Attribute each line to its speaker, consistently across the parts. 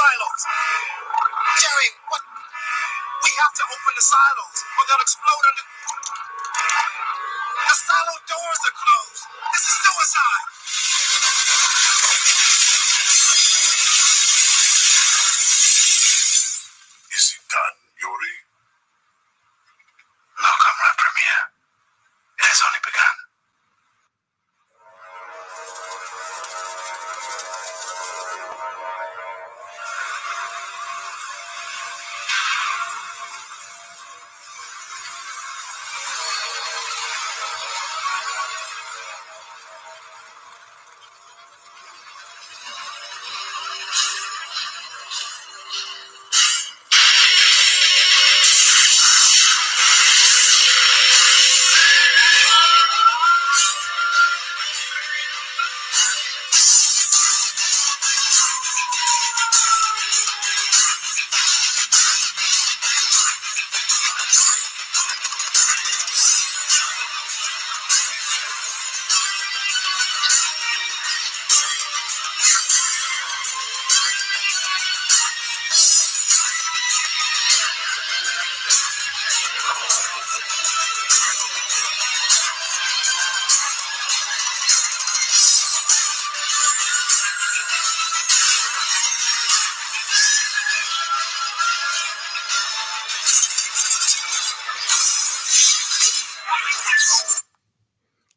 Speaker 1: silos. Jerry, what? We have to open the silos or they'll explode under. The silo doors are closed. This is suicide.
Speaker 2: Is it done, Yuri?
Speaker 1: No, Comrade Premier. It has only begun.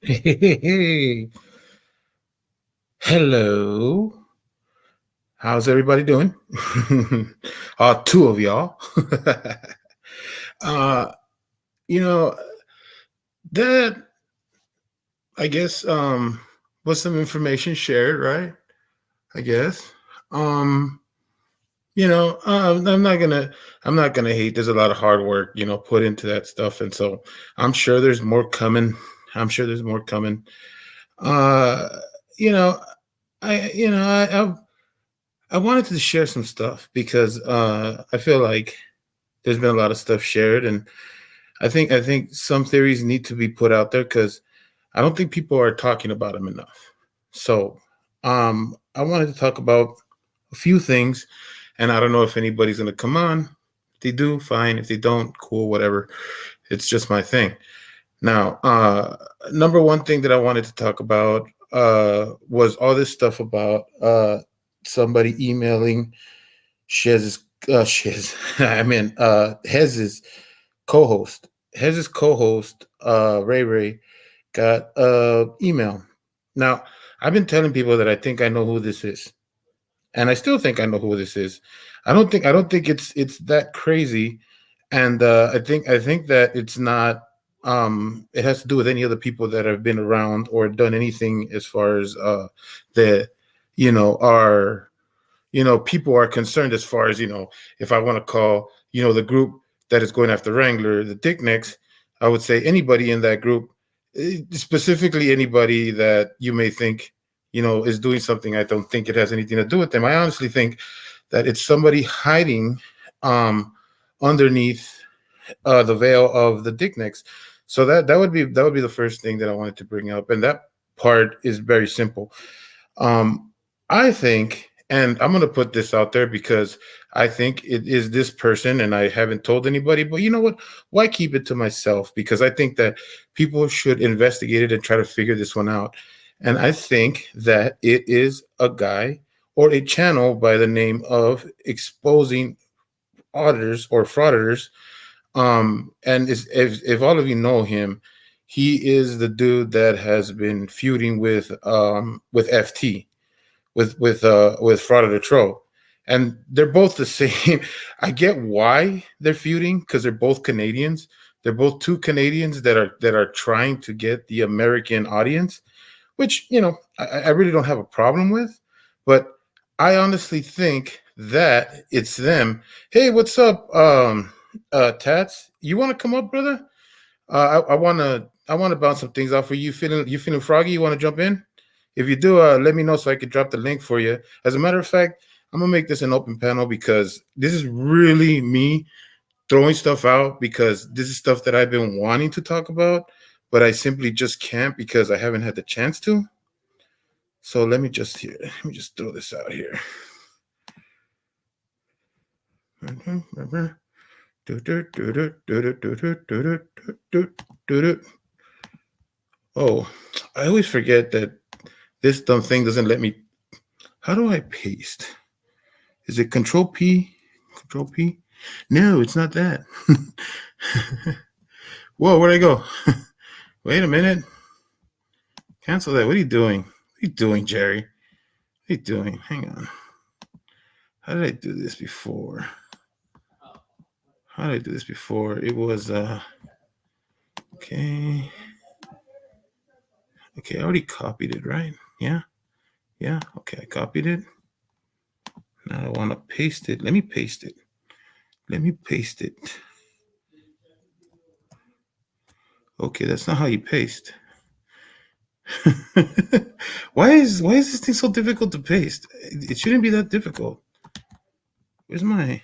Speaker 3: Hey, hello. How's everybody doing? Two of y'all. uh, you know, that I guess was some information shared, right? I guess. Um, I'm not gonna hate. There's a lot of hard work, put into that stuff, and so I'm sure there's more coming. I'm sure there's more coming. Uh, you know, I wanted to share some stuff because I feel like there's been a lot of stuff shared, and I think some theories need to be put out there because I don't think people are talking about them enough. So I wanted to talk about a few things, and I don't know if anybody's gonna come on. If they do, fine. If they don't, cool, whatever. It's just my thing. Now, number one thing that I wanted to talk about was all this stuff about somebody emailing Shez's Hez's co-host. Hez's co-host, Ray Ray, got email. Now, I've been telling people that I think I know who this is, and I still think I know who this is. I don't think it's that crazy, and I think that it's not. It has to do with any other people that have been around or done anything as far as the, our people are concerned as far as, if I want to call, the group that is going after Wrangler, the Dicknicks, I would say anybody in that group, specifically anybody that you may think, is doing something. I don't think it has anything to do with them. I honestly think that it's somebody hiding um, underneath the veil of the Dicknicks. So that would be the first thing that I wanted to bring up, and that part is very simple. Um, I think, and I'm going to put this out there because I think it is this person, and I haven't told anybody. But you know what? Why keep it to myself? Because I think that people should investigate it and try to figure this one out. And I think that it is a guy or a channel by the name of Exposing Auditors or Frauditors. And if all of you know him, he is the dude that has been feuding with FT, with Frauditor Tro, and they're both the same. I get why they're feuding because they're both Canadians. They're both two Canadians that are trying to get the American audience, which I really don't have a problem with, but I honestly think that it's them. Hey, what's up, Tats? You want to come up, brother? I want to bounce some things off for you. You feeling froggy? You want to jump in? If you do, let me know so I could drop the link for you. As a matter of fact, I'm gonna make this an open panel because this is really me throwing stuff out because this is stuff that I've been wanting to talk about, but I simply just can't because I haven't had the chance to. So let me just throw this out here. Oh, I always forget that this dumb thing doesn't let me. How do I paste? Is it Control P? Control P? No, it's not that. Whoa, where'd I go? Wait a minute. Cancel that. What are you doing? What are you doing, Jerry? What are you doing? Hang on. How did I do this before? How did I do this before? It was okay. Okay, I already copied it, right? Yeah. Yeah. Okay, I copied it. Now I want to paste it. Let me paste it. Let me paste it. Okay, that's not how you paste. why is this thing so difficult to paste? It shouldn't be that difficult. Where's my?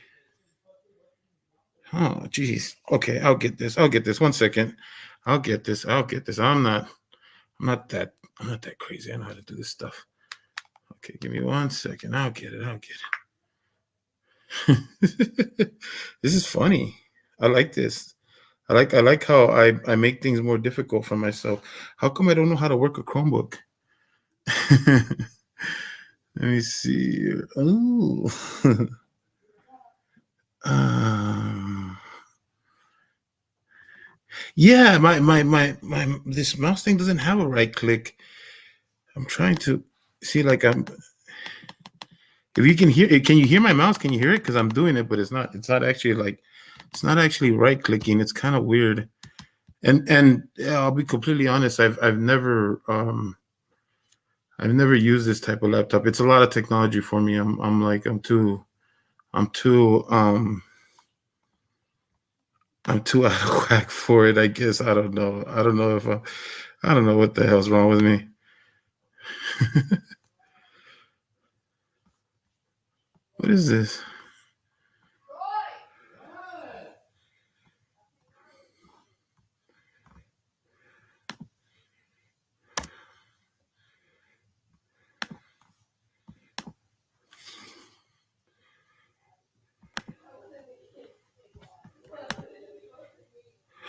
Speaker 3: Oh, geez. Okay, I'll get this. 1 second. I'll get this. I'm not that crazy. I know how to do this stuff. Okay, give me 1 second. I'll get it. This is funny. I like this. I like how I make things more difficult for myself. How come I don't know how to work a Chromebook? Let me see. Oh. Yeah, my this mouse thing doesn't have a right click. I'm trying to see like if you can hear it, can you hear my mouse? Can you hear it? Because I'm doing it, but it's not actually right clicking. It's kind of weird. And I'll be completely honest, I've never used this type of laptop. It's a lot of technology for me. I'm too out of whack for it, I guess. I don't know. I don't know what the hell's wrong with me. What is this?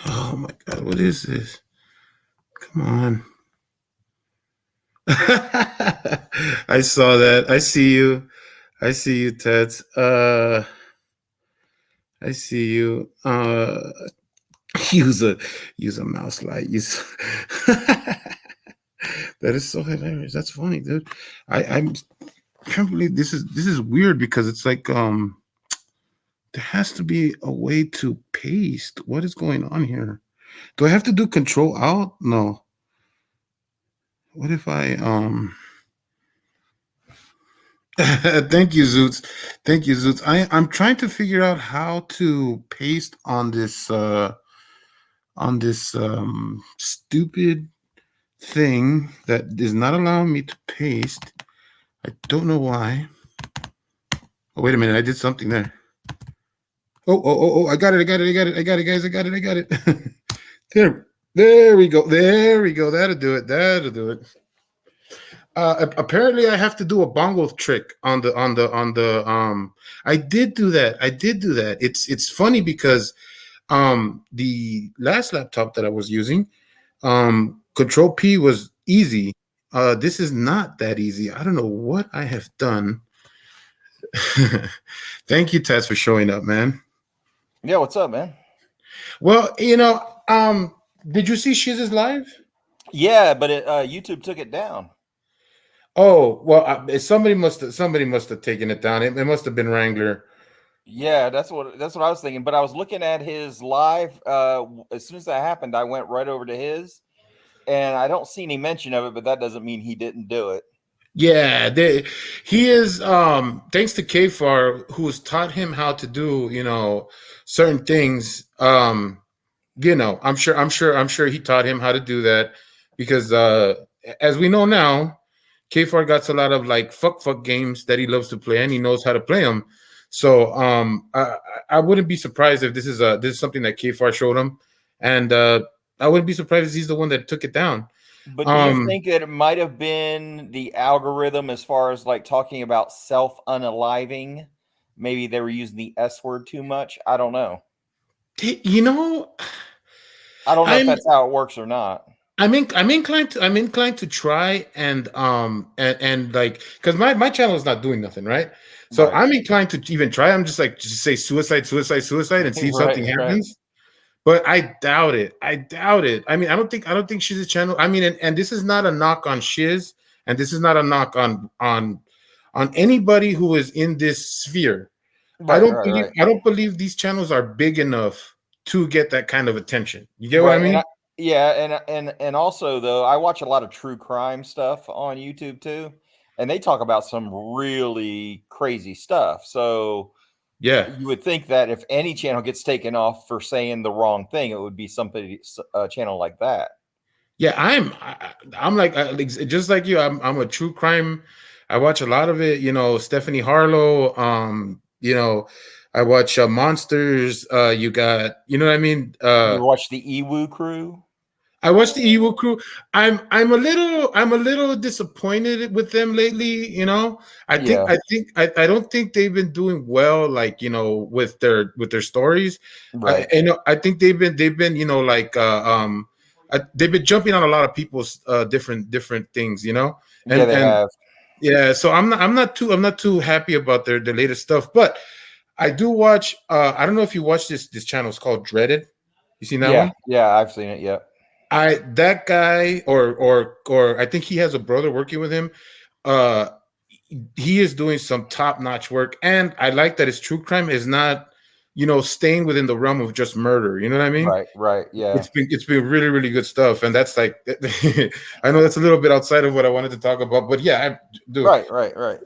Speaker 3: Oh my God, what is this? Come on. I saw that. I see you, Ted. I see you. Use a mouse light. That is so hilarious. That's funny, dude. I'm can't believe this is weird because it's like there has to be a way to paste. What is going on here? Do I have to do Control Alt? No. What if I Thank you, Zoots. I'm trying to figure out how to paste on this stupid thing that is not allowing me to paste. I don't know why. Oh, wait a minute. I did something there. Oh, I got it, guys. I got it. There we go. That'll do it. Apparently I have to do a bongo trick on the I did do that. It's funny because the last laptop that I was using, Control P was easy. This is not that easy. I don't know what I have done. Thank you, Tess, for showing up, man.
Speaker 4: Yeah, what's up, man?
Speaker 3: Well, did you see Shiz's live?
Speaker 4: Yeah, but YouTube took it down.
Speaker 3: Oh, well, somebody must have taken it down. It must have been Wrangler.
Speaker 4: Yeah, that's what I was thinking. But I was looking at his live. As soon as that happened, I went right over to his, and I don't see any mention of it. But that doesn't mean he didn't do it.
Speaker 3: Yeah, he is. Thanks to Kfar, who's taught him how to do, certain things. I'm sure he taught him how to do that because, as we know now, Kfar got a lot of like fuck games that he loves to play, and he knows how to play them. So, I wouldn't be surprised if this is something that Kfar showed him, and I wouldn't be surprised if he's the one that took it down.
Speaker 4: But do you think that it might have been the algorithm as far as like talking about self-unaliving maybe they were using the S word too much. I don't know.
Speaker 3: You know,
Speaker 4: I don't know if
Speaker 3: I'm
Speaker 4: that's how it works or not.
Speaker 3: I'm inclined to try and like, because my channel is not doing nothing, right? So
Speaker 4: Right.
Speaker 3: I'm inclined to even try. I'm just like, just say suicide, suicide, suicide, and see if something
Speaker 4: Right.
Speaker 3: happens. But I doubt it. I doubt it. I mean, I don't think she's a channel. I mean, and this is not a knock on Shiz, and this is not a knock on anybody who is in this sphere.
Speaker 4: Right. Right.
Speaker 3: I don't believe these channels are big enough to get that kind of attention. You get what I
Speaker 4: Right.
Speaker 3: mean?
Speaker 4: Yeah, and also though, I watch a lot of true crime stuff on YouTube too, and they talk about some really crazy stuff. So
Speaker 3: Yeah.
Speaker 4: you would think that if any channel gets taken off for saying the wrong thing, it would be somebody a channel like that.
Speaker 3: Yeah, I'm like just like you. I'm a true crime. I watch a lot of it. You know, Stephanie Harlow. You know, I watch Monsters. You got, you know what I mean.
Speaker 4: You ever watch the Ewu Crew?
Speaker 3: I watched the Evil Crew. I'm a little disappointed with them lately. You know,
Speaker 4: Yeah.
Speaker 3: I don't think they've been doing well. Like, you know, with their stories.
Speaker 4: Right.
Speaker 3: You know, I think they've been, you know, like they've been jumping on a lot of people's different things. You know,
Speaker 4: Yeah, they
Speaker 3: and
Speaker 4: have.
Speaker 3: yeah. So I'm not too happy about their latest stuff. But I do watch. I don't know if you watch this channel. It's called Dreaded. You seen that
Speaker 4: Yeah.
Speaker 3: one?
Speaker 4: Yeah, I've seen it. Yeah.
Speaker 3: That guy or I think he has a brother working with him. Uh he is doing some top-notch work, and I like that his true crime is not, you know, staying within the realm of just murder. You know what I mean?
Speaker 4: Right. Right. Yeah.
Speaker 3: It's been really, really good stuff. And that's like I know that's a little bit outside of what I wanted to talk about, but yeah, I do.
Speaker 4: Right. Right. Right.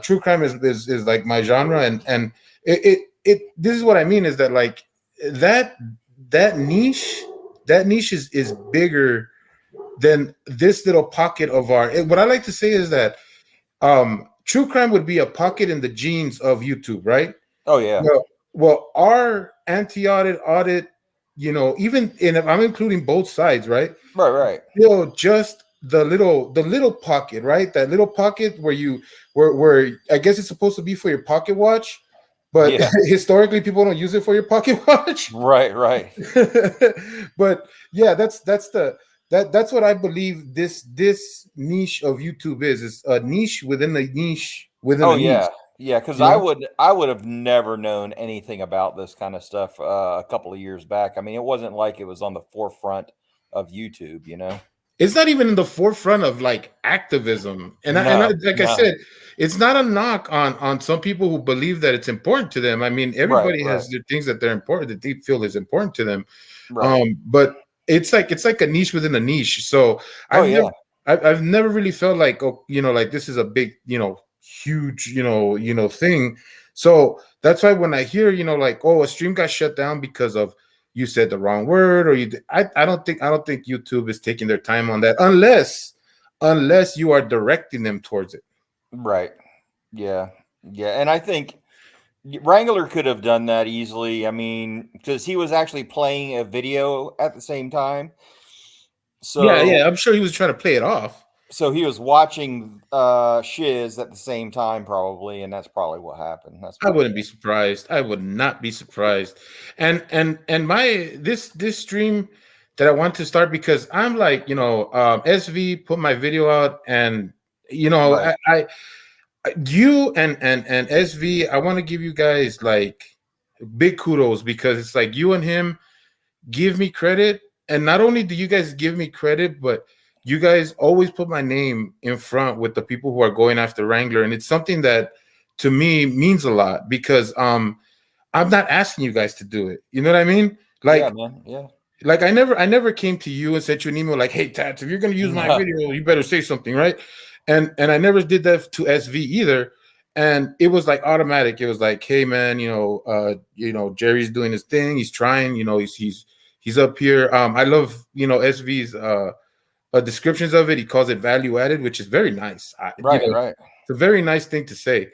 Speaker 3: True crime is like my genre, and it this is what I mean is that like that that niche that niche is bigger than this little pocket of our. What I like to say is that true crime would be a pocket in the genes of YouTube, right?
Speaker 4: Oh yeah.
Speaker 3: Well, our audit, you know, even in, I'm including both sides, right?
Speaker 4: Right. Right.
Speaker 3: Still just the little pocket, right? That little pocket where I guess it's supposed to be for your pocket watch, but
Speaker 4: Yeah.
Speaker 3: historically people don't use it for your pocket watch.
Speaker 4: Right. Right.
Speaker 3: But yeah, that's what I believe this niche of YouTube is a niche within a niche within
Speaker 4: Oh
Speaker 3: a niche.
Speaker 4: yeah. Yeah, because
Speaker 3: You know?
Speaker 4: I would have never known anything about this kind of stuff a couple of years back. I mean, it wasn't like it was on the forefront of YouTube, you know?
Speaker 3: It's not even in the forefront of like activism. And like I
Speaker 4: No.
Speaker 3: said, it's not a knock on some people who believe that it's important to them. I mean,
Speaker 4: Right,
Speaker 3: everybody
Speaker 4: right,
Speaker 3: has their things that they're important that they feel is important to them.
Speaker 4: right.
Speaker 3: But it's like a niche within a niche. So
Speaker 4: Oh yeah.
Speaker 3: I've never really felt like, oh, you know, like this is a big, you know, huge, you know thing. So that's why when I hear, you know, like, oh, a stream got shut down because of you said the wrong word, or I don't think YouTube is taking their time on that unless you are directing them towards it.
Speaker 4: Right. Yeah. Yeah. And I think Wrangler could have done that easily. I mean, because he was actually playing a video at the same time.
Speaker 3: Yeah,
Speaker 4: So
Speaker 3: I'm sure he was trying to play it off.
Speaker 4: so he was watching Shiz at the same time, probably, and that's probably what happened. That's
Speaker 3: I
Speaker 4: probably
Speaker 3: wouldn't be surprised. I would not be surprised. And my this stream that I want to start, because I'm like, you know, SV put my video out, and you know,
Speaker 4: right.
Speaker 3: I you and SV, I want to give you guys like big kudos, because it's like you and him give me credit, and not only do you guys give me credit, but you guys always put my name in front with the people who are going after Wrangler, and it's something that to me means a lot, because I'm not asking you guys to do it. You know what I mean?
Speaker 4: Yeah,
Speaker 3: Like
Speaker 4: man. Yeah.
Speaker 3: like I never came to you and sent you an email like, "Hey, Tats, if you're going to use my
Speaker 4: No.
Speaker 3: video, you better say something," right? And I never did that to SV either. And it was like automatic. It was like, "Hey, man, you know, Jerry's doing his thing. He's trying. You know, he's up here." I love, you know, SV's descriptions of it. He calls it value added, which is very nice.
Speaker 4: Right.
Speaker 3: You know,
Speaker 4: Right.
Speaker 3: it's a very nice thing to say.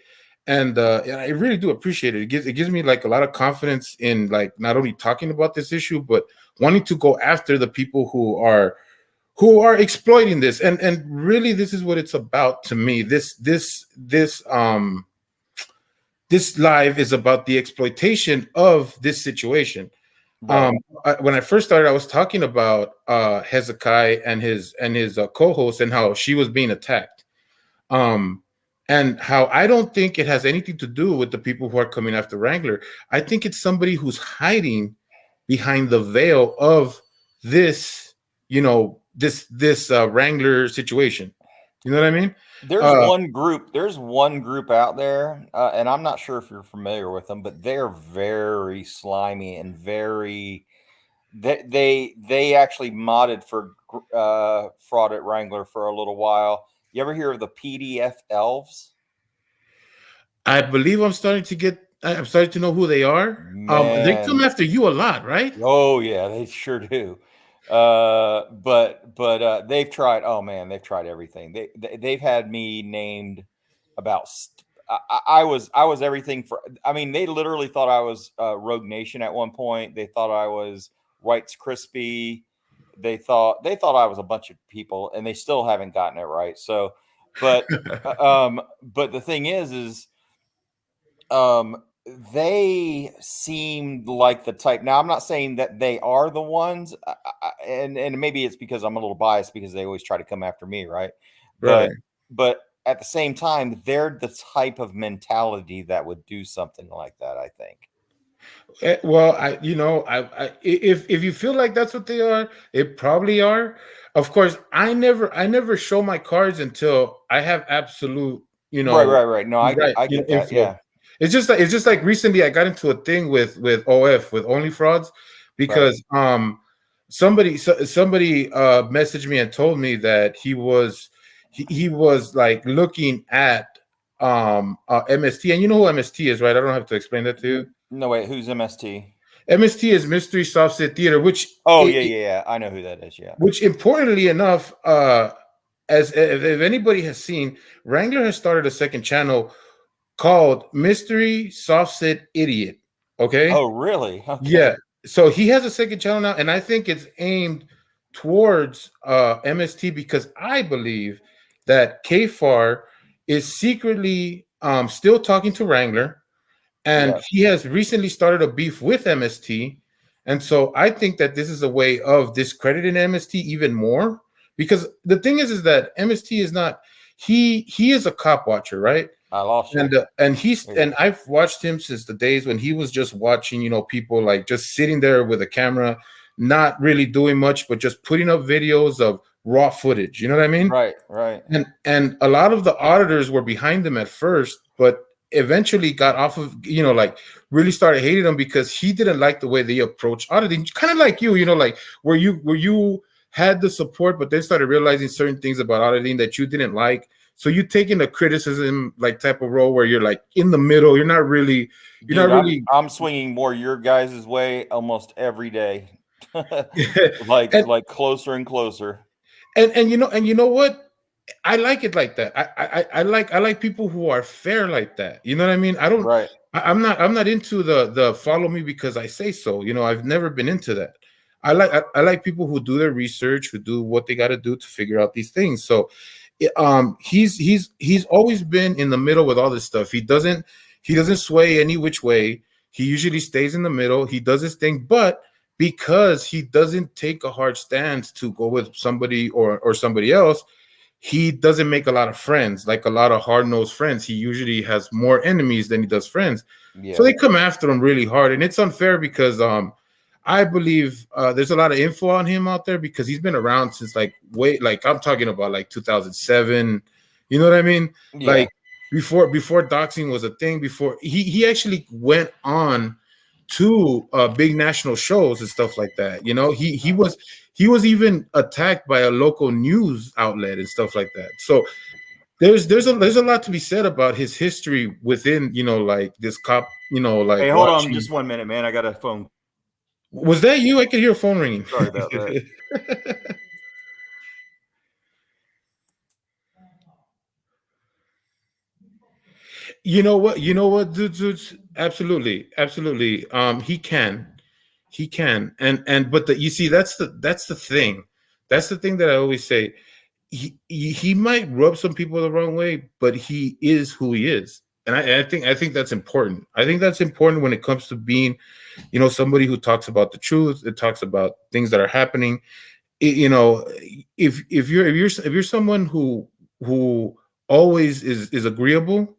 Speaker 3: And I really do appreciate it. It gives me like a lot of confidence in like not only talking about this issue, but wanting to go after the people who are exploiting this. And really, this is what it's about to me. This this live is about the exploitation of this situation.
Speaker 4: Right.
Speaker 3: When I first started, I was talking about Hezekiah and his co-host and how she was being attacked, and how I don't think it has anything to do with the people who are coming after Wrangler. I think it's somebody who's hiding behind the veil of this, this Wrangler situation. You know what I mean?
Speaker 4: There's one group. There's one group out there, and I'm not sure if you're familiar with them, but they're very slimy and very. They actually modded for Fraud at Wrangler for a little while. You ever hear of the PDF elves?
Speaker 3: I believe I'm starting to know who they are. They come after you a lot, right?
Speaker 4: Oh yeah, they sure do. But they've tried. Oh man, they've tried everything. They've had me named about. I was everything for. I mean, they literally thought I was Rogue Nation at one point. They thought I was Rights Crispy. They thought I was a bunch of people, and they still haven't gotten it right. So, but but the thing is they seemed like the type. Now, I'm not saying that they are the ones, and maybe it's because I'm a little biased because they always try to come after me, right?
Speaker 3: Right.
Speaker 4: But at the same time, they're the type of mentality that would do something like that, I think.
Speaker 3: Well, if you feel like that's what they are, it probably are. Of course, I never show my cards until I have absolute,
Speaker 4: right. No, I get that.
Speaker 3: info.
Speaker 4: Yeah.
Speaker 3: It's just like recently I got into a thing with OF with Only Frauds because somebody messaged me and told me that he was like looking at MST, and you know who MST is, right? I don't have to explain that to you.
Speaker 4: No, wait, who's MST?
Speaker 3: MST is Mystery Soft Set Theater, which
Speaker 4: yeah, I know who that is. Yeah,
Speaker 3: which importantly enough, as if anybody has seen, Wrangler has started a second channel called Mystery Soft Set Idiot. Okay.
Speaker 4: Oh, really? Okay.
Speaker 3: Yeah. So he has a second channel now, and I think it's aimed towards MST because I believe that KFAR is secretly still talking to Wrangler, and he has recently started a beef with MST. And so I think that this is a way of discrediting MST even more, because the thing is that MST is not, he is a cop watcher, right?
Speaker 4: I lost
Speaker 3: you. And I've watched him since the days when he was just watching, people like just sitting there with a camera, not really doing much, but just putting up videos of raw footage. You know what I mean?
Speaker 4: Right.
Speaker 3: And a lot of the auditors were behind him at first, but eventually got off of, like really started hating him because he didn't like the way they approach auditing. Kind of like you, like where you had the support, but then started realizing certain things about auditing that you didn't like. So you taking a criticism like type of role where you're like in the middle. You're not really.
Speaker 4: I'm swinging more your guys' way almost every day, like closer and closer.
Speaker 3: And you know what? I like it like that. I like people who are fair like that. You know what I mean? I don't.
Speaker 4: Right.
Speaker 3: I'm not into the follow me because I say so. I've never been into that. I like people who do their research, who do what they got to do to figure out these things. So. He's always been in the middle with all this stuff. He doesn't sway any which way. He usually stays in the middle. He does his thing, but because he doesn't take a hard stance to go with somebody or somebody else, he doesn't make a lot of friends, like a lot of hard-nosed friends. He usually has more enemies than he does friends. Yeah. So they come after him really hard, and it's unfair because I believe there's a lot of info on him out there because he's been around since I'm talking about like 2007. You know what I mean? Yeah. Like before doxing was a thing. Before he actually went on to big national shows and stuff like that. He was even attacked by a local news outlet and stuff like that. So there's a lot to be said about his history within like this cop. Like
Speaker 4: hey, hold on, just 1 minute, man. I got a phone.
Speaker 3: Was that you? I could hear a phone ringing.
Speaker 4: Sorry about that.
Speaker 3: You know what, dudes? Absolutely. He can, but you see, that's the thing. That's the thing that I always say. He might rub some people the wrong way, but he is who he is. and I think that's important. I think that's important when it comes to being, somebody who talks about the truth. It talks about things that are happening. If you're someone who always is agreeable,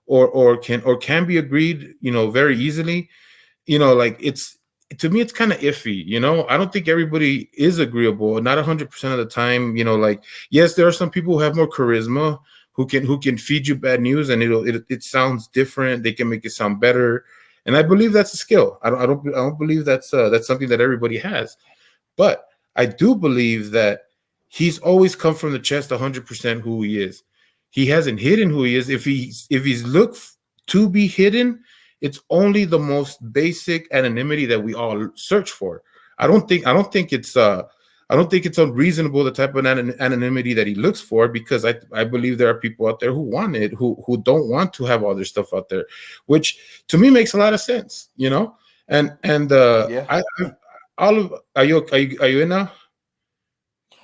Speaker 3: or can be agreed, very easily, like it's to me it's kind of iffy. I don't think everybody is agreeable, not 100% of the time. Like, yes, there are some people who have more charisma, who can feed you bad news, and it sounds different. They can make it sound better, and I believe that's a skill. I don't believe that's something that everybody has, but I do believe that he's always come from the chest 100% who he is. He hasn't hidden who he is. If he's looked to be hidden, it's only the most basic anonymity that we all search for. I don't think it's unreasonable, the type of anonymity that he looks for, because I believe there are people out there who want it, who don't want to have all their stuff out there, which to me makes a lot of sense. And
Speaker 4: Yeah.
Speaker 3: are you in now?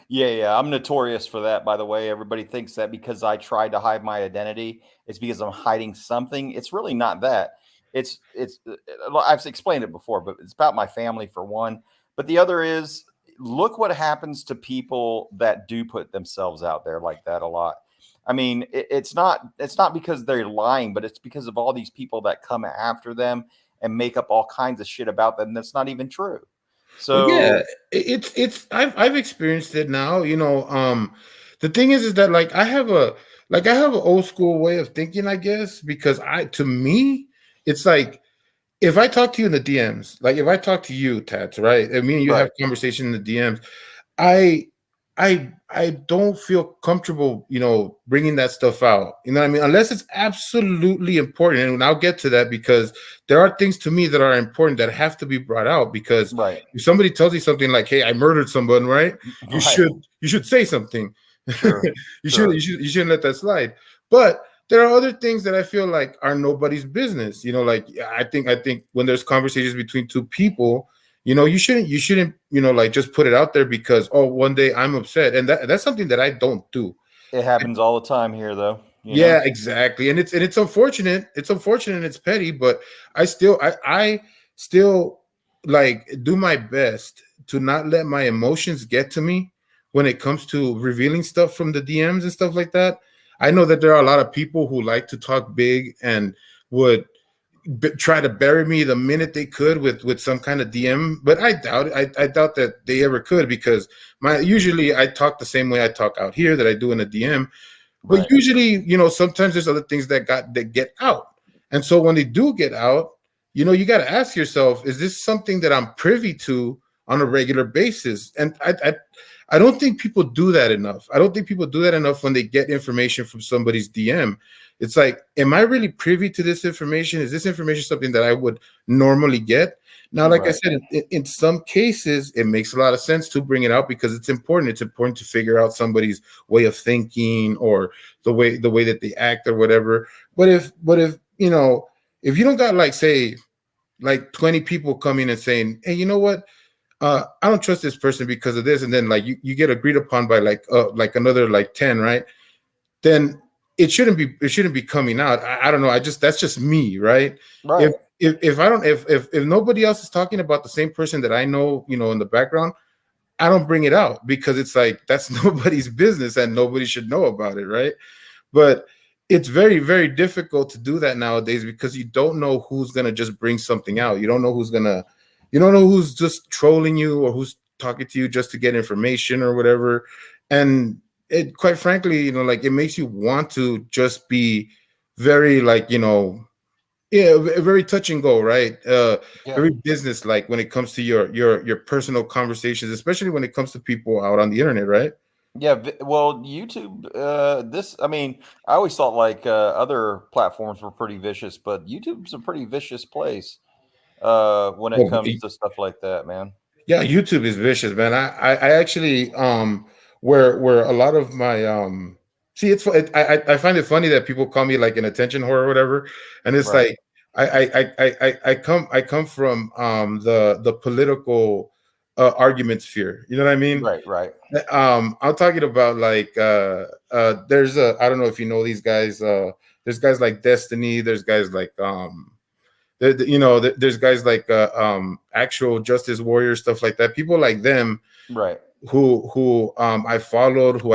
Speaker 4: Yeah. I'm notorious for that, by the way. Everybody thinks that because I tried to hide my identity, it's because I'm hiding something. It's really not that. It's I've explained it before, but it's about my family for one. But the other is, look what happens to people that do put themselves out there like that a lot. I mean, it's not because they're lying, but it's because of all these people that come after them and make up all kinds of shit about them that's not even true.
Speaker 3: Well,
Speaker 4: So
Speaker 3: yeah, I've experienced it now. The thing is that, like, I have an old school way of thinking, I guess, because to me, it's like, if I talk to you in the DMs, like if I talk to you, Tats, right? I mean, you have
Speaker 4: right,
Speaker 3: conversation in the DMs. I I don't feel comfortable, bringing that stuff out. You know what I mean? Unless it's absolutely important, and I'll get to that, because there are things to me that are important that have to be brought out. Because
Speaker 4: right,
Speaker 3: if somebody tells you something like, "Hey, I murdered someone," right? You
Speaker 4: right,
Speaker 3: should say something.
Speaker 4: sure,
Speaker 3: you should
Speaker 4: sure,
Speaker 3: you should you shouldn't let that slide. But there are other things that I feel like are nobody's business. Like, I think when there's conversations between two people, you shouldn't like just put it out there because, oh, one day I'm upset, and that's something that I don't do.
Speaker 4: it happens all the time here, though.
Speaker 3: Yeah, exactly. And it's unfortunate. It's unfortunate and it's petty, but I still like do my best to not let my emotions get to me when it comes to revealing stuff from the DMs and stuff like that. I know that there are a lot of people who like to talk big and would try to bury me the minute they could with some kind of DM, but I doubt it. I doubt that they ever could, because usually I talk the same way I talk out here that I do in a DM. But
Speaker 4: Right.
Speaker 3: usually, sometimes there's other things that get out. And so when they do get out, you got to ask yourself, is this something that I'm privy to on a regular basis? And I don't think people do that enough. I don't think people do that enough when they get information from somebody's DM. It's like, am I really privy to this information? Is this information something that I would normally get? Now, like I
Speaker 4: Right.
Speaker 3: said, in some cases, it makes a lot of sense to bring it out because it's important. It's important to figure out somebody's way of thinking, or the way that they act, or whatever. But if if you don't got, like, say, like 20 people coming and saying, hey, you know what? I don't trust this person because of this, and then, like, you get agreed upon by like another like 10, right? Then it shouldn't be coming out. I don't know. That's just me, right?
Speaker 4: Right.
Speaker 3: If I don't if nobody else is talking about the same person that I know, in the background, I don't bring it out, because it's like, that's nobody's business and nobody should know about it, right? But it's very, very difficult to do that nowadays, because you don't know who's gonna just bring something out. You don't know who's just trolling you, or who's talking to you just to get information or whatever. And it, quite frankly, like, it makes you want to just be very, like, yeah, very touch and go, right?
Speaker 4: Yeah.
Speaker 3: Very business like when it comes to your personal conversations, especially when it comes to people out on the internet, right?
Speaker 4: Yeah. Well, YouTube, I mean, I always thought like other platforms were pretty vicious, but YouTube's a pretty vicious place when it
Speaker 3: Well,
Speaker 4: comes to stuff like that, man.
Speaker 3: yeah, YouTube is vicious, man. I actually where a lot of my see, I find it funny that people call me like an attention whore or whatever, and it's
Speaker 4: Right.
Speaker 3: like, I come from the political argument sphere. You know what I mean?
Speaker 4: Right. Right.
Speaker 3: I'm talking about, like, there's I don't know if you know these guys, there's guys like Destiny, there's guys like there's guys like actual Justice Warrior, stuff like that. People like them,
Speaker 4: right?
Speaker 3: Who I followed, who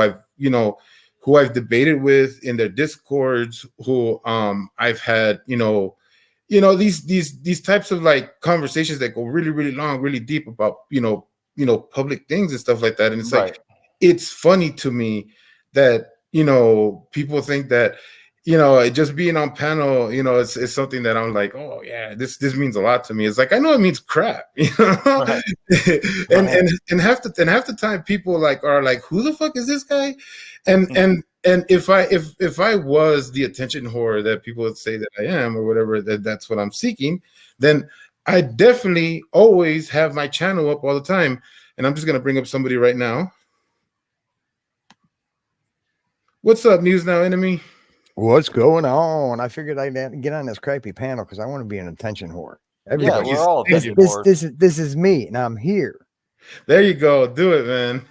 Speaker 3: I've debated with in their discords, who I've had these types of like conversations that go really, really long, really deep about public things and stuff like that. And it's like, it's funny to me that people think that just being on panel, it's something that I'm like, oh yeah, this means a lot to me. It's like, I know it means crap,
Speaker 4: Right.
Speaker 3: and half the time people like are like, who the fuck is this guy? And if I was the attention whore that people would say that I am, or whatever, that's what I'm seeking, then I definitely always have my channel up all the time. And I'm just gonna bring up somebody right now. What's up, News Now Enemy?
Speaker 5: What's going on? I figured I'd get on this crappy panel because I want to be an attention whore.
Speaker 4: Yeah, we're all attention
Speaker 5: this,
Speaker 4: whores.
Speaker 5: this is me, and I'm here.
Speaker 3: There you go. Do it, man.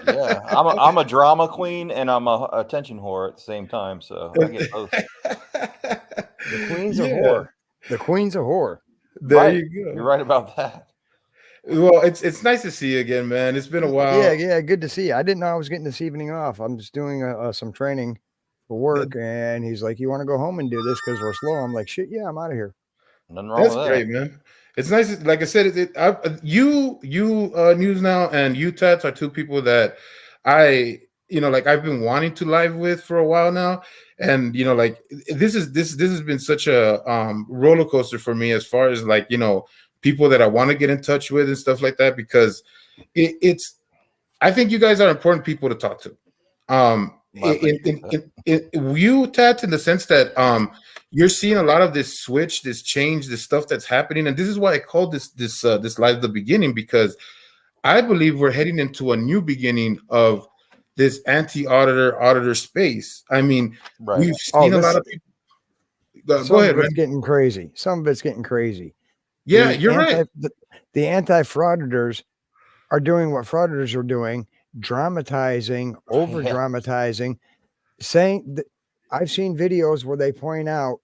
Speaker 4: Yeah, I'm a drama queen and I'm a attention whore at the same time. So I get both.
Speaker 5: The queen's a whore. The queen's a whore.
Speaker 3: There you go.
Speaker 4: You're right about that.
Speaker 3: Well, it's nice to see you again, man. It's been a while.
Speaker 5: Yeah, good to see you. I didn't know I was getting this evening off. I'm just doing some training for work, and he's like, "You want to go home and do this because we're slow?" I'm like, "Shit, yeah, I'm out of here."
Speaker 4: Nothing wrong
Speaker 3: That's
Speaker 4: with
Speaker 3: great,
Speaker 4: that.
Speaker 3: man. It's nice. Like I said, you News Now and you Tats are two people that I I've been wanting to live with for a while now, and like this has been such a roller coaster for me as far as like people that I want to get in touch with and stuff like that, because I think you guys are important people to talk to. You, Tats, in the sense that you're seeing a lot of this switch, this change, this stuff that's happening, and this is why I called this live the beginning, because I believe we're heading into a new beginning of this anti-auditor space. I mean, we've seen a lot of people. Go ahead, man.
Speaker 5: Getting crazy. Some of it's getting crazy.
Speaker 3: Yeah, you're right.
Speaker 5: The anti-frauditors are doing what frauditors are doing, dramatizing, over dramatizing, saying that I've seen videos where they point out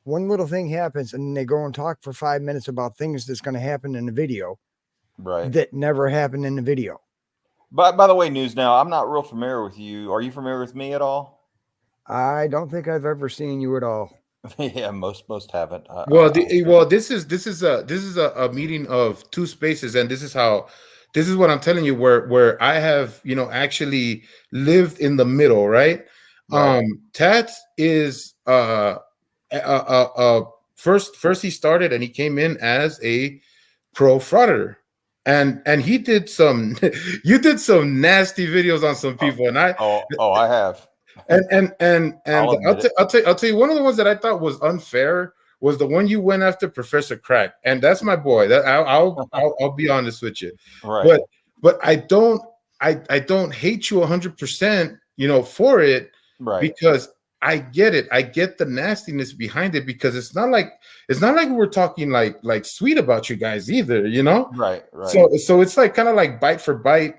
Speaker 5: one little thing happens and they go and talk for 5 minutes about things that's going to happen in the video,
Speaker 4: right? That
Speaker 5: never happened in the video.
Speaker 4: But by the way, News Now, I'm not real familiar with you. Are you familiar with me at all?
Speaker 5: I don't think I've ever seen you at all.
Speaker 4: Yeah, most haven't.
Speaker 3: This is a meeting of two spaces, and this is what I'm telling you, where I have actually lived in the middle, right? Tats is first he started and he came in as a pro frauditor, and he did you did some nasty videos on some people, and I
Speaker 4: have.
Speaker 3: And I'll tell you, one of the ones that I thought was unfair was the one you went after Professor Crack, and that's my boy. That I'll be honest with you,
Speaker 4: right?
Speaker 3: But I don't hate you 100%, for it,
Speaker 4: right?
Speaker 3: Because I get it. I get the nastiness behind it, because it's not like we're talking like sweet about you guys either,
Speaker 4: Right.
Speaker 3: So it's like kind of like bite for bite,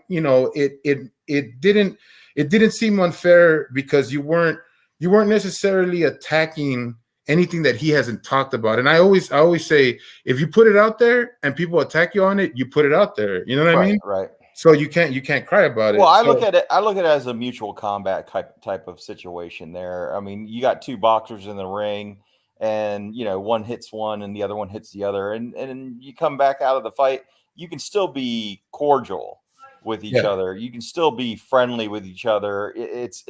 Speaker 3: It didn't seem unfair because you weren't necessarily attacking anything that he hasn't talked about. And I always say, if you put it out there and people attack you on it, you put it out there. You know what I mean?
Speaker 4: Right.
Speaker 3: So you can't cry about it.
Speaker 4: Well, I look at it as a mutual combat type of situation there. I mean, you got two boxers in the ring, and one hits one and the other one hits the other, and you come back out of the fight, you can still be cordial with each other. You can still be friendly with each other.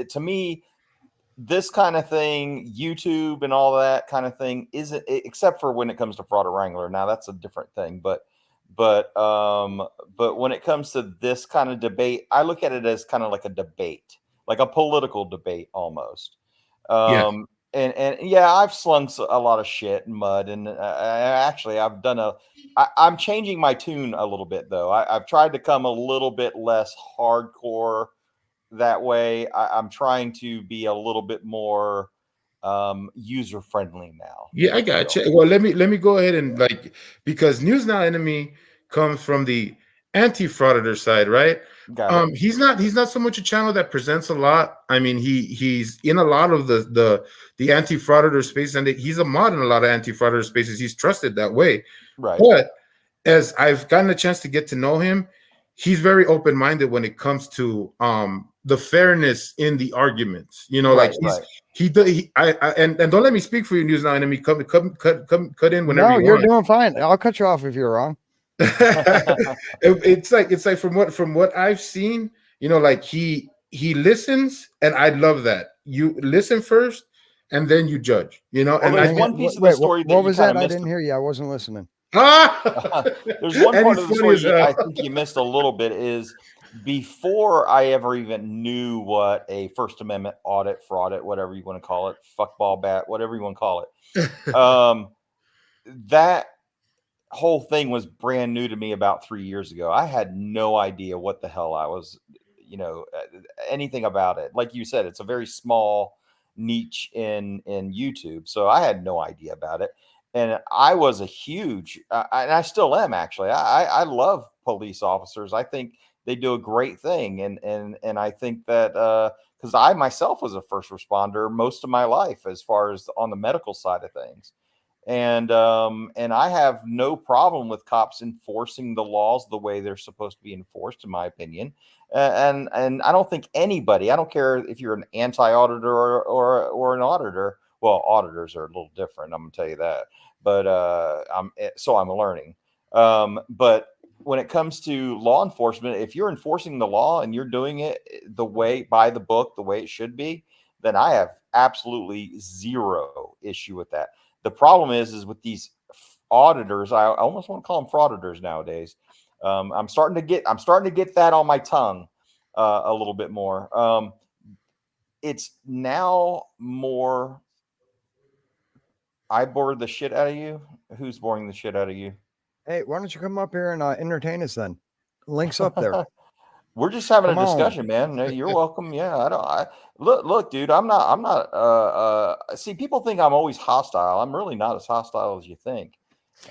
Speaker 4: To me, this kind of thing, YouTube and all that kind of thing, isn't, except for when it comes to Fraud Wrangler. Now that's a different thing, but when it comes to this kind of debate, I look at it as kind of like a debate, like a political debate almost. And yeah, I've slung a lot of shit and mud, and I'm changing my tune a little bit though. I've tried to come a little bit less hardcore that way. I'm trying to be a little bit more user friendly now.
Speaker 3: Yeah, I got you. Well, let me go ahead and because News Now Enemy comes from the anti-frauditor side, right?
Speaker 4: Got it.
Speaker 3: He's not so much a channel that presents a lot. I mean, he's in a lot of the anti-frauditor space, and he's a mod in a lot of anti-frauditor spaces. He's trusted that way.
Speaker 4: Right.
Speaker 3: But as I've gotten a chance to get to know him, he's very open-minded when it comes to the fairness in the arguments. You know,
Speaker 4: Right,
Speaker 3: like he's
Speaker 4: right.
Speaker 3: and don't let me speak for you, News Now Enemy. Cut in whenever
Speaker 5: No,
Speaker 3: you
Speaker 5: you're
Speaker 3: want.
Speaker 5: doing fine. I'll cut you off if you're wrong.
Speaker 3: It's like from what I've seen, you know, like he listens, and I love that. You listen first, and then you judge. You know,
Speaker 4: Well,
Speaker 3: and
Speaker 4: there's
Speaker 3: I
Speaker 4: one piece of the
Speaker 5: Wait,
Speaker 4: story that
Speaker 5: what
Speaker 4: you
Speaker 5: was
Speaker 4: kinda
Speaker 5: that? I
Speaker 4: missed.
Speaker 5: didn't hear you. I wasn't listening.
Speaker 4: There's one
Speaker 3: And
Speaker 4: part
Speaker 3: he's
Speaker 4: of the
Speaker 3: funny
Speaker 4: story
Speaker 3: as
Speaker 4: that I
Speaker 3: hell.
Speaker 4: think you missed a little bit is before I ever even knew what a First Amendment audit, fraud, whatever you want to call it, fuckball bat, whatever you want to call it. That whole thing was brand new to me about 3 years ago. I had no idea what the hell I was, anything about it. Like you said, it's a very small niche in YouTube, so I had no idea about it. And I was a huge, and I still am actually. I love police officers. I think they do a great thing, and I think that because I myself was a first responder most of my life, as far as on the medical side of things, and I have no problem with cops enforcing the laws the way they're supposed to be enforced, in my opinion. And I don't think anybody, I don't care if you're an anti-auditor or an auditor. Well, auditors are a little different, I'm gonna tell you that. But I'm learning. But when it comes to law enforcement, if you're enforcing the law and you're doing it the way, by the book, the way it should be, then I have absolutely zero issue with that. The problem is with these auditors. I almost want to call them frauditors nowadays. I'm starting to get that on my tongue a little bit more. It's now more. I bore the shit out of you. Who's boring the shit out of you?
Speaker 5: Hey, why don't you come up here and entertain us then? Links up there.
Speaker 4: We're just having
Speaker 5: Come
Speaker 4: a
Speaker 5: on.
Speaker 4: discussion, man. No, you're welcome. Yeah, look, dude, I'm not, see, people think I'm always hostile. I'm really not as hostile as you think.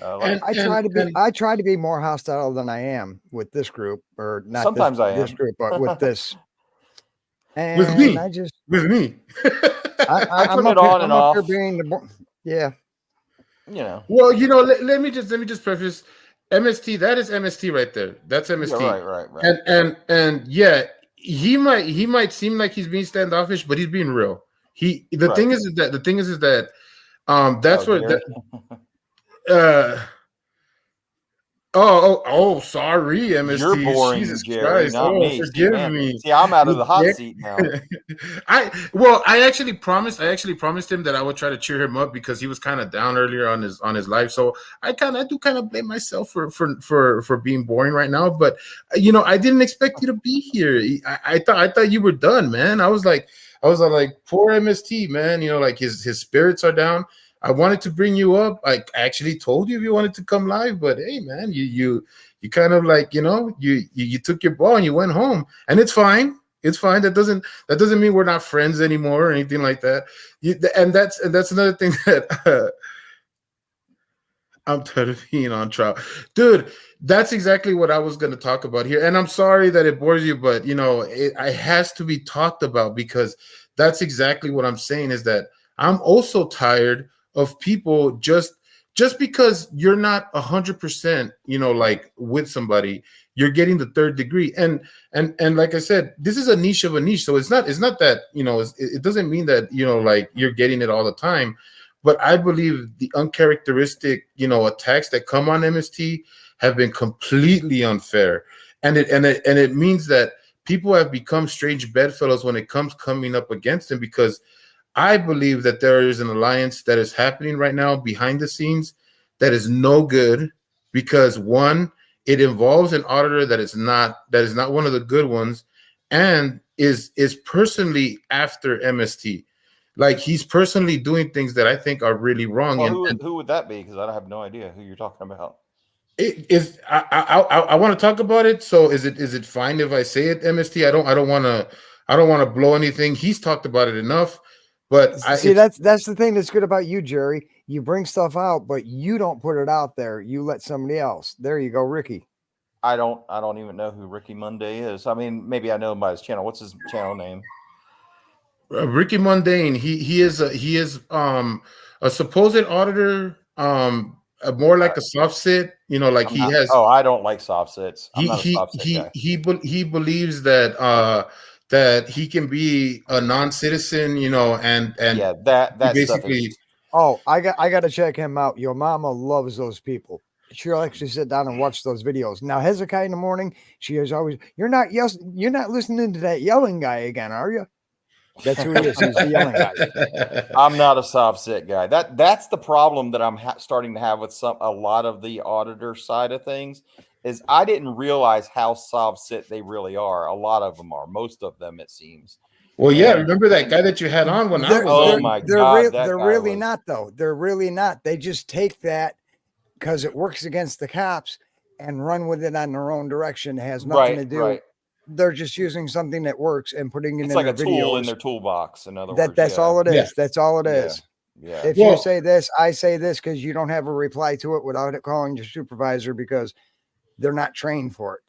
Speaker 5: I try to be more hostile than I am with this group, or not
Speaker 4: sometimes I
Speaker 5: this
Speaker 4: am.
Speaker 5: group, but with this. And
Speaker 3: With me.
Speaker 5: I just,
Speaker 3: With me.
Speaker 4: I
Speaker 5: I'm
Speaker 4: turn
Speaker 5: up
Speaker 4: it
Speaker 5: here,
Speaker 4: on and
Speaker 5: I'm up here
Speaker 4: off.
Speaker 5: being yeah.
Speaker 4: Well,
Speaker 3: let me just preface MST. That is MST right there. That's MST.
Speaker 4: Yeah, right.
Speaker 3: And yeah, he might seem like he's being standoffish, but he's being real. The thing is that that's where sorry, MST.
Speaker 4: You're boring,
Speaker 3: Jesus
Speaker 4: Jerry,
Speaker 3: Christ.
Speaker 4: not me.
Speaker 3: Forgive
Speaker 4: See,
Speaker 3: me.
Speaker 4: See, I'm out of the hot seat now.
Speaker 3: I actually promised him that I would try to cheer him up because he was kind of down earlier on his life. So I do blame myself for being boring right now. But I didn't expect you to be here. I thought you were done, man. I was like, poor MST, man. Like his spirits are down. I wanted to bring you up. I actually told you if you wanted to come live, but hey, man, you kind of like, you took your ball and you went home, and it's fine. It's fine. That doesn't mean we're not friends anymore or anything like that. And that's another thing that I'm tired of being on trial, dude. That's exactly what I was going to talk about here. And I'm sorry that it bores you, but it has to be talked about because that's exactly what I'm saying is that I'm also tired of people just because you're not 100%, like with somebody, you're getting the third degree. And like I said, this is a niche of a niche. So it's not that, it doesn't mean that, like you're getting it all the time. But I believe the uncharacteristic, attacks that come on MST have been completely unfair. And it means that people have become strange bedfellows when it comes coming up against him, because I believe that there is an alliance that is happening right now behind the scenes that is no good, because one, it involves an auditor that is not one of the good ones, and is personally after MST. Like he's personally doing things that I think are really wrong.
Speaker 4: Well, who would that be? Because I have no idea who you're talking about.
Speaker 3: I want to talk about it. So is it fine if I say it, MST? I don't want to blow anything. He's talked about it enough. But
Speaker 5: see, that's the thing that's good about you, Jerry. You bring stuff out, but you don't put it out there. You let somebody else. There you go, Ricky.
Speaker 4: I don't even know who Ricky Monday is. I mean, maybe I know him by his channel. What's his channel name?
Speaker 3: Ricky Mundane. He is a supposed auditor. More like a soft sit. You know, like
Speaker 4: I'm
Speaker 3: he
Speaker 4: not-
Speaker 3: has.
Speaker 4: Oh, I don't like soft sits. I'm
Speaker 3: He
Speaker 4: not a
Speaker 3: he
Speaker 4: soft sit
Speaker 3: he
Speaker 4: guy.
Speaker 3: he believes that that he can be a non-citizen. You know, and
Speaker 4: Yeah, that
Speaker 3: he
Speaker 4: stuff
Speaker 3: basically.
Speaker 4: is.
Speaker 5: Oh, I got to check him out. Your mama loves those people. She'll actually sit down and watch those videos. Now Hezekiah in the morning, she is always, you're not listening to that yelling guy again, are you? That's who he is. He's the yelling guy.
Speaker 4: I'm not a soft sit guy. That's the problem that I'm starting to have with a lot of the auditor side of things. Is I didn't realize how soft sit they really are. A lot of them are. Most of them, it seems.
Speaker 3: Well, yeah.
Speaker 4: And-
Speaker 3: Remember that guy that you had on when I was
Speaker 4: Oh
Speaker 3: on?
Speaker 4: my God, that
Speaker 5: they're
Speaker 4: guy
Speaker 5: really
Speaker 4: was-
Speaker 5: not though. They're really not. They just take that because it works against the cops and run with it on their own direction. It has nothing to do.
Speaker 4: Right.
Speaker 5: They're just using something that works and putting it
Speaker 4: It's
Speaker 5: in
Speaker 4: like
Speaker 5: their
Speaker 4: a tool in
Speaker 5: videos.
Speaker 4: their toolbox. In other words,
Speaker 5: That's all it is.
Speaker 3: Yeah.
Speaker 5: That's all it
Speaker 4: Yeah.
Speaker 5: is.
Speaker 4: Yeah.
Speaker 5: If
Speaker 3: Well-
Speaker 5: you say this, I say this because you don't have a reply to it without it calling your supervisor because they're not trained for it.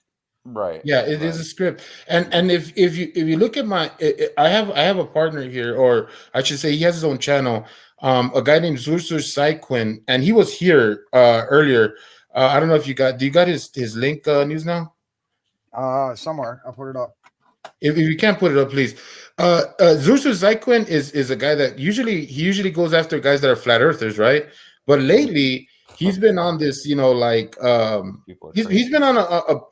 Speaker 4: Right.
Speaker 3: Yeah, it is a script, and if you look at my, I have a partner here, or I should say, he has his own channel. A guy named Zurser Syquin, and he was here earlier. I don't know if do you got his link news now?
Speaker 5: Somewhere I'll put it up.
Speaker 3: If you can't put it up, please. Zurser Syquin is a guy that usually goes after guys that are flat earthers, right? But lately he's been on this, you know, like
Speaker 4: People are
Speaker 3: he's
Speaker 4: crazy.
Speaker 3: been on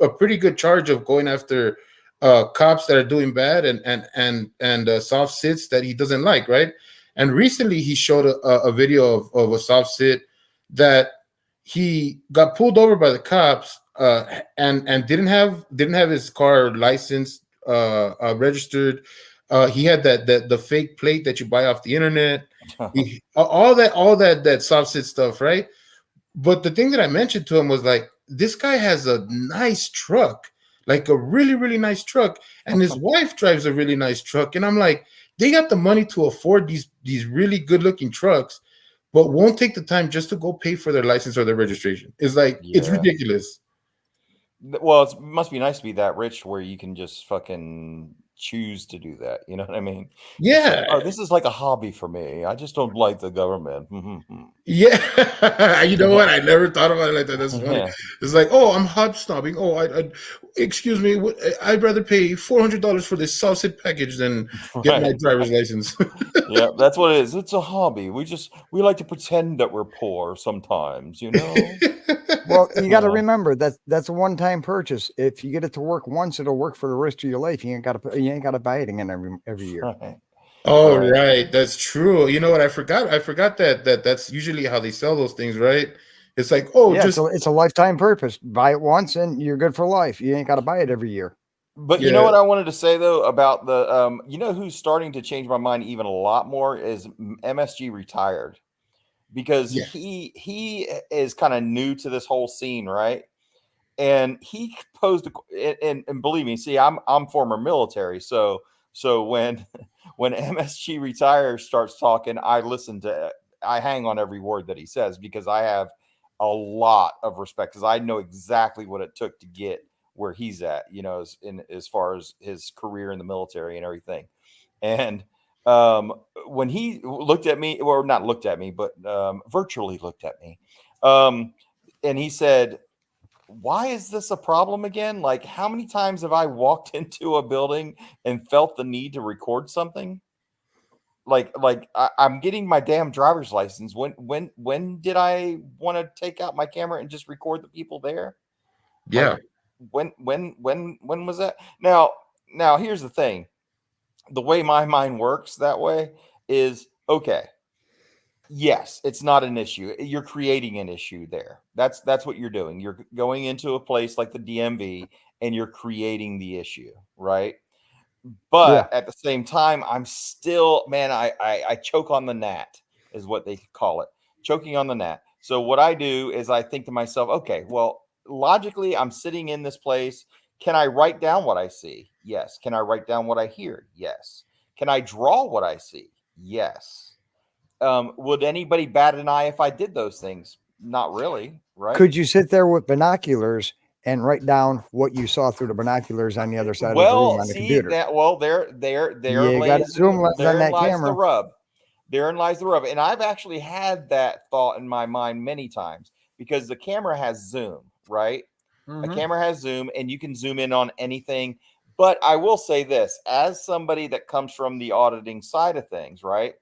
Speaker 3: a pretty good charge of going after cops that are doing bad and soft sits that he doesn't like, right? And recently he showed a video of a soft sit that he got pulled over by the cops and didn't have his car license registered. He had the fake plate that you buy off the internet. All that soft sit stuff, right? But the thing that I mentioned to him was like, this guy has a nice truck, like a really, really nice truck, and his wife drives a really nice truck. And I'm like, they got the money to afford these really good looking trucks, but won't take the time just to go pay for their license or their registration. It's like, it's
Speaker 4: Yeah.
Speaker 3: ridiculous.
Speaker 4: Well, it must be nice to be that rich where you can just fucking choose to do that. You know what I mean?
Speaker 3: Yeah.
Speaker 4: Oh, this is like a hobby for me. I just don't like the government.
Speaker 3: Yeah. You know what? I never thought about it like that. That's funny.
Speaker 4: Yeah.
Speaker 3: It's like, oh, I'm hobsnobbing. Oh, excuse me. I'd rather pay $400 for this soft sit package than get my
Speaker 4: Right.
Speaker 3: driver's license.
Speaker 4: Yeah, that's what it is. It's a hobby. We like to pretend that we're poor sometimes, you know?
Speaker 5: Well, you got to
Speaker 4: Yeah.
Speaker 5: remember that's a one-time purchase. If you get it to work once, it'll work for the rest of your life. You ain't got to buy it again every year.
Speaker 4: Right.
Speaker 3: Oh,
Speaker 4: Right.
Speaker 3: right. That's true. You know what? I forgot that's usually how they sell those things, right? It's like, oh,
Speaker 5: Yeah,
Speaker 3: just
Speaker 5: it's a lifetime purpose. Buy it once and you're good for life. You ain't got to buy it every year.
Speaker 4: But you
Speaker 3: Yeah.
Speaker 4: know what I wanted to say though about the you know who's starting to change my mind even a lot more is MSG retired, because
Speaker 3: Yeah.
Speaker 4: he is kind of new to this whole scene, right? And he posed and believe me, see, I'm former military, so when MSG retires starts talking, I hang on every word that he says because I have a lot of respect because I know exactly what it took to get where he's at, you know, as far as his career in the military and everything. And when he looked at me, or not looked at me, but virtually looked at me, and he said, why is this a problem again? Like, how many times have I walked into a building and felt the need to record something? Like I'm getting my damn driver's license. When did I want to take out my camera and just record the people there?
Speaker 3: yeah.
Speaker 4: When was that? Now here's the thing. The way my mind works that way is okay. Yes, it's not an issue. You're creating an issue there. That's what you're doing. You're going into a place like the DMV and you're creating the issue, right? But at the same time, I'm still, man, I choke on the gnat is what they call it. Choking on the gnat. So what I do is I think to myself, okay, well, logically, I'm sitting in this place. Can I write down what I see? Yes. Can I write down what I hear? Yes. Can I draw what I see? Yes. Would anybody bat an eye if I did those things? Not really, right?
Speaker 5: Could you sit there with binoculars and write down what you saw through the binoculars on the other side of the
Speaker 4: Well,
Speaker 5: room on the
Speaker 4: see
Speaker 5: computer.
Speaker 4: that. Well, there
Speaker 5: You got a zoom lens on
Speaker 4: therein
Speaker 5: that
Speaker 4: lies
Speaker 5: camera.
Speaker 4: the rub. Therein lies the rub. And I've actually had that thought in my mind many times because the camera has zoom, right? A camera has zoom, and you can zoom in on anything. But I will say this: as somebody that comes from the auditing side of things, right?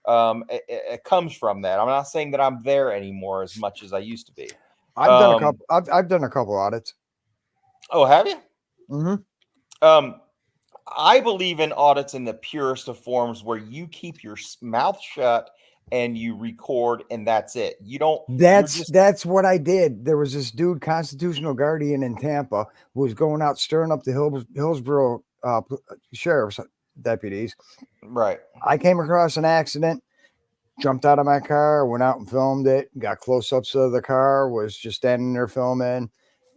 Speaker 4: It comes from that. I'm not saying that I'm there anymore as much as I used to be.
Speaker 5: I've done a couple. I've done a couple audits.
Speaker 4: Oh, have you?
Speaker 5: Mm-hmm.
Speaker 4: I believe in audits in the purest of forms where you keep your mouth shut and you record and that's it. You don't.
Speaker 5: That's what I did. There was this dude, constitutional guardian in Tampa, who was going out stirring up the Hillsborough sheriff's deputies.
Speaker 4: Right.
Speaker 5: I came across an accident, jumped out of my car, went out and filmed it, got close-ups of the car, was just standing there filming.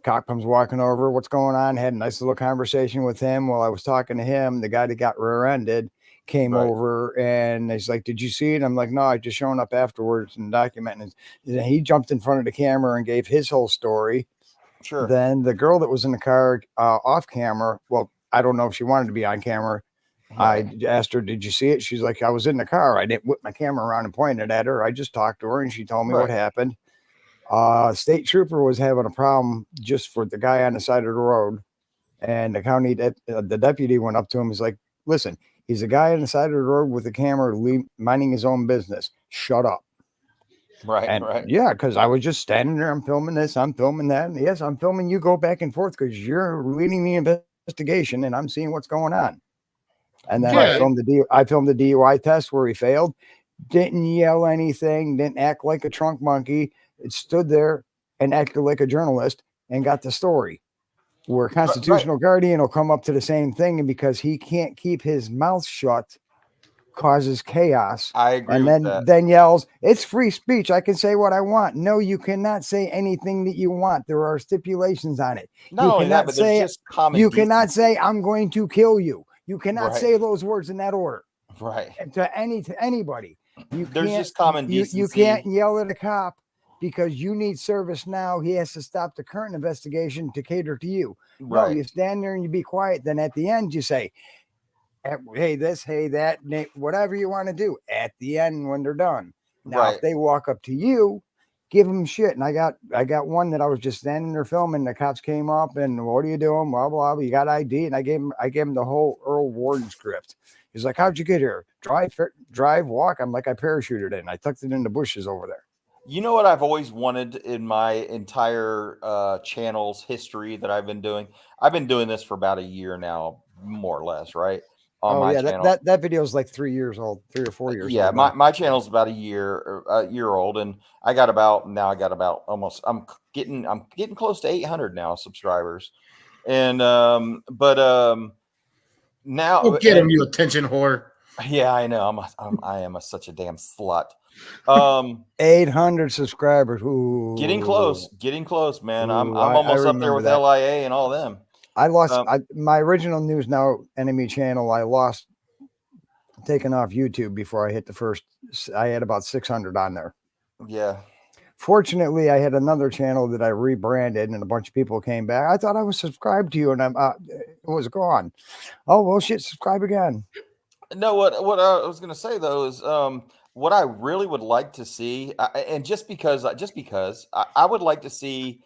Speaker 5: Cop comes walking over, what's going on? Had a nice little conversation with him while I was talking to him. The guy that got rear-ended came over and he's like, did you see it? I'm like, no, I just showing up afterwards and documenting it. And he jumped in front of the camera and gave his whole story.
Speaker 4: Sure.
Speaker 5: Then the girl that was in the car off camera, well, I don't know if she wanted to be on camera. I asked her, did you see it? She's like, I was in the car. I didn't whip my camera around and point it at her. I just talked to her and she told me what happened. State trooper was having a problem just for the guy on the side of the road. And the county, the deputy went up to him. He's like, listen, he's a guy on the side of the road with a camera minding his own business. Shut up.
Speaker 4: Right.
Speaker 5: Yeah, because I was just standing there. I'm filming this. I'm filming that. And yes, I'm filming you go back and forth because you're leading the investigation and I'm seeing what's going on. And then I filmed the DUI test where he failed. Didn't yell anything. Didn't act like a trunk monkey. It stood there and acted like a journalist and got the story. Where constitutional guardian will come up to the same thing, and because he can't keep his mouth shut, causes chaos.
Speaker 4: I agree.
Speaker 5: And then yells, "It's free speech. I can say what I want." No, you cannot say anything that you want. There are stipulations on it.
Speaker 4: Not only that, but there's just common.
Speaker 5: You cannot say, "I'm going to kill you." You cannot say those words in that order.
Speaker 4: Right.
Speaker 5: To anybody.
Speaker 4: There's just common decency.
Speaker 5: You can't yell at a cop. Because you need service now, he has to stop the current investigation to cater to you.
Speaker 4: Right.
Speaker 5: No, you stand there and you be quiet. Then at the end, you say, hey, this, hey, that, whatever you want to do at the end when they're done. Now, if they walk up to you, give them shit. And I got one that I was just standing there filming. The cops came up and what are you doing? Blah, blah, blah. You got ID. And I gave him the whole Earl Warden script. He's like, how'd you get here? Drive, walk. I'm like, I parachuted in. I tucked it in the bushes over there.
Speaker 4: You know what I've always wanted in my entire channel's history that I've been doing? I've been doing this for about a year now, more or less, right? On my channel.
Speaker 5: That video is like 3 years old, 3 or 4 years
Speaker 4: old. Yeah, my channel's about a year old, and I got about almost I'm getting close to 800 now subscribers. And now
Speaker 3: get him, you attention whore.
Speaker 4: Yeah, I know. I am such a damn slut.
Speaker 5: 800 subscribers. Ooh.
Speaker 4: Getting close, man. I'm almost up there with LIA and all them.
Speaker 5: I lost my original News Now Enemy channel. I lost taken off YouTube before I hit the first. I had about 600 on there.
Speaker 4: Yeah.
Speaker 5: Fortunately, I had another channel that I rebranded, and a bunch of people came back. I thought I was subscribed to you, and it was gone. Oh well, shit! Subscribe again.
Speaker 4: No, what I was going to say though is what I really would like to see, and just because I would like to see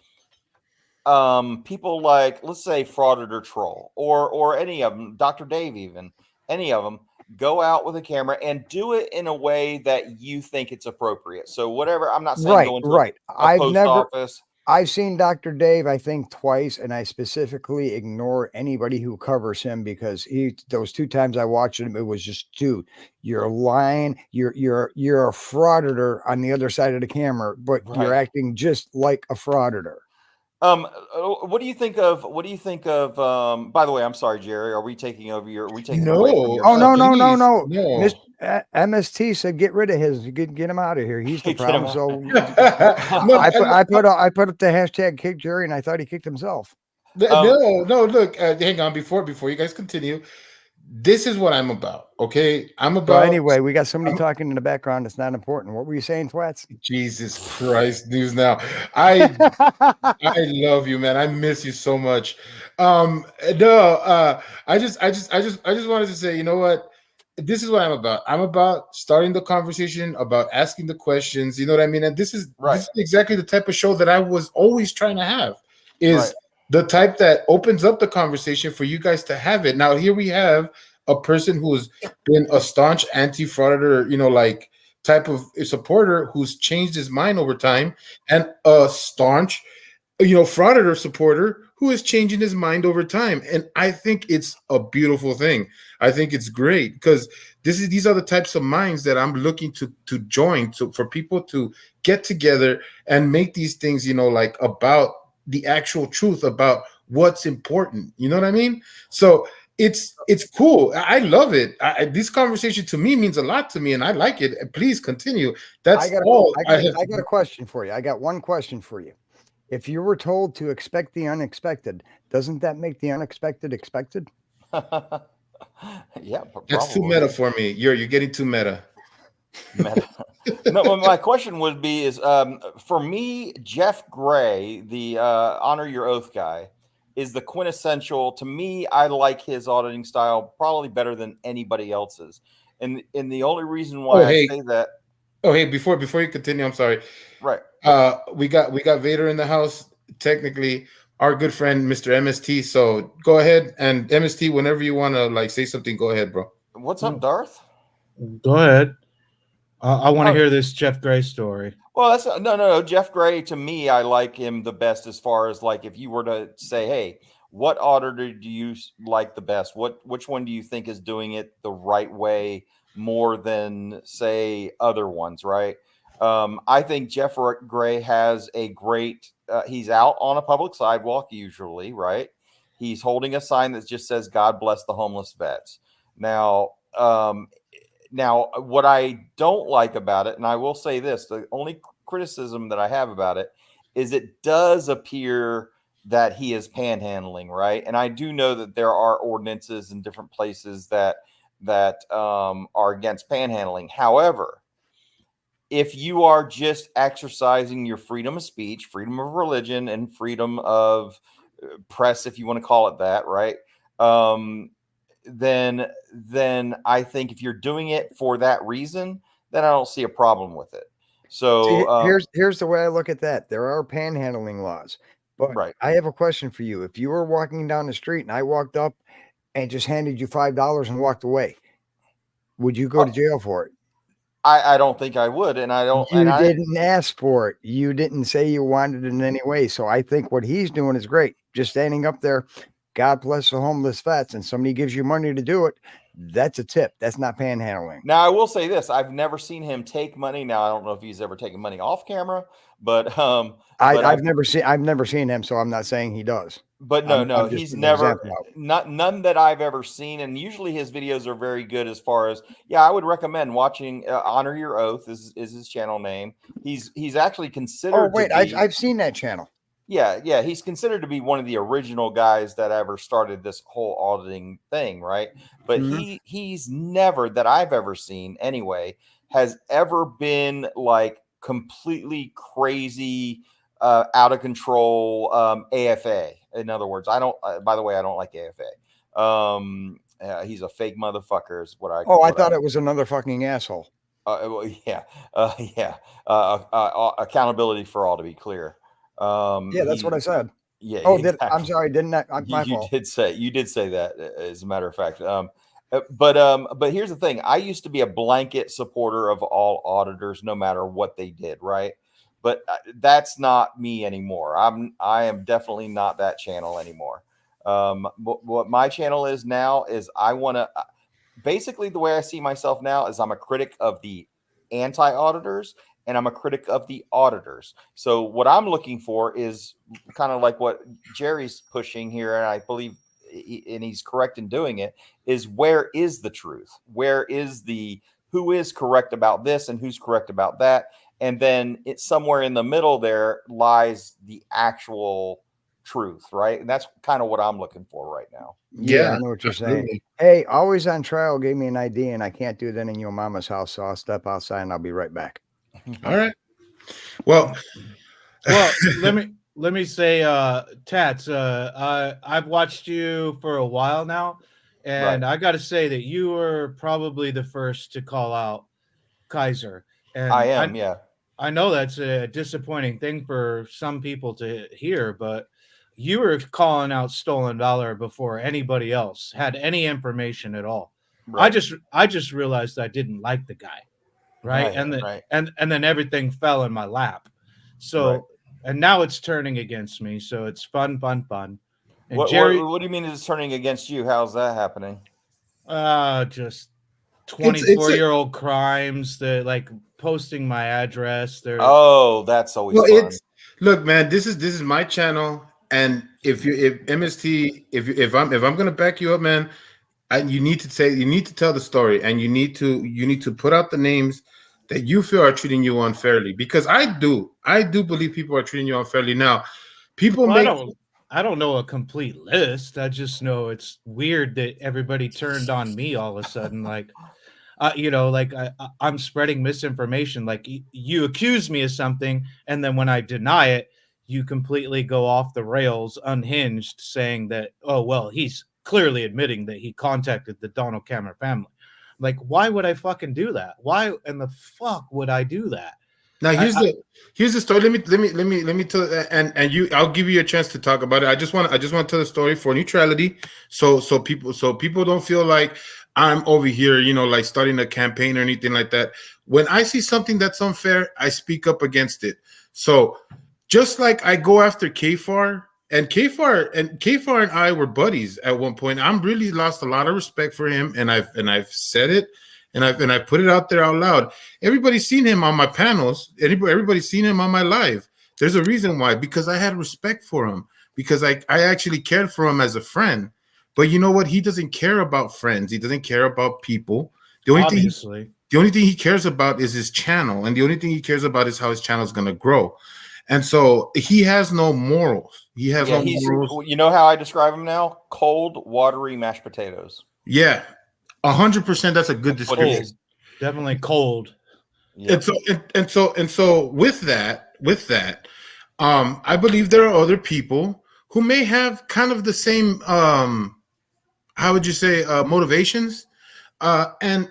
Speaker 4: people like, let's say, Frauditor Troll or any of them, Dr. Dave, even any of them, go out with a camera and do it in a way that you think it's appropriate. So whatever, I'm not saying going to a post office.
Speaker 5: I've seen Dr. Dave, I think twice, and I specifically ignore anybody who covers him because those 2 times I watched him, it was just, dude, you're lying. You're a frauditor on the other side of the camera, but you're acting just like a frauditor.
Speaker 4: What do you think of by the way, I'm sorry, Jerry, are we taking away from your
Speaker 5: no. MST said get rid of his, get him out of here. He's the problem. So I put up the hashtag kick Jerry, and I thought he kicked himself.
Speaker 3: No, look, hang on before you guys continue. this is what I'm about. Okay, I'm
Speaker 5: So
Speaker 3: about
Speaker 5: anyway, we got somebody talking in the background. It's not important. What were you saying, Twats?
Speaker 3: Jesus Christ news now. I love you, man. I miss you so much. No, I just wanted to say, you know what? This is what I'm about. I'm about starting the conversation, about asking the questions. You know what I mean? And this is exactly the type of show that I was always trying to have. Is the type that opens up the conversation for you guys to have it. Now here we have a person who's been a staunch anti-frauditor, you know, like type of supporter who's changed his mind over time, and a staunch, you know, frauditor supporter who is changing his mind over time. And I think it's a beautiful thing. I think it's great because these are the types of minds that I'm looking to join, for people to get together and make these things, you know, like about the actual truth about what's important. You know what I mean? So it's cool. I love it. This conversation to me means a lot to me, and I like it. Please continue. That's
Speaker 5: I got a question for you. I got one question for you. If you were told to expect the unexpected, doesn't that make the unexpected expected?
Speaker 4: Yeah,
Speaker 3: that's too meta for me. You're getting too meta.
Speaker 4: No, my question would be is for me, Jeff Gray, the Honor Your Oath guy, is the quintessential. To me, I like his auditing style probably better than anybody else's, and the only reason why I say that.
Speaker 3: Oh, hey, before you continue, I'm sorry.
Speaker 4: Right.
Speaker 3: We got Vader in the house. Technically, our good friend Mr. MST. So go ahead, and MST, whenever you want to like say something, go ahead, bro.
Speaker 4: What's up, Darth?
Speaker 6: Go ahead. I want to hear this Jeff Gray story.
Speaker 4: Well, that's no. Jeff Gray, to me, I like him the best as far as like if you were to say, hey, what auditor do you like the best? Which one do you think is doing it the right way more than say other ones, right? I think Jeff Gray has a great. He's out on a public sidewalk usually, right? He's holding a sign that just says "God bless the homeless vets." Now, what I don't like about it, and I will say this, the only criticism that I have about it is it does appear that he is panhandling, right? And I do know that there are ordinances in different places that are against panhandling. However, if you are just exercising your freedom of speech, freedom of religion, and freedom of press, if you want to call it that, right? Then I think if you're doing it for that reason, then I don't see a problem with it. So
Speaker 5: here's the way I look at that. There are panhandling laws, but I have a question for you. If you were walking down the street and I walked up and just handed you $5 and walked away, would you go to jail for it?
Speaker 4: I don't think I would, and I don't.
Speaker 5: You didn't ask for it. You didn't say you wanted it in any way. So I think what he's doing is great. Just standing up there, God bless the homeless vets, and somebody gives you money to do it. That's a tip. That's not panhandling.
Speaker 4: Now, I will say this: I've never seen him take money. Now, I don't know if he's ever taken money off camera, but
Speaker 5: I've never seen him, so I'm not saying he does.
Speaker 4: But no, he's never none that I've ever seen. And usually his videos are very good as far as, I would recommend watching Honor Your Oath is his channel name. He's actually considered.
Speaker 5: Oh, wait, I've seen that channel.
Speaker 4: Yeah. He's considered to be one of the original guys that ever started this whole auditing thing, right? But he's never, that I've ever seen anyway, has ever been like completely crazy, out of control AFA. In other words, I don't. By the way, I don't like AFA. He's a fake motherfucker. Is what I.
Speaker 5: Oh, I thought it was another fucking asshole.
Speaker 4: Accountability for all, to be clear.
Speaker 5: That's what I said.
Speaker 4: Yeah.
Speaker 5: Oh,
Speaker 4: exactly.
Speaker 5: I'm sorry. Didn't I? My
Speaker 4: fault. You did say that, as a matter of fact. But here's the thing. I used to be a blanket supporter of all auditors, no matter what they did, right? But that's not me anymore. I am definitely not that channel anymore. What my channel is now is I want to basically, the way I see myself now is I'm a critic of the anti-auditors and I'm a critic of the auditors. So what I'm looking for is kind of like what Jerry's pushing here, and I believe and he's correct in doing it, is where is the truth? Where is who is correct about this and who's correct about that? And then it's somewhere in the middle there lies the actual truth, right? And that's kind of what I'm looking for right now.
Speaker 5: Yeah, I know what you're saying.
Speaker 3: absolutely.
Speaker 5: Hey, always on trial gave me an idea, and I can't do that in your mama's house, so I'll step outside and I'll be right back.
Speaker 3: All right. Well,
Speaker 6: Well, let me say, Tats, I've watched you for a while now, and I got to say that you were probably the first to call out Kaiser. And
Speaker 4: I am, yeah.
Speaker 6: I know that's a disappointing thing for some people to hear, but you were calling out Stolen Valor before anybody else had any information at all.
Speaker 4: Right.
Speaker 6: I just realized I didn't like the guy, right? And then
Speaker 4: right.
Speaker 6: and then everything fell in my lap. So
Speaker 4: Right.
Speaker 6: and now it's turning against me. So it's fun. And
Speaker 4: What do you mean it's turning against you? How's that happening?
Speaker 6: Just
Speaker 3: It's-
Speaker 6: 24-year-old crimes that like posting my address. They're
Speaker 4: Oh, that's always
Speaker 3: well,
Speaker 4: fun.
Speaker 3: it's look, man. This is my channel, and if MST, if I'm gonna back you up, man, and you need to tell the story, and you need to put out the names that you feel are treating you unfairly, because I do believe people are treating you unfairly. Now, people
Speaker 6: well, I don't know a complete list. I just know it's weird that everybody turned on me all of a sudden. Like, like I'm spreading misinformation. Like you accuse me of something, and then when I deny it, you completely go off the rails, unhinged, saying that, oh, well, he's clearly admitting that he contacted the Donald Cameron family. Like, why would I fucking do that? Why in the fuck would I do that?
Speaker 3: Now here's the story. Let me tell, and I'll give you a chance to talk about it. I just want to tell the story for neutrality, so people don't feel like I'm over here, like starting a campaign or anything like that. When I see something that's unfair, I speak up against it. So just like I go after KFAR, and KFAR and I were buddies at one point. I'm really lost a lot of respect for him, and I've said it. And I put it out there out loud. Everybody's seen him on my panels. Everybody's seen him on my live. There's a reason why, because I had respect for him, because I actually cared for him as a friend. But you know what? He doesn't care about friends. He doesn't care about people. The only thing he cares about is his channel, and the only thing he cares about is how his channel is going to grow. And so he has no morals. He has no morals.
Speaker 4: You know how I describe him now? Cold, watery mashed potatoes.
Speaker 3: Yeah. 100%. That's a good description.
Speaker 6: Definitely cold.
Speaker 3: Yeah. And so with that, I believe there are other people who may have kind of the same, how would you say, motivations, and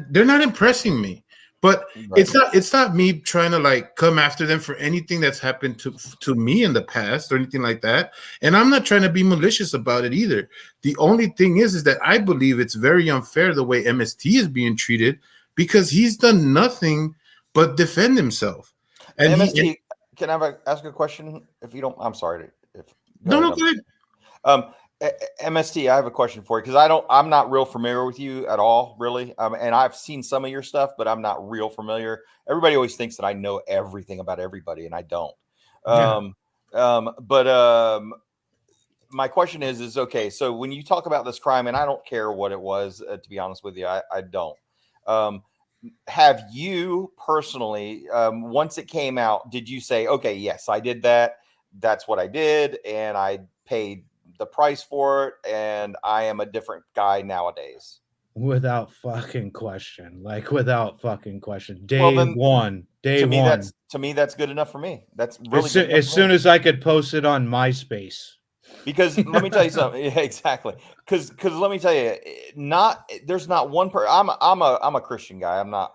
Speaker 3: they're not impressing me. But it's not me trying to like come after them for anything that's happened to me in the past or anything like that. And I'm not trying to be malicious about it either. The only thing is that I believe it's very unfair the way MST is being treated, because he's done nothing but defend himself. And
Speaker 4: MST, can I ask a question? If you don't, I'm sorry.
Speaker 3: Go ahead.
Speaker 4: MST, I have a question for you, because I'm not real familiar with you at all, really. And I've seen some of your stuff, but I'm not real familiar. Everybody always thinks that I know everything about everybody, and I don't. My question is okay. So when you talk about this crime, and I don't care what it was, to be honest with you, I don't. Have you personally, once it came out, did you say, okay, yes, I did that. That's what I did, and I paid the price for it, and I am a different guy nowadays?
Speaker 6: Without fucking question. Day one.
Speaker 4: To me, that's good enough for me. That's really good
Speaker 6: as soon as I could post it on MySpace.
Speaker 4: Because let me tell you something. Yeah, exactly. Because let me tell you, there's not one person. I'm a Christian guy. But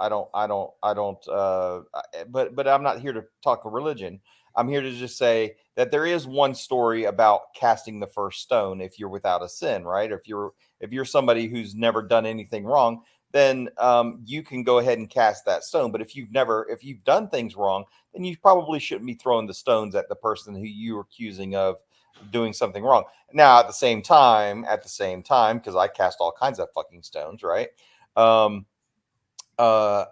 Speaker 4: I'm not here to talk religion. I'm here to just say that there is one story about casting the first stone if you're without a sin, right? If you're somebody who's never done anything wrong, then you can go ahead and cast that stone. But if you've done things wrong, then you probably shouldn't be throwing the stones at the person who you're accusing of doing something wrong. Now, at the same time, because I cast all kinds of fucking stones, right? At the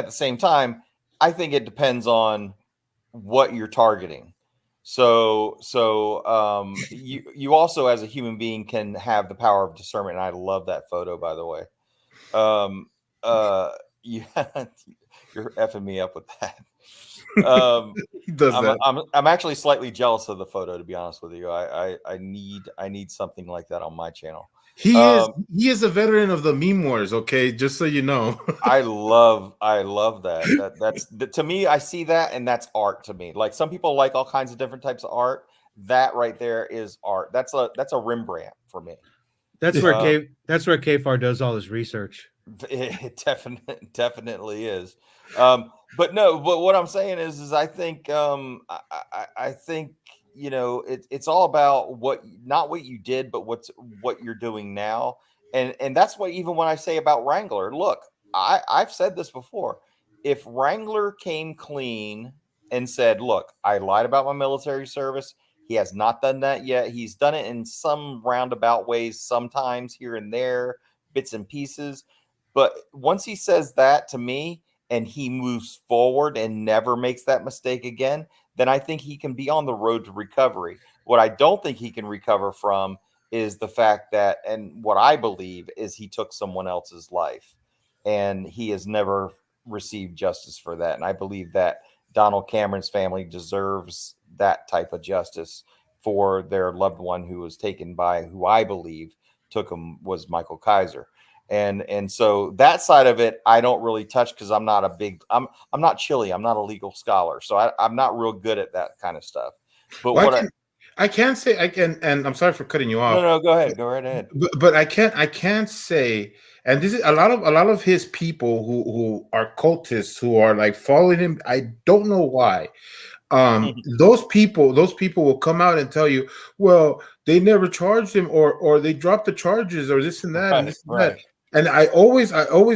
Speaker 4: same time, I think it depends on what you're targeting. So you also, as a human being, can have the power of discernment. And I love that photo, by the way. You're effing me up with that.
Speaker 3: He does
Speaker 4: I'm,
Speaker 3: that.
Speaker 4: I'm actually slightly jealous of the photo, to be honest with you. I need something like that on my channel.
Speaker 3: He is a veteran of the meme wars. Okay, just so you know.
Speaker 4: I love that. That's to me. I see that, and that's art to me. Like some people like all kinds of different types of art. That right there is art. That's a Rembrandt for me.
Speaker 6: That's where KFAR does all his research.
Speaker 4: It definitely is. But what I'm saying is I think I think it's all about not what you did, but what you're doing now. And that's what, even when I say about Wrangler, look, I've said this before. If Wrangler came clean and said, look, I lied about my military service, he has not done that yet. He's done it in some roundabout ways, sometimes here and there, bits and pieces. But once he says that to me and he moves forward and never makes that mistake again, then I think he can be on the road to recovery. What I don't think he can recover from is the fact that, and what I believe is, he took someone else's life and he has never received justice for that. And I believe that Donald Cameron's family deserves that type of justice for their loved one who was taken by, who I believe took him, was Michael Kaiser. And so that side of it, I don't really touch because I'm not chilly. I'm not a legal scholar. So I'm not real good at that kind of stuff. But
Speaker 3: well, I can't say, and I'm sorry for cutting you off.
Speaker 4: No, go ahead. Go right ahead.
Speaker 3: But I can't say, and this is a lot of his people who are cultists, who are like following him. I don't know why. Those people will come out and tell you, well, they never charged him, or they dropped the charges, or this and that, and this and that. And I always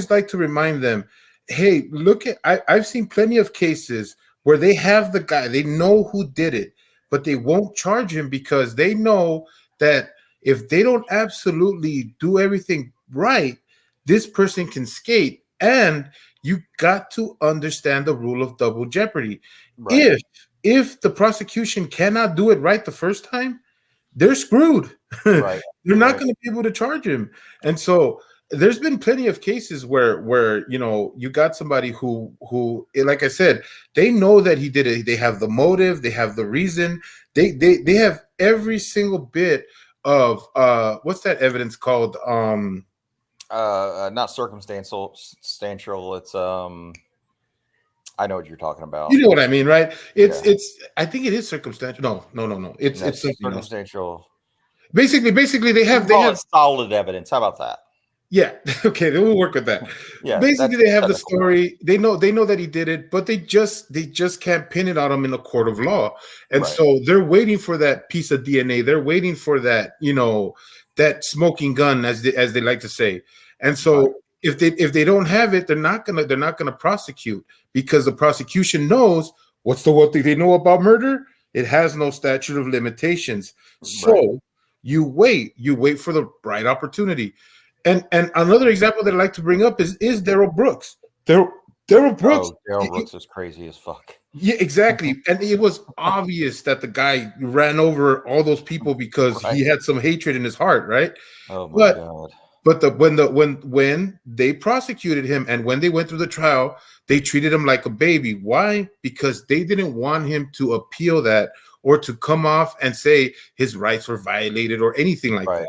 Speaker 3: like to remind them, hey, look at, I've seen plenty of cases where they have the guy, they know who did it, but they won't charge him because they know that if they don't absolutely do everything right, this person can skate. And you got to understand the rule of double jeopardy. Right. If the prosecution cannot do it right the first time, they're screwed. Right. They're not going to be able to charge him. And so there's been plenty of cases where you got somebody who, like I said, they know that he did it. They have the motive, they have the reason, they have every single bit of what's that evidence called?
Speaker 4: Not circumstantial. It's I know what you're talking about.
Speaker 3: You know what I mean, right? It's I think it is circumstantial. No. It's
Speaker 4: circumstantial.
Speaker 3: Basically they have
Speaker 4: solid evidence. How about that?
Speaker 3: Yeah. Okay. We'll work with that. Yeah. Basically, they have the story. They know that he did it, but they just can't pin it on him in a court of law. And so they're waiting for that piece of DNA. They're waiting for that, that smoking gun, as they like to say. And so if they don't have it, they're not gonna prosecute, because the prosecution knows what thing they know about murder. It has no statute of limitations. So you wait for the right opportunity. And another example that I like to bring up is Daryl Brooks. Daryl Brooks.
Speaker 4: Daryl Brooks is crazy as fuck.
Speaker 3: Yeah, exactly. And it was obvious that the guy ran over all those people because he had some hatred in his heart, right?
Speaker 4: Oh my God.
Speaker 3: But when they prosecuted him and when they went through the trial, they treated him like a baby. Why? Because they didn't want him to appeal that or to come off and say his rights were violated or anything like that.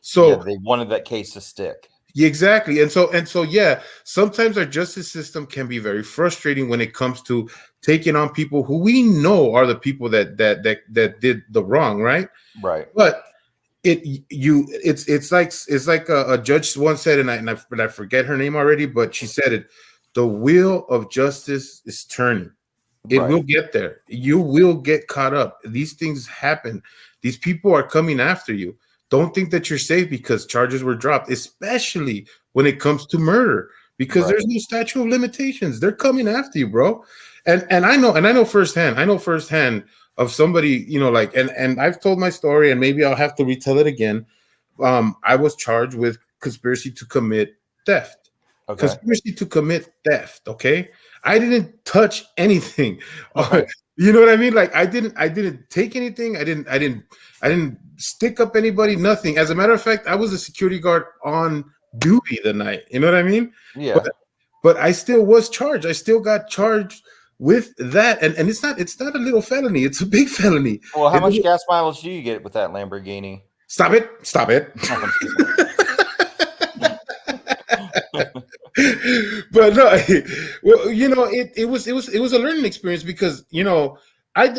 Speaker 3: So
Speaker 4: they wanted that case to stick.
Speaker 3: Exactly. And so yeah, sometimes our justice system can be very frustrating when it comes to taking on people who we know are the people that did the wrong, right?
Speaker 4: Right.
Speaker 3: But it's like a judge once said, and I forget her name already, but she said it: the wheel of justice is turning. It will get there. You will get caught up. These things happen. These people are coming after you. Don't think that you're safe because charges were dropped, especially when it comes to murder, because there's no statute of limitations. They're coming after you, bro. And I know firsthand of somebody, and I've told my story, and maybe I'll have to retell it again. I was charged with conspiracy to commit theft. Okay. Conspiracy to commit theft. Okay. I didn't touch anything. Okay. You know what I mean? Like I didn't take anything. I didn't stick up anybody, nothing. As a matter of fact, I was a security guard on duty the night. You know what I mean?
Speaker 4: Yeah.
Speaker 3: But I still was charged. I still got charged with that, and it's not a little felony, it's a big felony.
Speaker 4: Well, how
Speaker 3: It
Speaker 4: much
Speaker 3: was-
Speaker 4: gas mileage do you get with that Lamborghini?
Speaker 3: Stop it. But no, well, you know, it was a learning experience because, you know, I'll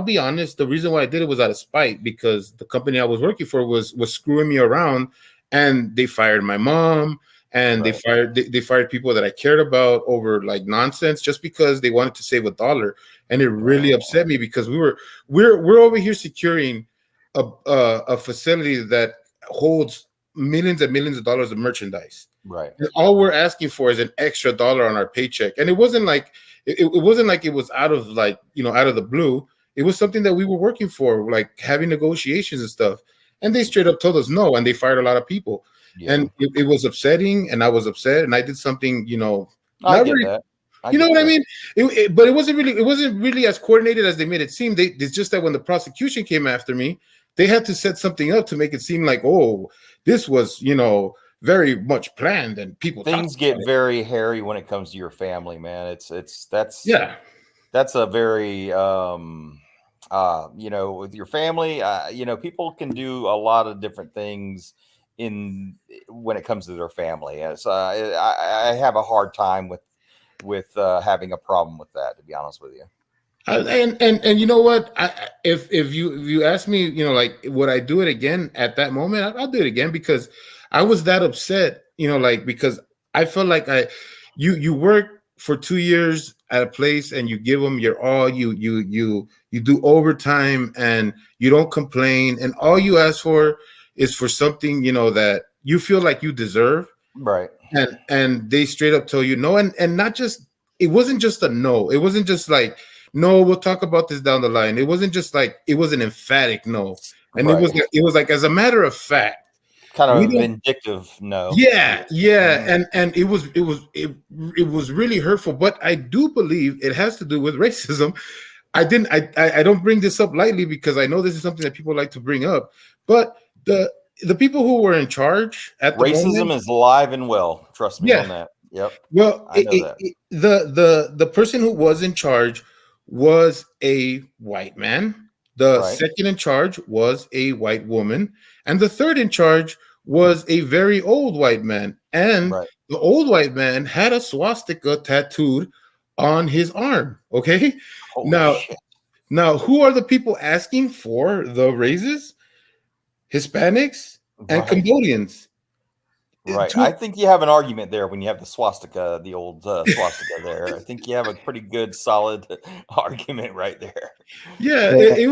Speaker 3: be honest, the reason why I did it was out of spite, because the company I was working for was screwing me around, and they fired my mom, and
Speaker 4: Right.
Speaker 3: they fired people that I cared about over like nonsense just because they wanted to save $1. And it really upset me because we're over here securing a facility that holds millions and millions of dollars of merchandise.
Speaker 4: Right.
Speaker 3: And all we're asking for is an extra $1 on our paycheck. And it wasn't like it wasn't like it was out of, like, you know, out of the blue. It was something that we were working for, like having negotiations and stuff. And they straight up told us no, and they fired a lot of people.
Speaker 4: Yeah.
Speaker 3: And it was upsetting, and I was upset, and I did something, you know,
Speaker 4: I
Speaker 3: not
Speaker 4: get
Speaker 3: very-
Speaker 4: that.
Speaker 3: you know
Speaker 4: get
Speaker 3: what I
Speaker 4: that.
Speaker 3: mean? But it wasn't really as coordinated as they made it seem. It's just that when the prosecution came after me, they had to set something up to make it seem like, oh, this was, you know, very much planned, and people
Speaker 4: Things
Speaker 3: talked
Speaker 4: get
Speaker 3: about it.
Speaker 4: very hairy when it comes to your family, man. That's a very you know, with your family, you know, people can do a lot of different things when it comes to their family. And so I have a hard time with having a problem with that, to be honest with you.
Speaker 3: And you know what? If you ask me, you know, like, would I do it again at that moment? I'll do it again, because I was that upset, you know, like, because I felt like you work for 2 years at a place and you give them your all, you do overtime and you don't complain, and all you ask for is for something, you know, that you feel like you deserve.
Speaker 4: Right.
Speaker 3: And they straight up tell you no, and not just, it wasn't just a no. It wasn't just like, no, we'll talk about this down the line. It wasn't just like, it was an emphatic no. And
Speaker 4: Right.
Speaker 3: it was like, as a matter of fact,
Speaker 4: Kind of
Speaker 3: we
Speaker 4: a
Speaker 3: don't-
Speaker 4: vindictive no.
Speaker 3: yeah, and it was really hurtful. But I do believe it has to do with racism. I don't bring this up lightly, because I know this is something that people like to bring up. But the people who were in charge at the
Speaker 4: Racism
Speaker 3: moment,
Speaker 4: is alive and well. Trust me
Speaker 3: Yeah.
Speaker 4: on that. Yep.
Speaker 3: well,
Speaker 4: I know that.
Speaker 3: the person who was in charge was a white man. The
Speaker 4: Right.
Speaker 3: second in charge was a white woman, and the third in charge was a very old white man. And
Speaker 4: Right.
Speaker 3: the old white man had a swastika tattooed on his arm. Okay.
Speaker 4: Holy
Speaker 3: Now-
Speaker 4: shit.
Speaker 3: Now, who are the people asking for the raises? Hispanics and
Speaker 4: Right.
Speaker 3: Cambodians.
Speaker 4: Right.
Speaker 3: Two-
Speaker 4: I think you have an argument there when you have the swastika, the old swastika there. I think you have a pretty good, solid argument right there.
Speaker 3: Yeah,
Speaker 5: Yeah,
Speaker 3: it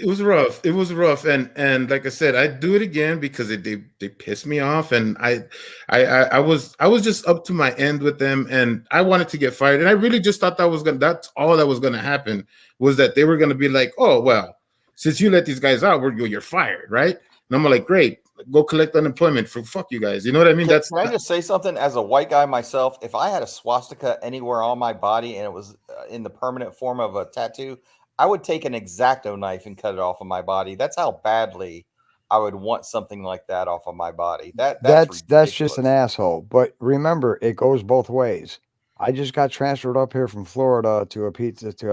Speaker 3: was rough. It was rough, and like I said, I'd do it again because they pissed me off, and I was just up to my end with them, and I wanted to get fired, and I really just thought that's all that was gonna happen, was that they were gonna be like, oh well, since you let these guys out, you're fired, right? And I'm like, great, go collect unemployment for fuck you guys. You know what I mean?
Speaker 4: Can I just say something? As a white guy myself, if I had a swastika anywhere on my body and it was in the permanent form of a tattoo, I would take an X-Acto knife and cut it off of my body. That's how badly I would want something like that off of my body. That's
Speaker 5: just an
Speaker 4: ridiculous.
Speaker 5: asshole. But remember, it goes both ways. I just got transferred up here from Florida to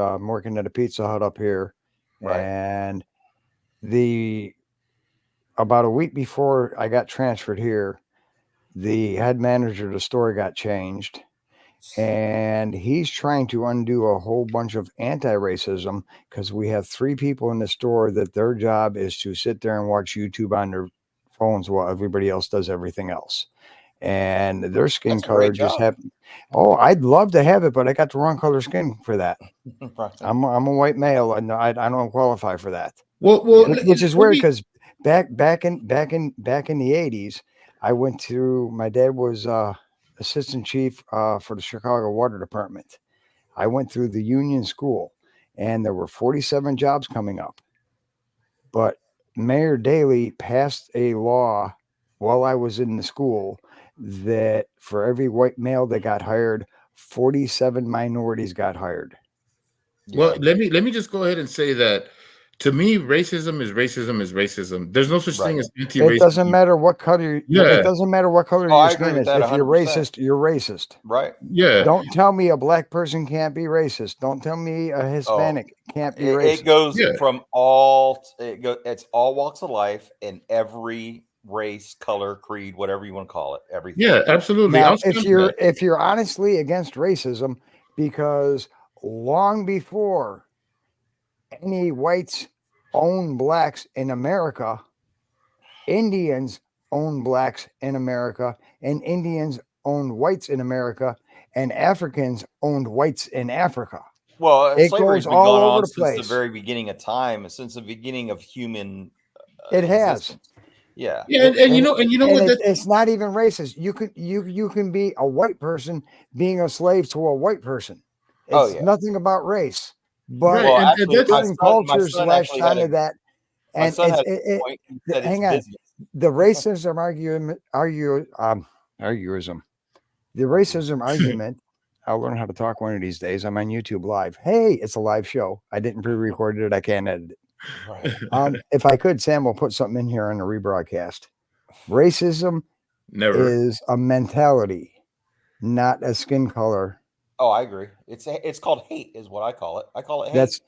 Speaker 5: I'm working at a Pizza Hut up here,
Speaker 4: Right.
Speaker 5: and about a week before I got transferred here, the head manager of the store got changed, and he's trying to undo a whole bunch of anti-racism, because we have 3 people in the store that their job is to sit there and watch YouTube on their phones while everybody else does everything else. And their skin
Speaker 4: That's a
Speaker 5: color
Speaker 4: great
Speaker 5: just
Speaker 4: job.
Speaker 5: happened. Oh, I'd love to have it, but I got the wrong color skin for that.
Speaker 4: Right.
Speaker 5: I'm a white male, and I don't qualify for that.
Speaker 3: well,
Speaker 5: Which is weird, because back in the 80s, I went to, my dad was assistant chief for the Chicago Water Department. I went through the union school, and there were 47 jobs coming up. But Mayor Daley passed a law while I was in the school that for every white male that got hired, 47 minorities got hired.
Speaker 3: Well,
Speaker 4: Yeah.
Speaker 3: let me just go ahead and say that to me, racism is racism is racism. There's no such thing
Speaker 4: Right.
Speaker 3: as anti-racism.
Speaker 5: It doesn't matter what color.
Speaker 3: Yeah.
Speaker 5: It doesn't matter what color
Speaker 4: Oh, I
Speaker 5: your
Speaker 4: agree
Speaker 5: skin
Speaker 4: with
Speaker 5: is.
Speaker 4: that
Speaker 5: If you're
Speaker 4: 100%.
Speaker 5: racist, you're racist.
Speaker 4: Right.
Speaker 3: Yeah.
Speaker 5: Don't tell me a black person can't be racist. Don't tell me a Hispanic can't be racist.
Speaker 4: It goes
Speaker 3: Yeah.
Speaker 4: from it's all walks of life and every race, color, creed, whatever you want to call it. Everything.
Speaker 3: Yeah, absolutely.
Speaker 5: Now,
Speaker 3: I'll stand for that.
Speaker 5: if you're honestly against racism, because long before any whites own blacks in America, Indians own blacks in America, and Indians owned whites in America, and Africans owned whites in Africa.
Speaker 4: Well,
Speaker 5: It
Speaker 4: slavery's
Speaker 5: goes
Speaker 4: been
Speaker 5: all
Speaker 4: going
Speaker 5: over
Speaker 4: on
Speaker 5: the
Speaker 4: since
Speaker 5: place.
Speaker 4: the very beginning of time, since the beginning of human.
Speaker 5: It has.
Speaker 4: existence. Yeah.
Speaker 3: Yeah, and you know what?
Speaker 5: And
Speaker 3: That's,
Speaker 5: it's not even racist. You can be a white person being a slave to a white person. It's
Speaker 4: Oh, yeah.
Speaker 5: nothing about race. But
Speaker 3: Right,
Speaker 4: Well,
Speaker 3: and
Speaker 4: actually,
Speaker 3: that's-
Speaker 4: my
Speaker 5: certain
Speaker 4: son
Speaker 5: cultures latched
Speaker 4: actually had
Speaker 5: onto that.
Speaker 4: my
Speaker 5: And
Speaker 4: son had
Speaker 5: it's,
Speaker 4: a point. He said it's
Speaker 5: hang on.
Speaker 4: business.
Speaker 5: The racism arguism. The racism argument. I'll learn how to talk one of these days. I'm on YouTube Live. Hey, it's a live show. I didn't pre-record it. I can't edit it.
Speaker 4: Right.
Speaker 5: If I could, Sam will put something in here on the rebroadcast. Racism
Speaker 3: never.
Speaker 5: is a mentality, not a skin color.
Speaker 4: Oh, I agree. It's called hate, is what I call it. I call it hate.
Speaker 5: That's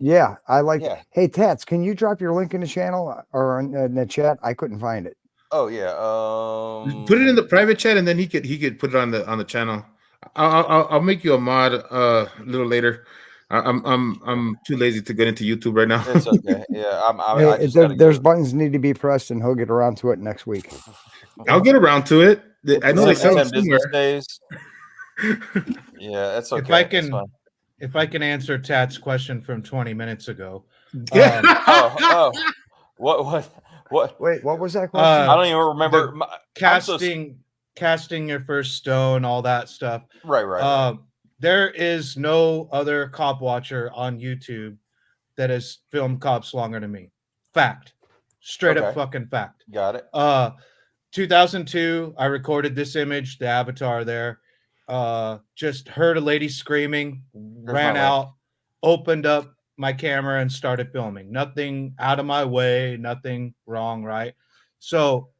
Speaker 5: I like.
Speaker 4: Yeah.
Speaker 5: Hey, Tats, can you drop your link in the channel or in the chat? I couldn't find it.
Speaker 4: Oh yeah.
Speaker 3: Put it in the private chat, and then he could put it on the channel. I'll make you a mod a little later. I'm too lazy to get into YouTube right now.
Speaker 4: It's okay. Yeah. I
Speaker 5: Hey,
Speaker 4: just gotta
Speaker 5: there's
Speaker 4: go.
Speaker 5: buttons need to be pressed, and he'll get around to it next week.
Speaker 3: I'll get around to it. I know they sell
Speaker 4: 10
Speaker 3: it
Speaker 4: business
Speaker 3: somewhere.
Speaker 4: days. Yeah, that's okay.
Speaker 6: If I
Speaker 4: That's
Speaker 6: can,
Speaker 4: fine.
Speaker 6: if I can answer Tat's question from 20 minutes ago,
Speaker 3: Yeah.
Speaker 4: Oh, what?
Speaker 5: Wait, what was that question?
Speaker 4: I don't even remember.
Speaker 6: casting your first stone, all that stuff.
Speaker 4: Right.
Speaker 6: There is no other cop watcher on YouTube that has filmed cops longer than me. Fact. Straight up
Speaker 4: Okay.
Speaker 6: fucking fact.
Speaker 4: Got it.
Speaker 6: 2002, I recorded this image, the avatar there. Just heard a lady screaming, ran
Speaker 4: my
Speaker 6: out, opened up my camera and started filming. Nothing out of my way, nothing wrong, right? So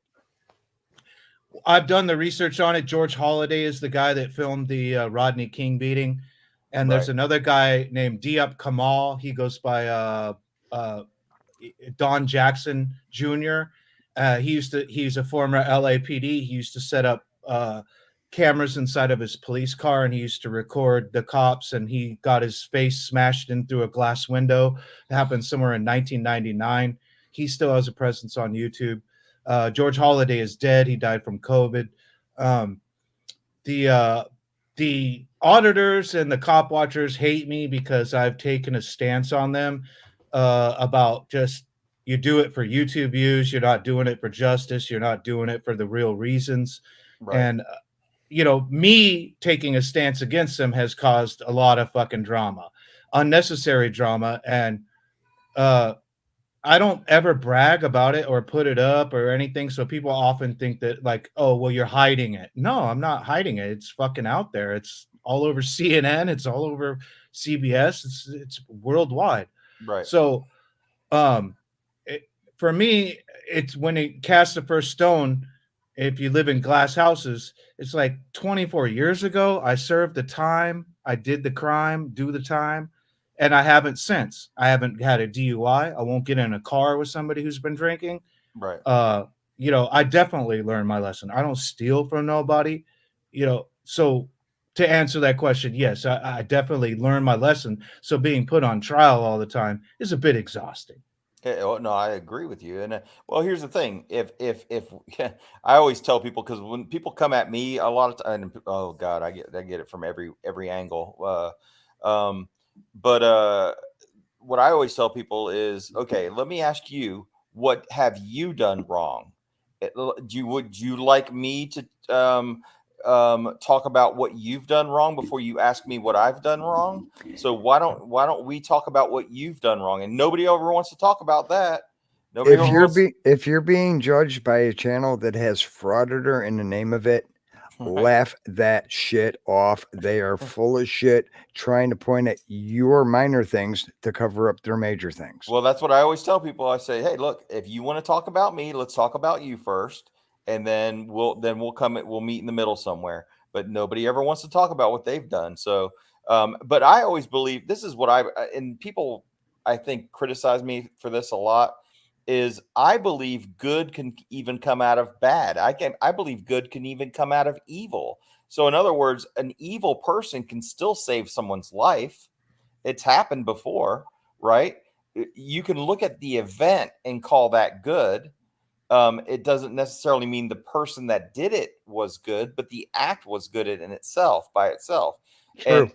Speaker 6: I've done the research on it. George Holiday is the guy that filmed the Rodney King beating. And there's another guy named Diop Kamal. He goes by Don Jackson Jr. He's a former LAPD. He used to set up cameras inside of his police car, and he used to record the cops, and he got his face smashed in through a glass window. It happened somewhere in 1999. He still has a presence on YouTube. George Holiday is dead. He died from COVID. The auditors and the cop watchers hate me because I've taken a stance on them about just, you do it for YouTube views. You're not doing it for justice. You're not doing it for the real reasons.
Speaker 4: Right.
Speaker 6: And, me taking a stance against them has caused a lot of fucking drama, unnecessary drama. And I don't ever brag about it or put it up or anything. So people often think that, like, oh, well, you're hiding it. No, I'm not hiding it. It's fucking out there. It's all over CNN. It's all over CBS. It's worldwide.
Speaker 4: Right.
Speaker 6: So for me, it's when it casts the first stone. If you live in glass houses, it's like 24 years ago, I served the time. I did the crime, do the time. And I haven't since. I haven't had a DUI. I won't get in a car with somebody who's been drinking.
Speaker 4: Right.
Speaker 6: I definitely learned my lesson. I don't steal from nobody. So to answer that question, yes, I definitely learned my lesson. So being put on trial all the time is a bit exhausting.
Speaker 4: No, I agree with you. And well, here's the thing. If I always tell people, because when people come at me a lot of time, oh God, I get it from every angle. But what I always tell people is, okay, let me ask you, what have you done wrong? Would you like me to talk about what you've done wrong before you ask me what I've done wrong? So why don't we talk about what you've done wrong? And nobody ever wants to talk about that.
Speaker 5: If you're being judged by a channel that has frauditor in the name of it, Laugh that shit off. They are full of shit trying to point at your minor things to cover up their major things.
Speaker 4: Well, that's what I always tell people. I say, hey, look, if you want to talk about me, let's talk about you first, and then we'll meet in the middle somewhere. But nobody ever wants to talk about what they've done. So, but I always believe this is what and people I think criticize me for this a lot. Is I believe good can even come out of bad. I believe good can even come out of evil. So in other words, an evil person can still save someone's life. It's happened before, right? You can look at the event and call that good. It doesn't necessarily mean the person that did it was good, but the act was good in itself by itself.
Speaker 5: True.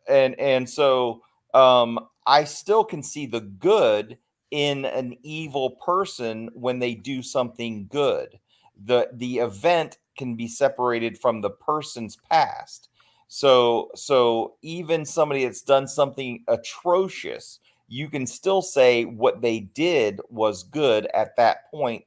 Speaker 4: And so I still can see the good in an evil person when they do something good. The event can be separated from the person's past. So even somebody that's done something atrocious, you can still say what they did was good at that point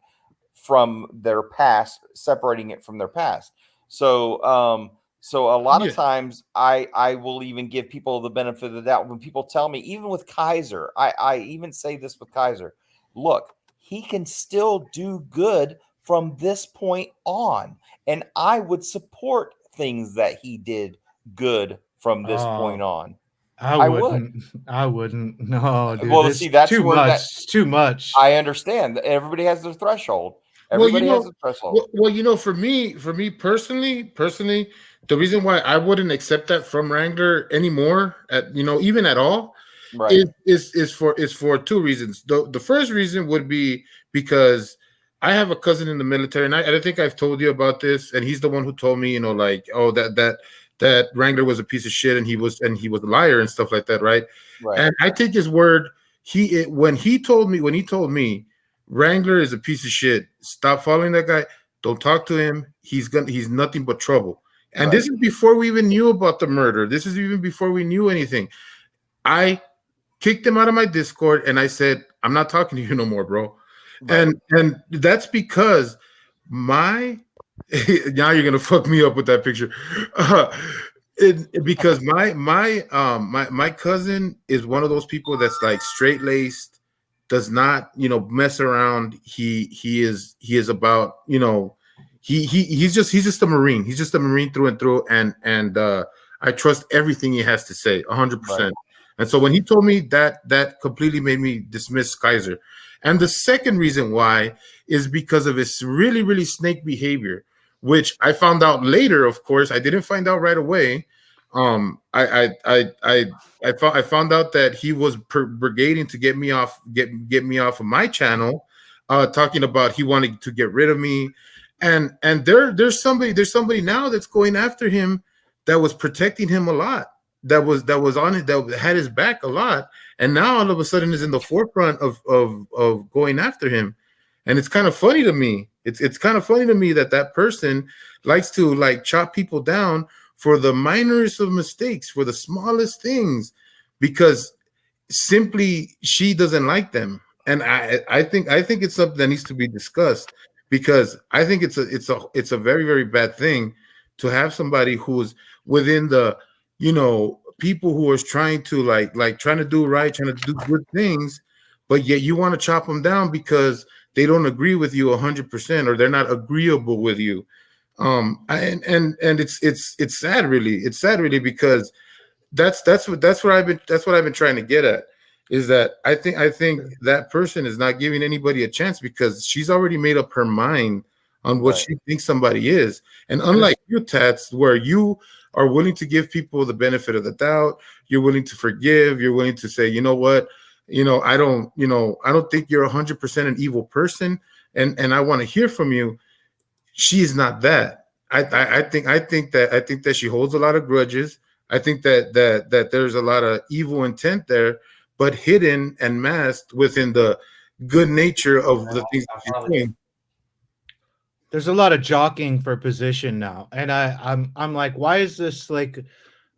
Speaker 4: from their past, separating it from their past. So so a lot of times I will even give people the benefit of the doubt when people tell me, even with Kaiser, I even say this with Kaiser, look, he can still do good from this point on. And I would support things that he did good from this point on.
Speaker 6: I wouldn't. No, dude.
Speaker 4: Well, see, that's
Speaker 6: too
Speaker 4: where
Speaker 6: much. Too much.
Speaker 4: I understand that everybody has their threshold. Everybody has a threshold.
Speaker 3: Well, for me personally, the reason why I wouldn't accept that from Wrangler anymore, even at all,
Speaker 4: right,
Speaker 3: is for two reasons. The first reason would be because I have a cousin in the military, and I think I've told you about this, and he's the one who told me, that Wrangler was a piece of shit and he was a liar and stuff like that, right?
Speaker 4: Right.
Speaker 3: And I take his word. When he told me Wrangler is a piece of shit, stop following that guy, don't talk to him, he's nothing but trouble. And
Speaker 4: right.
Speaker 3: This is before we even knew about the murder. This is even before we knew anything. I kicked him out of my Discord and I said, I'm not talking to you no more, bro. Right. And that's because now you're gonna fuck me up with that picture. Because my cousin is one of those people that's like straight laced, does not mess around. He is about he's just a Marine. He's just a Marine through and through, and I trust everything he has to say 100%. Right. And so when he told me that completely made me dismiss Kaiser. And the second reason why is because of his really, really snake behavior, which I found out later. Of course, I didn't find out right away. I found out that he was brigading to get me off of my channel, talking about he wanted to get rid of me, and there's somebody now that's going after him that was protecting him a lot, that was on it, that had his back a lot, and now all of a sudden is in the forefront of going after him. And it's kind of funny to me. It's kind of funny to me that person likes to like chop people down for the minorest of mistakes, for the smallest things, because simply she doesn't like them. And I think it's something that needs to be discussed, because I think it's a very, very bad thing to have somebody who's within the people who are trying to trying to do right, trying to do good things, but yet you want to chop them down because they don't agree with you 100%, or they're not agreeable with you. And it's sad, really. It's sad, really, because that's what I've been trying to get at, is that I think that person is not giving anybody a chance because she's already made up her mind on what she thinks somebody is. And unlike you, Tats, where you are willing to give people the benefit of the doubt, you're willing to forgive, you're willing to say, you know what, I don't think you're 100% an evil person, and I want to hear from you. She is not that. I think that she holds a lot of grudges. I think that there's a lot of evil intent there, but hidden and masked within the good nature of the things that she's doing.
Speaker 6: There's a lot of jockeying for position now, and I'm like, why is this like?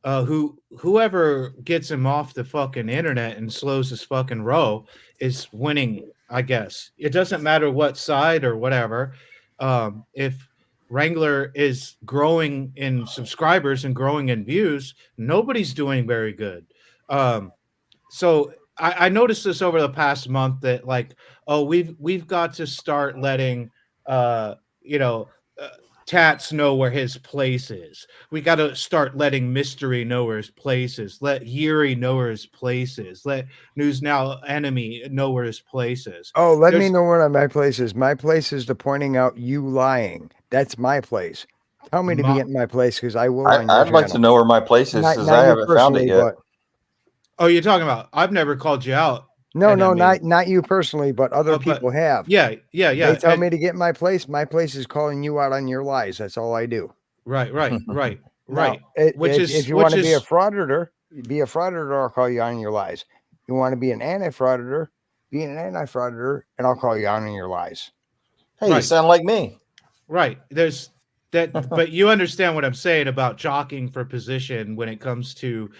Speaker 6: Whoever gets him off the fucking internet and slows his fucking row is winning, I guess. It doesn't matter what side or whatever. If Wrangler is growing in subscribers and growing in views. Nobody's doing very good. So I noticed this over the past month that like, oh, we've got to start letting you know Tats know where his place is. We got to start letting Mystery know where his place is. Let Yuri know where his place is. Let News Now Enemy know where his place is.
Speaker 5: Oh, let me
Speaker 6: There's-
Speaker 5: know where my place is. My place is to pointing out you lying. That's my place. Tell me to
Speaker 6: Ma-
Speaker 5: be in my place because I will. on your
Speaker 4: I'd like to
Speaker 5: channel.
Speaker 4: know where my place is
Speaker 5: Not-
Speaker 4: because
Speaker 5: not
Speaker 4: I
Speaker 5: you
Speaker 4: haven't found it
Speaker 5: personally,
Speaker 4: yet.
Speaker 5: but-
Speaker 6: Oh, you're talking about? I've never called you out.
Speaker 5: No,
Speaker 6: And I
Speaker 5: no,
Speaker 6: mean-
Speaker 5: not you personally, but other
Speaker 6: but-
Speaker 5: people have.
Speaker 6: Yeah.
Speaker 5: They tell
Speaker 6: and-
Speaker 5: me to get in my place. My place is calling you out on your lies. That's all I do.
Speaker 6: Right.
Speaker 5: Now,
Speaker 6: Which
Speaker 5: if,
Speaker 6: is
Speaker 5: if you
Speaker 6: which
Speaker 5: want to be a
Speaker 6: is
Speaker 5: frauditor, I'll call you out on your lies. You want to be an anti-frauditor, be an anti-frauditor, and I'll call you out on your lies.
Speaker 4: Hey, you
Speaker 6: Right.
Speaker 4: sound like me.
Speaker 6: right. There's that, but you understand what I'm saying about jockeying for position when it comes to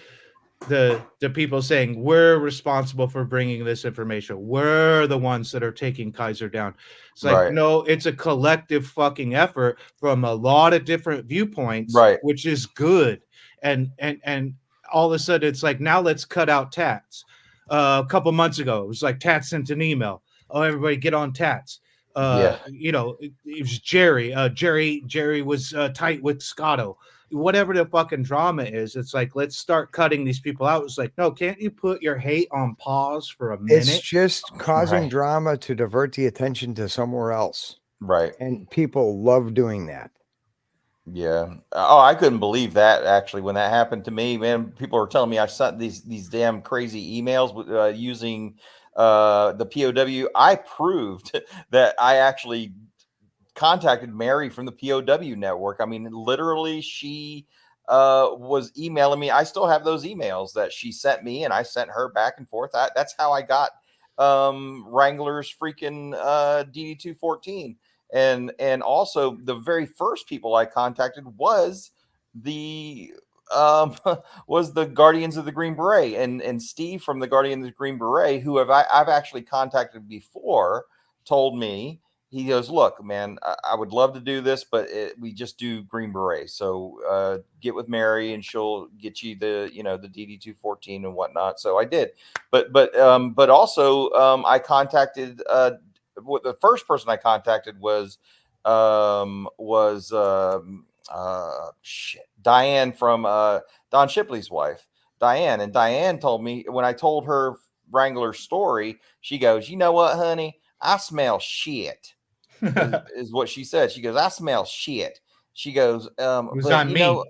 Speaker 6: the people saying we're responsible for bringing this information. We're the ones that are taking Kaiser down. It's like,
Speaker 4: Right.
Speaker 6: no, it's a collective fucking effort from a lot of different viewpoints,
Speaker 4: Right.
Speaker 6: which is good. And all of a sudden it's like, now let's cut out Tats. A couple months ago, it was like Tats sent an email. Oh, everybody get on Tats. You know, it was Jerry. Jerry was tight with Scotto. Whatever the fucking drama is, it's like, let's start cutting these people out. It's like, no, can't you put your hate on pause for a
Speaker 5: It's
Speaker 6: minute?
Speaker 5: just causing
Speaker 4: Right.
Speaker 5: drama to divert the attention to somewhere else.
Speaker 4: Right.
Speaker 5: And people love doing that.
Speaker 4: Yeah. Oh, I couldn't believe that actually when that happened to me, man. People were telling me I sent these damn crazy emails with using the POW. I proved that I actually contacted Mary from the POW network. I mean, literally, she was emailing me. I still have those emails that she sent me, and I sent her back and forth. That's how I got Wrangler's freaking DD214. And also the very first people I contacted was the was the Guardians of the Green Beret, and Steve from the Guardians of the Green Beret, who I've actually contacted before, told me, he goes, look, man, I would love to do this, but we just do Green Beret. So get with Mary and she'll get you the DD214 and whatnot. So I did, but also I contacted what the first person I contacted was Diane from Don Shipley's wife, Diane. And Diane told me, when I told her Wrangler's story, she goes, you know what, honey, I smell shit. is what she said. She goes, I smell shit. She goes,
Speaker 6: It was
Speaker 4: but
Speaker 6: on
Speaker 4: you
Speaker 6: me.
Speaker 4: know,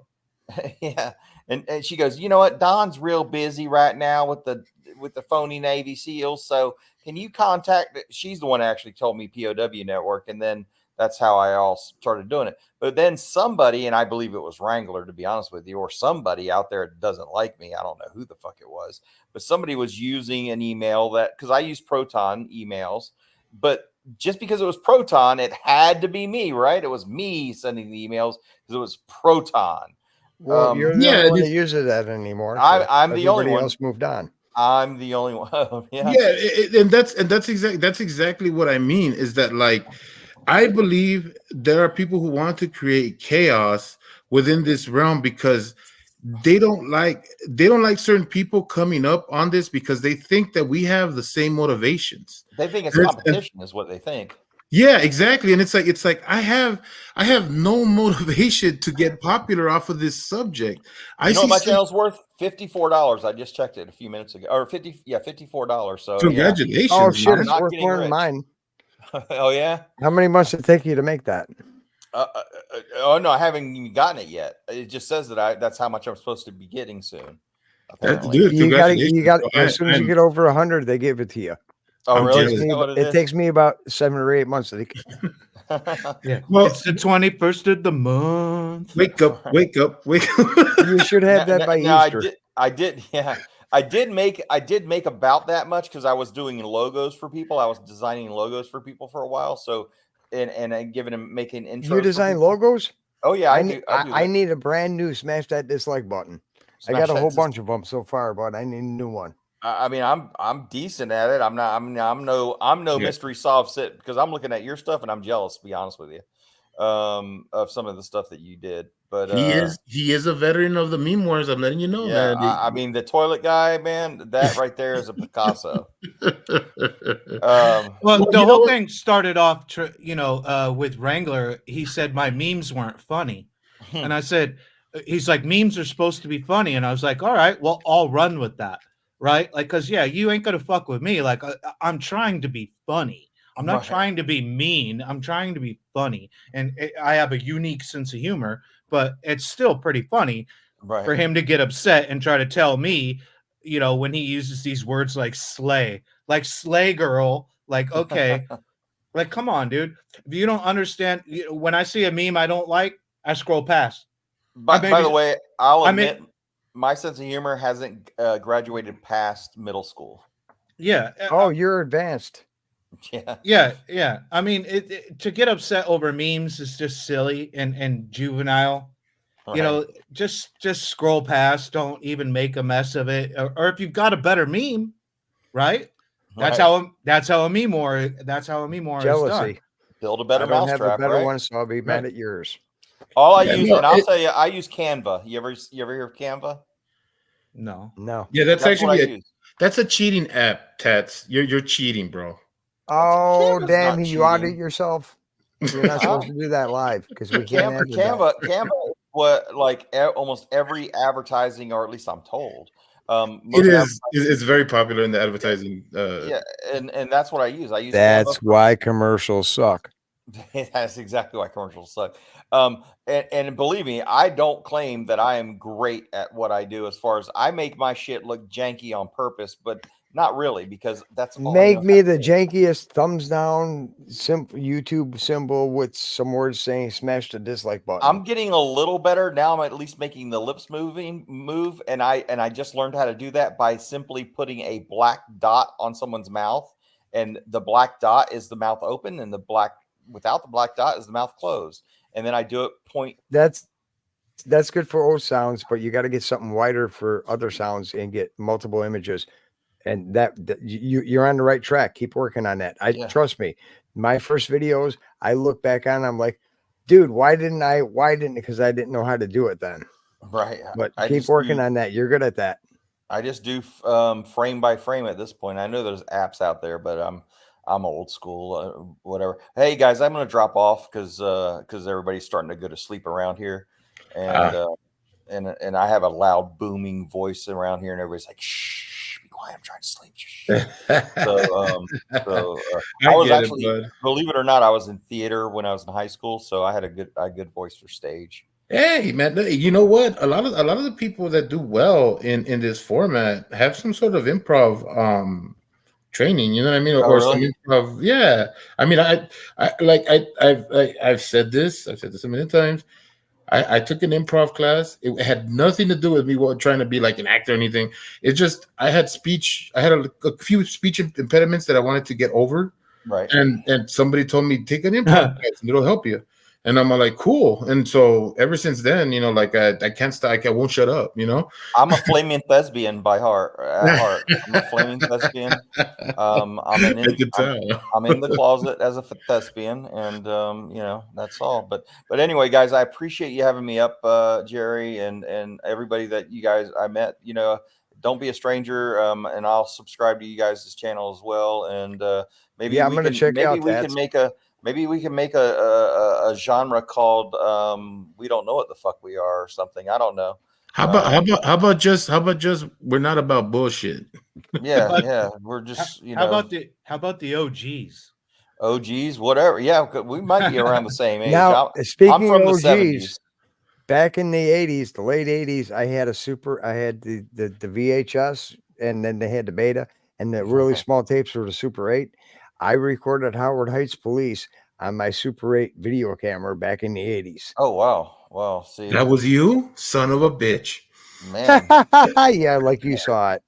Speaker 4: yeah. And she goes, you know what? Don's real busy right now with the phony Navy SEALs. So can you contact? She's the one that actually told me POW network, and then that's how I all started doing it. But then somebody, and I believe it was Wrangler, to be honest with you, or somebody out there that doesn't like me. I don't know who the fuck it was, but somebody was using an email that, because I use Proton emails, but just because it was Proton, it had to be me, right? It was me sending the emails because it was Proton.
Speaker 5: Well, you're the
Speaker 3: yeah,
Speaker 5: only one
Speaker 3: this-
Speaker 5: that uses that anymore.
Speaker 4: I'm the only
Speaker 5: everybody
Speaker 4: one.
Speaker 5: else moved on.
Speaker 4: I'm the only one. Yeah.
Speaker 3: Yeah, and that's exactly what I mean, is that, like, I believe there are people who want to create chaos within this realm because they don't like certain people coming up on this because they think that we have the same motivations.
Speaker 4: They think it's
Speaker 3: And-
Speaker 4: competition, is what they think.
Speaker 3: Yeah, exactly. And it's like I have no motivation to get popular off of this subject.
Speaker 4: You know what my
Speaker 3: some-
Speaker 4: channel's worth? $54. I just checked it a few minutes ago. Or $54. So
Speaker 3: Congratulations.
Speaker 5: Oh
Speaker 3: man.
Speaker 5: shit,
Speaker 4: I'm
Speaker 5: it's
Speaker 4: not
Speaker 5: worth
Speaker 4: getting
Speaker 5: more than
Speaker 4: rich.
Speaker 5: mine.
Speaker 4: yeah. Oh yeah.
Speaker 5: How many months did it take you to make that?
Speaker 4: Oh no, I haven't even gotten it yet. It just says that that's how much I'm supposed to be getting soon. Apparently.
Speaker 3: Dude,
Speaker 5: You got
Speaker 3: congratulations.
Speaker 5: as soon as you get over 100, they give it to you.
Speaker 4: Oh
Speaker 3: I'm
Speaker 4: really?
Speaker 3: jealous.
Speaker 4: Is that what
Speaker 5: It takes me about 7 or 8 months.
Speaker 6: Yeah.
Speaker 3: Well-
Speaker 6: It's the 21st of the month.
Speaker 3: Wake up.
Speaker 5: You should have that by Easter.
Speaker 4: I did. Yeah, I did make about that much because I was doing logos for people. I was designing logos for people for a while. So, and giving them, making intros.
Speaker 5: You
Speaker 4: for
Speaker 5: design
Speaker 4: people.
Speaker 5: logos?
Speaker 4: Oh yeah, I
Speaker 5: need,
Speaker 4: do. I do.
Speaker 5: I need a brand new smash that dislike button. I got a whole bunch of them so far, but I need a new one.
Speaker 4: I mean, I'm decent at it. I'm no
Speaker 3: Yeah.
Speaker 4: mystery solve sit because I'm looking at your stuff and I'm jealous. To be honest with you, of some of the stuff that you did. But
Speaker 3: he is a veteran of the meme wars. I'm letting you know,
Speaker 4: yeah,
Speaker 3: man.
Speaker 4: I mean, the toilet guy, man, that right there is a Picasso.
Speaker 6: Well,
Speaker 3: Well,
Speaker 6: the
Speaker 3: you know
Speaker 6: whole
Speaker 3: what?
Speaker 6: thing started off, with Wrangler. He said my memes weren't funny, and I said, he's like, memes are supposed to be funny, and I was like, all right, well, I'll run with that, right? Like, cause yeah, you ain't gonna fuck with me. Like, I'm trying to be funny. I'm not
Speaker 4: Right.
Speaker 6: trying to be mean. I'm trying to be funny, and I have a unique sense of humor, but it's still pretty funny
Speaker 4: Right.
Speaker 6: for him to get upset and try to tell me, when he uses these words like slay girl, like, okay, like, come on, dude. If you don't understand, when I see a meme I don't like, I scroll past.
Speaker 4: By the way, I'll
Speaker 6: I may-
Speaker 4: admit my sense of humor hasn't graduated past middle school.
Speaker 6: Yeah.
Speaker 5: Oh, you're advanced.
Speaker 4: Yeah.
Speaker 6: Yeah. I mean, to get upset over memes is just silly and juvenile.
Speaker 4: Right.
Speaker 6: Just scroll past. Don't even make a mess of it. Or if you've got a better meme, right? That's
Speaker 4: Right.
Speaker 6: how a meme war. That's how a meme war is done.
Speaker 5: Jealousy.
Speaker 4: Build a
Speaker 5: I
Speaker 4: better
Speaker 5: don't have a
Speaker 4: mousetrap,
Speaker 5: better
Speaker 4: right?
Speaker 5: one, so I'll be mad at yours.
Speaker 4: All I
Speaker 3: Yeah,
Speaker 4: use,
Speaker 3: no,
Speaker 4: and I'll tell you, I use Canva. You ever hear of Canva?
Speaker 6: No.
Speaker 5: No.
Speaker 3: Yeah, that's
Speaker 4: That's what I
Speaker 3: actually
Speaker 4: use.
Speaker 3: that's a cheating app, Tats. You're cheating, bro.
Speaker 5: Oh,
Speaker 4: Canva's
Speaker 5: damn!
Speaker 4: not
Speaker 5: You audit
Speaker 4: cheating.
Speaker 5: yourself. You're not supposed to do that live because we can't edit that.
Speaker 4: Canva is what like almost every advertising, or at least I'm told.
Speaker 3: It
Speaker 4: most
Speaker 3: is. It's very popular in the advertising.
Speaker 4: yeah, and that's what I use. I use
Speaker 5: That's
Speaker 4: Canva.
Speaker 5: why commercials suck.
Speaker 4: That's exactly why commercials suck. And believe me, I don't claim that I am great at what I do. As far as I make my shit look janky on purpose, but not really, because that's all I
Speaker 5: Make
Speaker 4: know
Speaker 5: me
Speaker 4: how to
Speaker 5: the
Speaker 4: do.
Speaker 5: jankiest thumbs down YouTube symbol with some words saying smash the dislike button.
Speaker 4: I'm getting a little better now. I'm at least making the lips move, and I just learned how to do that by simply putting a black dot on someone's mouth, and the black dot is the mouth open, and the black without the black dot is the mouth closed, and then I do it point.
Speaker 5: That's good for old sounds, but you got to get something wider for other sounds and get multiple images. And that you're on the right track. Keep working on that.
Speaker 4: Yeah.
Speaker 5: Trust me. My first videos, I look back on, I'm like, dude, why didn't because I didn't know how to do it then.
Speaker 4: Right.
Speaker 5: But
Speaker 4: I
Speaker 5: keep
Speaker 4: just
Speaker 5: working
Speaker 4: do-
Speaker 5: on that. You're good at that.
Speaker 4: I just do frame by frame at this point. I know there's apps out there, but I'm old school. Whatever. Hey guys, I'm gonna drop off because everybody's starting to go to sleep around here, and I have a loud booming voice around here, and everybody's like, "Shh, be quiet. I'm trying to sleep." I was actually, believe it or not, I was in theater when I was in high school, so I had a good voice for stage.
Speaker 3: Hey man, you know what? A lot of the people that do well in this format have some sort of improv training. You know what I mean?
Speaker 4: Oh,
Speaker 3: Or
Speaker 4: really?
Speaker 3: some improv. Yeah. I mean, I've said this. I've said this a million times. I took an improv class. It had nothing to do with me trying to be like an actor or anything. It's just I had a few speech impediments that I wanted to get over.
Speaker 4: Right.
Speaker 3: And somebody told me take an improv class and it'll help you. And I'm like, cool. And so ever since then, like I can't stop. I won't shut up.
Speaker 4: I'm a flaming thespian by heart. At heart, I'm a flaming thespian. I'm in the closet as a thespian, and that's all. But anyway, guys, I appreciate you having me up, Jerry, and everybody that you guys I met. Don't be a stranger, and I'll subscribe to you guys' channel as well. And maybe
Speaker 5: I'm going to check out that.
Speaker 4: Maybe we can make a genre called "We Don't Know What the Fuck We Are" or something. I don't know.
Speaker 3: How about just we're not about bullshit.
Speaker 4: Yeah. We're just
Speaker 6: How about the OGs?
Speaker 4: OGs, whatever. Yeah, we might be around the same age.
Speaker 5: Now,
Speaker 4: I'm
Speaker 5: speaking
Speaker 4: from
Speaker 5: of
Speaker 4: the
Speaker 5: OGs,
Speaker 4: 70s.
Speaker 5: Back in the 80s, the late 80s, I had the VHS, and then they had the beta, and the really small tapes were the Super 8. I recorded Howard Heights Police on my Super 8 video camera back in the 80s.
Speaker 4: Oh, wow. Well, see.
Speaker 3: That was you, son of a bitch.
Speaker 4: Man.
Speaker 5: Yeah, like you saw it.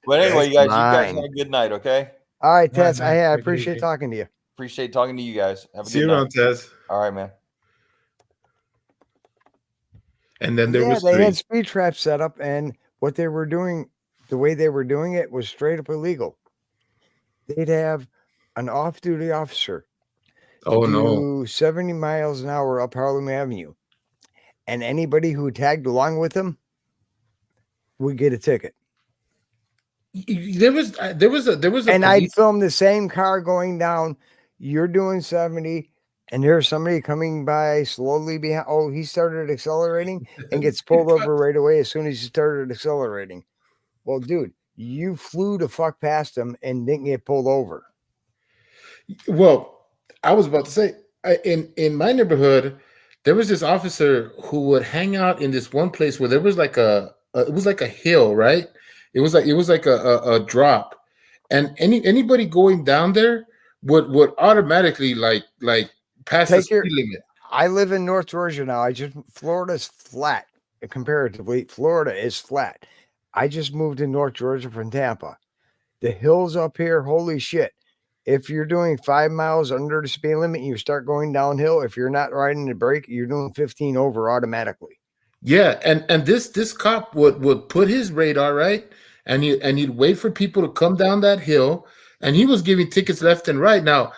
Speaker 4: But anyway, you guys have a good night, okay?
Speaker 5: All right, Tess, I appreciate talking to you.
Speaker 4: Appreciate talking to you guys. Have a
Speaker 3: See
Speaker 4: good
Speaker 3: you around, Tess.
Speaker 4: All right, man.
Speaker 3: And then there was
Speaker 5: they had speed traps set up, and what they were doing, the way they were doing it was straight up illegal. They'd have an off-duty officer
Speaker 3: Oh no.
Speaker 5: do 70 miles an hour up Harlem Avenue, and anybody who tagged along with him would get a ticket.
Speaker 3: There was a
Speaker 5: And I'd
Speaker 3: police.
Speaker 5: film the same car going down. You're doing 70, and there's somebody coming by slowly behind. Oh, he started accelerating and gets pulled over right away as soon as he started accelerating. Well, dude, you flew the fuck past him and didn't get pulled over.
Speaker 3: Well, I was about to say, in my neighborhood, there was this officer who would hang out in this one place where there was like it was like a hill, right? It was like a drop, and anybody going down there would automatically like pass the
Speaker 5: Take your-
Speaker 3: speed limit.
Speaker 5: I live in North Georgia now. Florida's flat comparatively. Florida is flat. I just moved to North Georgia from Tampa. The hills up here, holy shit. If you're doing 5 miles under the speed limit and you start going downhill, if you're not riding the brake, you're doing 15 over automatically.
Speaker 3: Yeah, and this cop would put his radar right, and he'd wait for people to come down that hill, and he was giving tickets left and right. Now,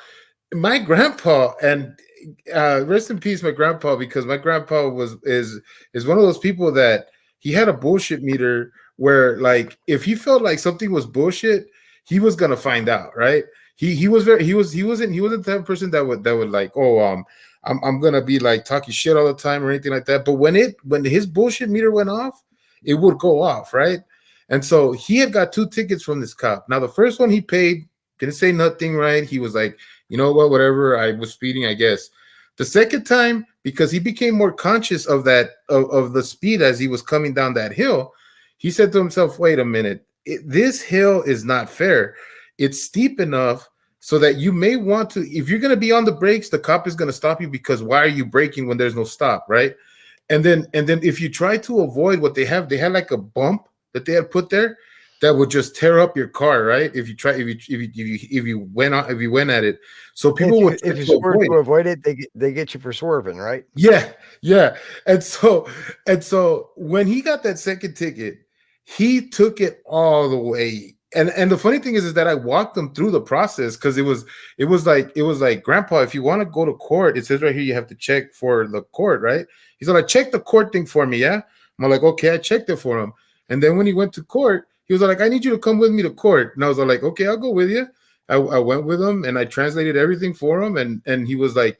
Speaker 3: my grandpa, and rest in peace, my grandpa, because my grandpa is one of those people that he had a bullshit meter where, like, if he felt like something was bullshit, he was gonna find out, right? He wasn't the type of person that would like, oh, I'm gonna be like talking shit all the time or anything like that. But when his bullshit meter went off, it would go off, right? And so he had got 2 tickets from this cop. Now the first one he paid, didn't say nothing, right? He was like, you know what, whatever, I was speeding, I guess. The second time, because he became more conscious of that of the speed as he was coming down that hill, he said to himself, wait a minute, this hill is not fair. It's steep enough so that you may want to, if you're going to be on the brakes, the cop is going to stop you, because why are you braking when there's no stop, right? And then if you try to avoid what they had like a bump that they had put there that would just tear up your car, right? If you went at it, so people would
Speaker 5: if you swerve to avoid it, they get you for swerving, right?
Speaker 3: Yeah. And so when he got that second ticket, he took it all the way. And the funny thing is that I walked them through the process, because it was like, Grandpa, if you want to go to court, it says right here you have to check for the court, right? He's like, check the court thing for me, yeah? I'm like, okay, I checked it for him. And then when he went to court, he was like, I need you to come with me to court. And I was like, okay, I'll go with you. I went with him and I translated everything for him. And he was like,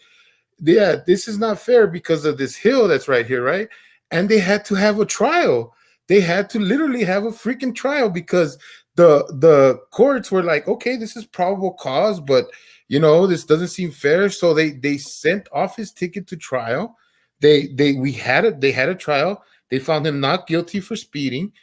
Speaker 3: yeah, this is not fair because of this hill that's right here, right? And they had to have a trial. They had to literally have a freaking trial, because the courts were like, okay, this is probable cause, but this doesn't seem fair. So they sent off his ticket to trial. They had a trial. They found him not guilty for speeding.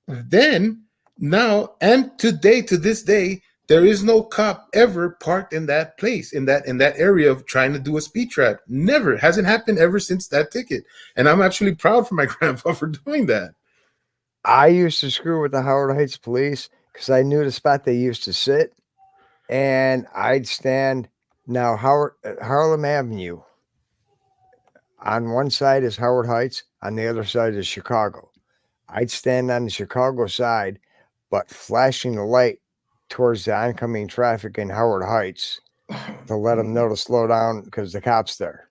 Speaker 3: Then now and to this day, there is no cop ever parked in that place, in that area of trying to do a speed trap. Never. Hasn't happened ever since that ticket. And I'm actually proud for my grandpa for doing that.
Speaker 5: I used to screw with the Howard Heights police because I knew the spot they used to sit, and I'd stand. Now Harlem Avenue, on one side is Howard Heights, on the other side is Chicago. I'd stand on the Chicago side, but flashing the light towards the oncoming traffic in Howard Heights to let them know to slow down because the cop's there.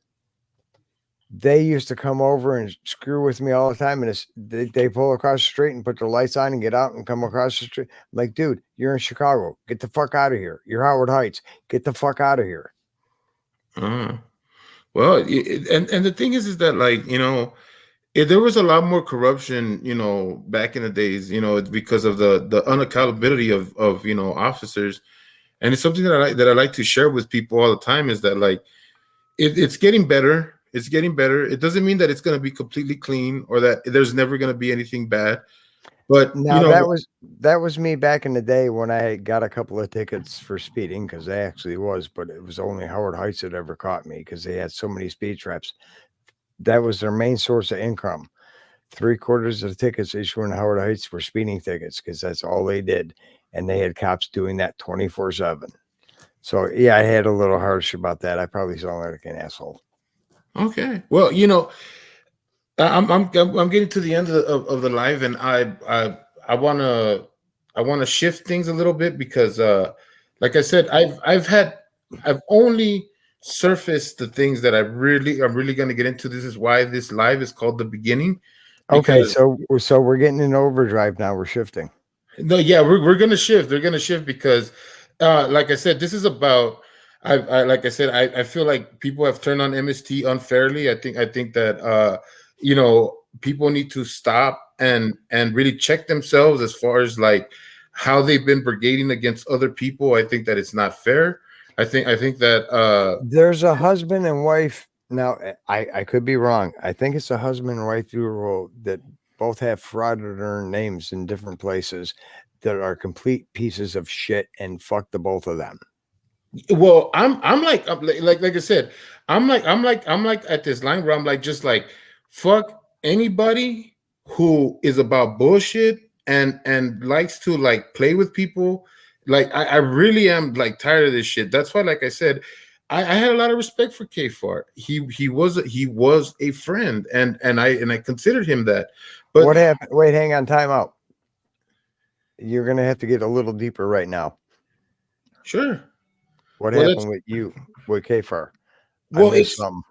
Speaker 5: They used to come over and screw with me all the time, and they pull across the street and put their lights on and get out and come across the street. I'm like, dude, you're in Chicago. Get the fuck out of here. You're Howard Heights. Get the fuck out of here.
Speaker 3: Well, and the thing is that, like, there was a lot more corruption, back in the days. It's because of the unaccountability of officers, and it's something that I like to share with people all the time. Is that, like, it's getting better. It's getting better. It doesn't mean that it's going to be completely clean or that there's never going to be anything bad. But
Speaker 5: now that was me back in the day when I got a couple of tickets for speeding, because they actually was, but it was only Howard Heights that ever caught me because they had so many speed traps. That was their main source of income. 3/4 of the tickets issued in Howard Heights were speeding tickets because that's all they did. And they had cops doing that 24/7. So yeah, I had a little harsh about that. I probably sound like an asshole.
Speaker 3: Okay. Well, I'm getting to the end of the live, and I want to shift things a little bit because, like I said, I've only surface the things that I'm really going to get into. This is why this live is called The Beginning.
Speaker 5: Okay,
Speaker 3: Because
Speaker 5: so we're getting in overdrive now. We're shifting.
Speaker 3: no, yeah, we're gonna shift. They're gonna shift because, like I said, this is about. Like I said, I feel like people have turned on MST unfairly. I think that people need to stop and really check themselves as far as like how they've been brigading against other people. I think that it's not fair. I think that
Speaker 5: There's a husband and wife. Now, I could be wrong. I think it's a husband and wife duo that both have frauditor names in different places that are complete pieces of shit, and fuck the both of them.
Speaker 3: well, I'm like I said, I'm like at this line where I'm like just like fuck anybody who is about bullshit and likes to like play with people. Like I really am like tired of this shit. That's why, like I said, I had a lot of respect for K-Far. He was a friend, and I considered him that. But
Speaker 5: What happened? Wait, hang on, time out. You're gonna have to get a little deeper right now.
Speaker 3: sure.
Speaker 5: What
Speaker 3: Well,
Speaker 5: happened with you with Kfar?
Speaker 3: well,
Speaker 5: I missed
Speaker 3: it's
Speaker 5: some.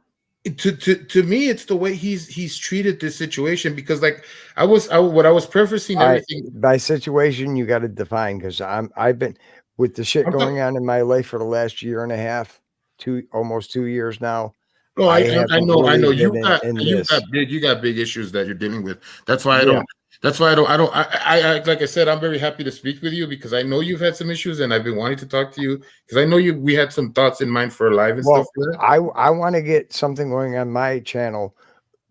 Speaker 3: to me, it's the way he's treated this situation because like what I was prefacing
Speaker 5: All right,
Speaker 3: everything.
Speaker 5: by situation, you got to define because I've been with the shit
Speaker 3: I'm
Speaker 5: going on in my life for the last year and a half, almost 2 years now.
Speaker 3: No,
Speaker 5: I
Speaker 3: I
Speaker 5: haven't
Speaker 3: know, I know.
Speaker 5: really been in this.
Speaker 3: You got big issues that you're dealing with. That's why I
Speaker 5: Yeah.
Speaker 3: don't. That's why I like I said, I'm very happy to speak with you because I know you've had some issues, and I've been wanting to talk to you because I know we had some thoughts in mind for a live and
Speaker 5: Well,
Speaker 3: stuff like that.
Speaker 5: I want to get something going on my channel,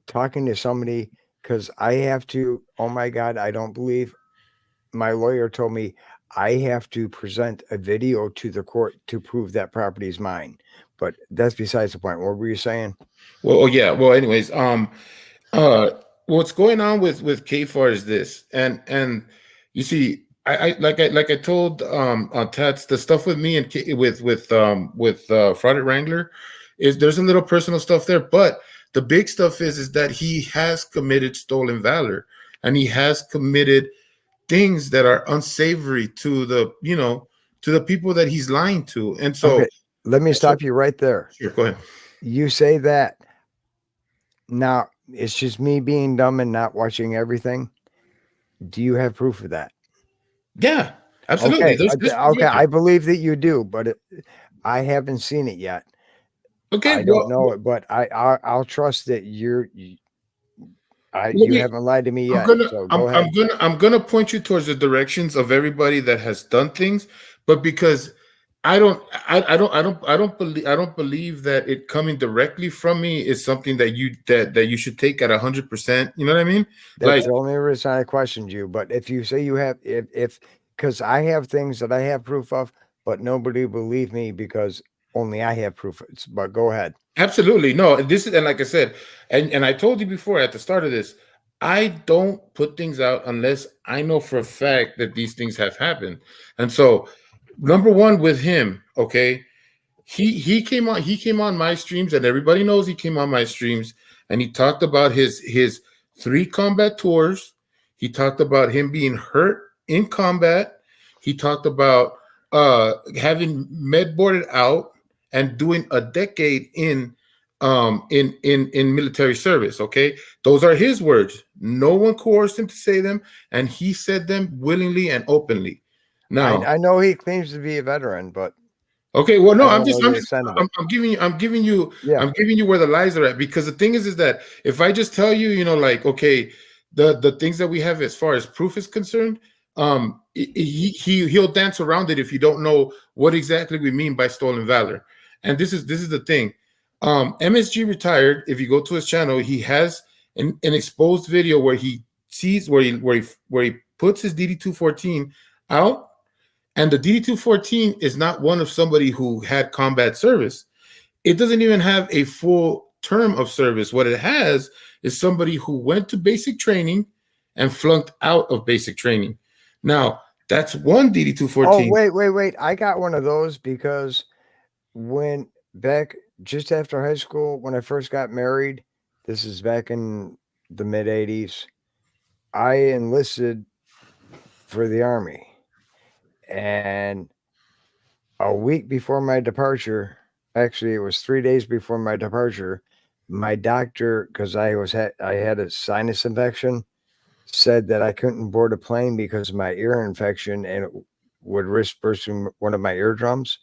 Speaker 5: talking to somebody because I have to. Oh my God, I don't believe my lawyer told me I have to present a video to the court to prove that property is mine. But that's besides the point. What were you saying?
Speaker 3: Well, oh yeah. Well, anyways, what's going on with K4 is this, and you see, I told Tats, the stuff with me and with Fraudit Wrangler is there's a little personal stuff there, but the big stuff is that he has committed stolen valor and he has committed things that are unsavory to the people that he's lying to, and so
Speaker 5: Okay, let me stop you right there.
Speaker 3: sure, go ahead.
Speaker 5: You say that. Now, it's just me being dumb and not watching everything. Do you have proof of that?
Speaker 3: Yeah, absolutely.
Speaker 5: Okay,
Speaker 3: There's
Speaker 5: okay, I believe that you do, but I haven't seen it yet.
Speaker 3: okay.
Speaker 5: I don't know it, but I'll trust that you haven't lied to me yet. So go ahead.
Speaker 3: I'm gonna point you towards the directions of everybody that has done things, but because I don't believe that it coming directly from me is something that you should take at 100%. You know what I mean?
Speaker 5: That's
Speaker 3: Like,
Speaker 5: the only reason I questioned you. But if you say you have, if because I have things that I have proof of, but nobody believe me because only I have proof. But go ahead.
Speaker 3: absolutely. No, this is, and like I said, and I told you before at the start of this, I don't put things out unless I know for a fact that these things have happened. And so, number one with him, okay, he came on my streams, and everybody knows he came on my streams, and he talked about his 3 combat tours. He talked about him being hurt in combat. He talked about having med boarded out and doing a decade in military service. Okay, those are his words. No one coerced him to say them, and he said them willingly and openly. Now,
Speaker 5: I know he claims to be a veteran, but
Speaker 3: okay, well, no,
Speaker 5: I
Speaker 3: I'm
Speaker 5: don't
Speaker 3: just,
Speaker 5: know
Speaker 3: I'm
Speaker 5: the
Speaker 3: just,
Speaker 5: extent of it.
Speaker 3: I'm giving you,
Speaker 5: Yeah.
Speaker 3: I'm giving you where the lies are at, because the thing is that if I just tell you, like, okay, the things that we have as far as proof is concerned, he'll dance around it if you don't know what exactly we mean by stolen valor. And this is the thing. MSG retired. If you go to his channel, he has an exposed video where he sees where he puts his DD-214 out. And the DD-214 is not one of somebody who had combat service. It doesn't even have a full term of service. What it has is somebody who went to basic training and flunked out of basic training. Now, that's one DD-214.
Speaker 5: Oh, wait. I got one of those because when back just after high school, when I first got married, this is back in the mid 80s, I enlisted for the Army. And a week before my departure, Actually, it was 3 days before my departure. My doctor, because I had a sinus infection, said that I couldn't board a plane because of my ear infection and it would risk bursting one of my eardrums.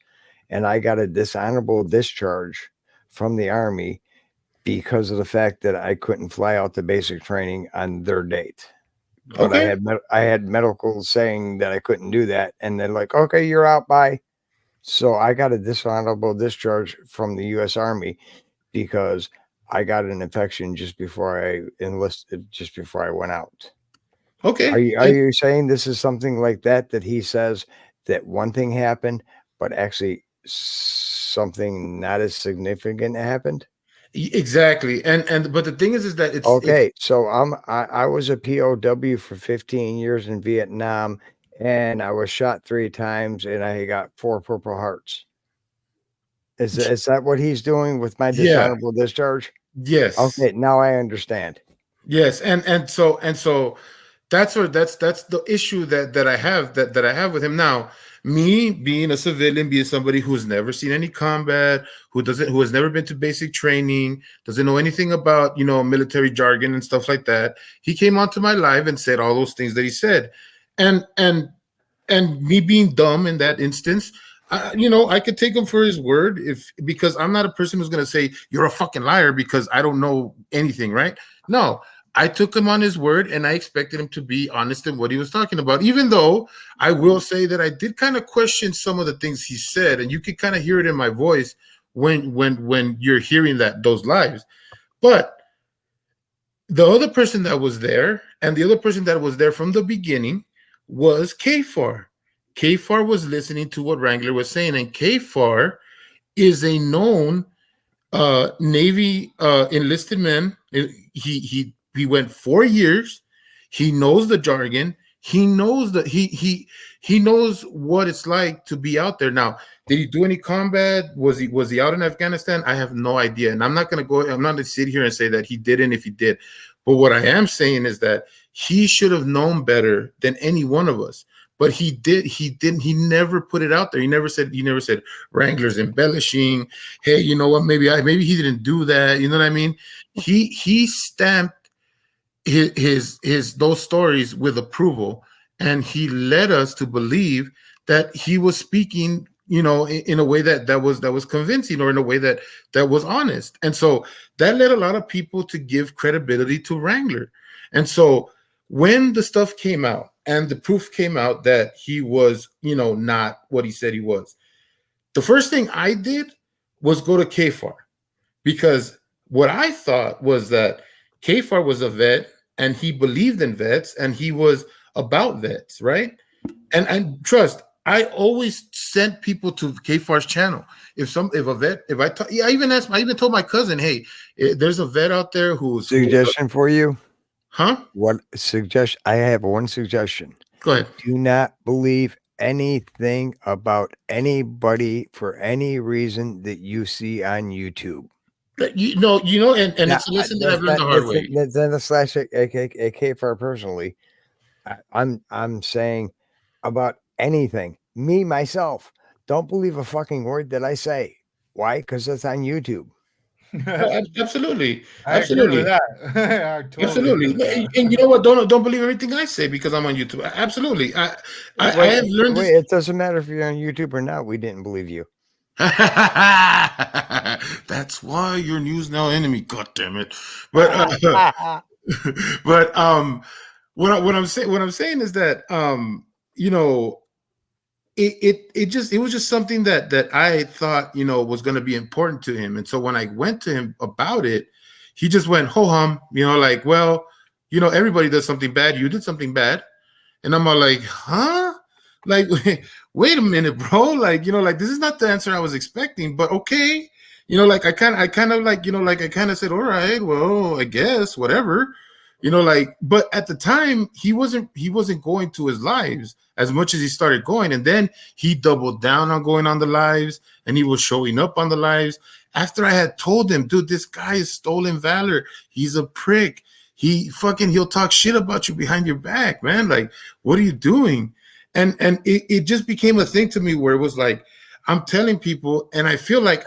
Speaker 5: And I got a dishonorable discharge from the Army because of the fact that I couldn't fly out to basic training on their date. But
Speaker 3: Okay.
Speaker 5: I had medical saying that I couldn't do that, and they're like, "Okay, you're out." Bye. So I got a dishonorable discharge from the U.S. Army because I got an infection just before I enlisted, just before I went out.
Speaker 3: Okay.
Speaker 5: Are you saying this is something like that he says that one thing happened, but actually something not as significant happened?
Speaker 3: Exactly. And but the thing is that it's
Speaker 5: Okay, so I was a POW for 15 years in Vietnam, and I was shot 3 times, and I got 4 Purple Hearts. Is that what he's doing with my
Speaker 3: Yeah.
Speaker 5: dishonorable discharge?
Speaker 3: Yes.
Speaker 5: Okay, now I understand.
Speaker 3: Yes. And so that's the issue that I have that I have with him now. Me being a civilian, being somebody who's never seen any combat, who has never been to basic training, doesn't know anything about military jargon and stuff like that. He came onto my live and said all those things that he said, and me being dumb in that instance, I could take him for his word because I'm not a person who's gonna say you're a fucking liar because I don't know anything, right? No, I took him on his word and I expected him to be honest in what he was talking about, even though I will say that I did kind of question some of the things he said, and you can kind of hear it in my voice when you're hearing those lives. But the other person that was there and the other person that was there from the beginning was KFAR. KFAR was listening to what Wrangler was saying, and KFAR is a known Navy enlisted man. He went 4 years. He knows the jargon. He knows that he knows what it's like to be out there. Now, did he do any combat? Was he out in Afghanistan? I have no idea, and I'm not going to sit here and say that he didn't if he did. But what I am saying is that he should have known better than any one of us. But he didn't. He never put it out there. He never said Wrangler's embellishing. Hey, you know what? Maybe he didn't do that. You know what I mean? He stamped his those stories with approval, and he led us to believe that he was speaking, in a way that was convincing, or in a way that was honest. And so that led a lot of people to give credibility to Wrangler. And so when the stuff came out and the proof came out that he was, not what he said he was, the first thing I did was go to KFAR, because what I thought was that KFAR was a vet and he believed in vets and he was about vets, right? And trust, I always sent people to KFAR's channel. I even told my cousin, hey, there's a vet out there who's
Speaker 5: Suggestion for you?
Speaker 3: Huh?
Speaker 5: I have one suggestion.
Speaker 3: Go ahead.
Speaker 5: Do not believe anything about anybody for any reason that you see on YouTube.
Speaker 3: And it's a lesson that I've learned the hard way.
Speaker 5: Then the slash KFAR personally, I'm saying about anything. Me, myself, don't believe a fucking word that I say. Why? Because it's on YouTube.
Speaker 3: Absolutely.
Speaker 6: I agree with that. I totally
Speaker 3: Absolutely.
Speaker 6: agree with that.
Speaker 3: And you know what? Don't believe everything I say because I'm on YouTube. Absolutely. I have learned this.
Speaker 5: It doesn't matter if you're on YouTube or not. We didn't believe you.
Speaker 3: That's why you're News Now enemy. God damn it! But what I'm saying is that it was just something that I thought was going to be important to him. And so when I went to him about it, he just went ho hum, well, everybody does something bad. You did something bad, and I'm all like, huh? Like, wait a minute, bro. Like, this is not the answer I was expecting, but okay. I kind of said, all right, well, I guess, whatever. But at the time he wasn't going to his lives as much as he started going. And then he doubled down on going on the lives, and he was showing up on the lives after I had told him, dude, this guy is stolen valor. He's a prick. He'll talk shit about you behind your back, man. Like, what are you doing? And it just became a thing to me where it was like, I'm telling people, and I feel like,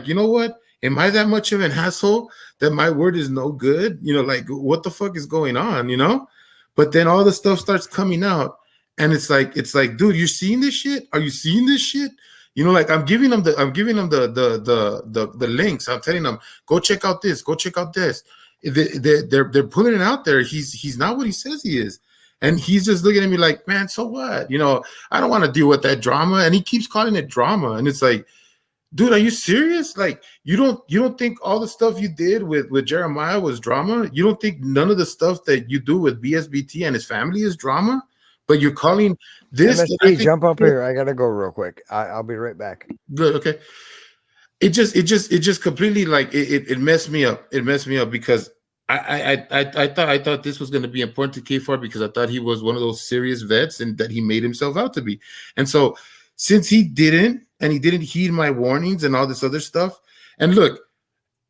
Speaker 3: you know what? Am I that much of an asshole that my word is no good? You know, like what the fuck is going on? You know? But then all the stuff starts coming out, and it's like, dude, you're seeing this shit? Are you seeing this shit? You know, like I'm giving them the links. I'm telling them, go check out this, go check out this. They're putting it out there. He's not what he says he is. And he's just looking at me like, man, so what? You know, I don't want to deal with that drama. And he keeps calling it drama. And it's like, dude, are you serious? Like, you don't think all the stuff you did with Jeremiah was drama? You don't think none of the stuff that you do with BSBT and his family is drama? But you're calling this
Speaker 5: MST, jump up here. I gotta go real quick. I'll be right back.
Speaker 3: Good, okay. It just completely like it messed me up. It messed me up because I thought this was going to be important to K4 because I thought he was one of those serious vets and that he made himself out to be. And so since he didn't heed my warnings and all this other stuff, and look,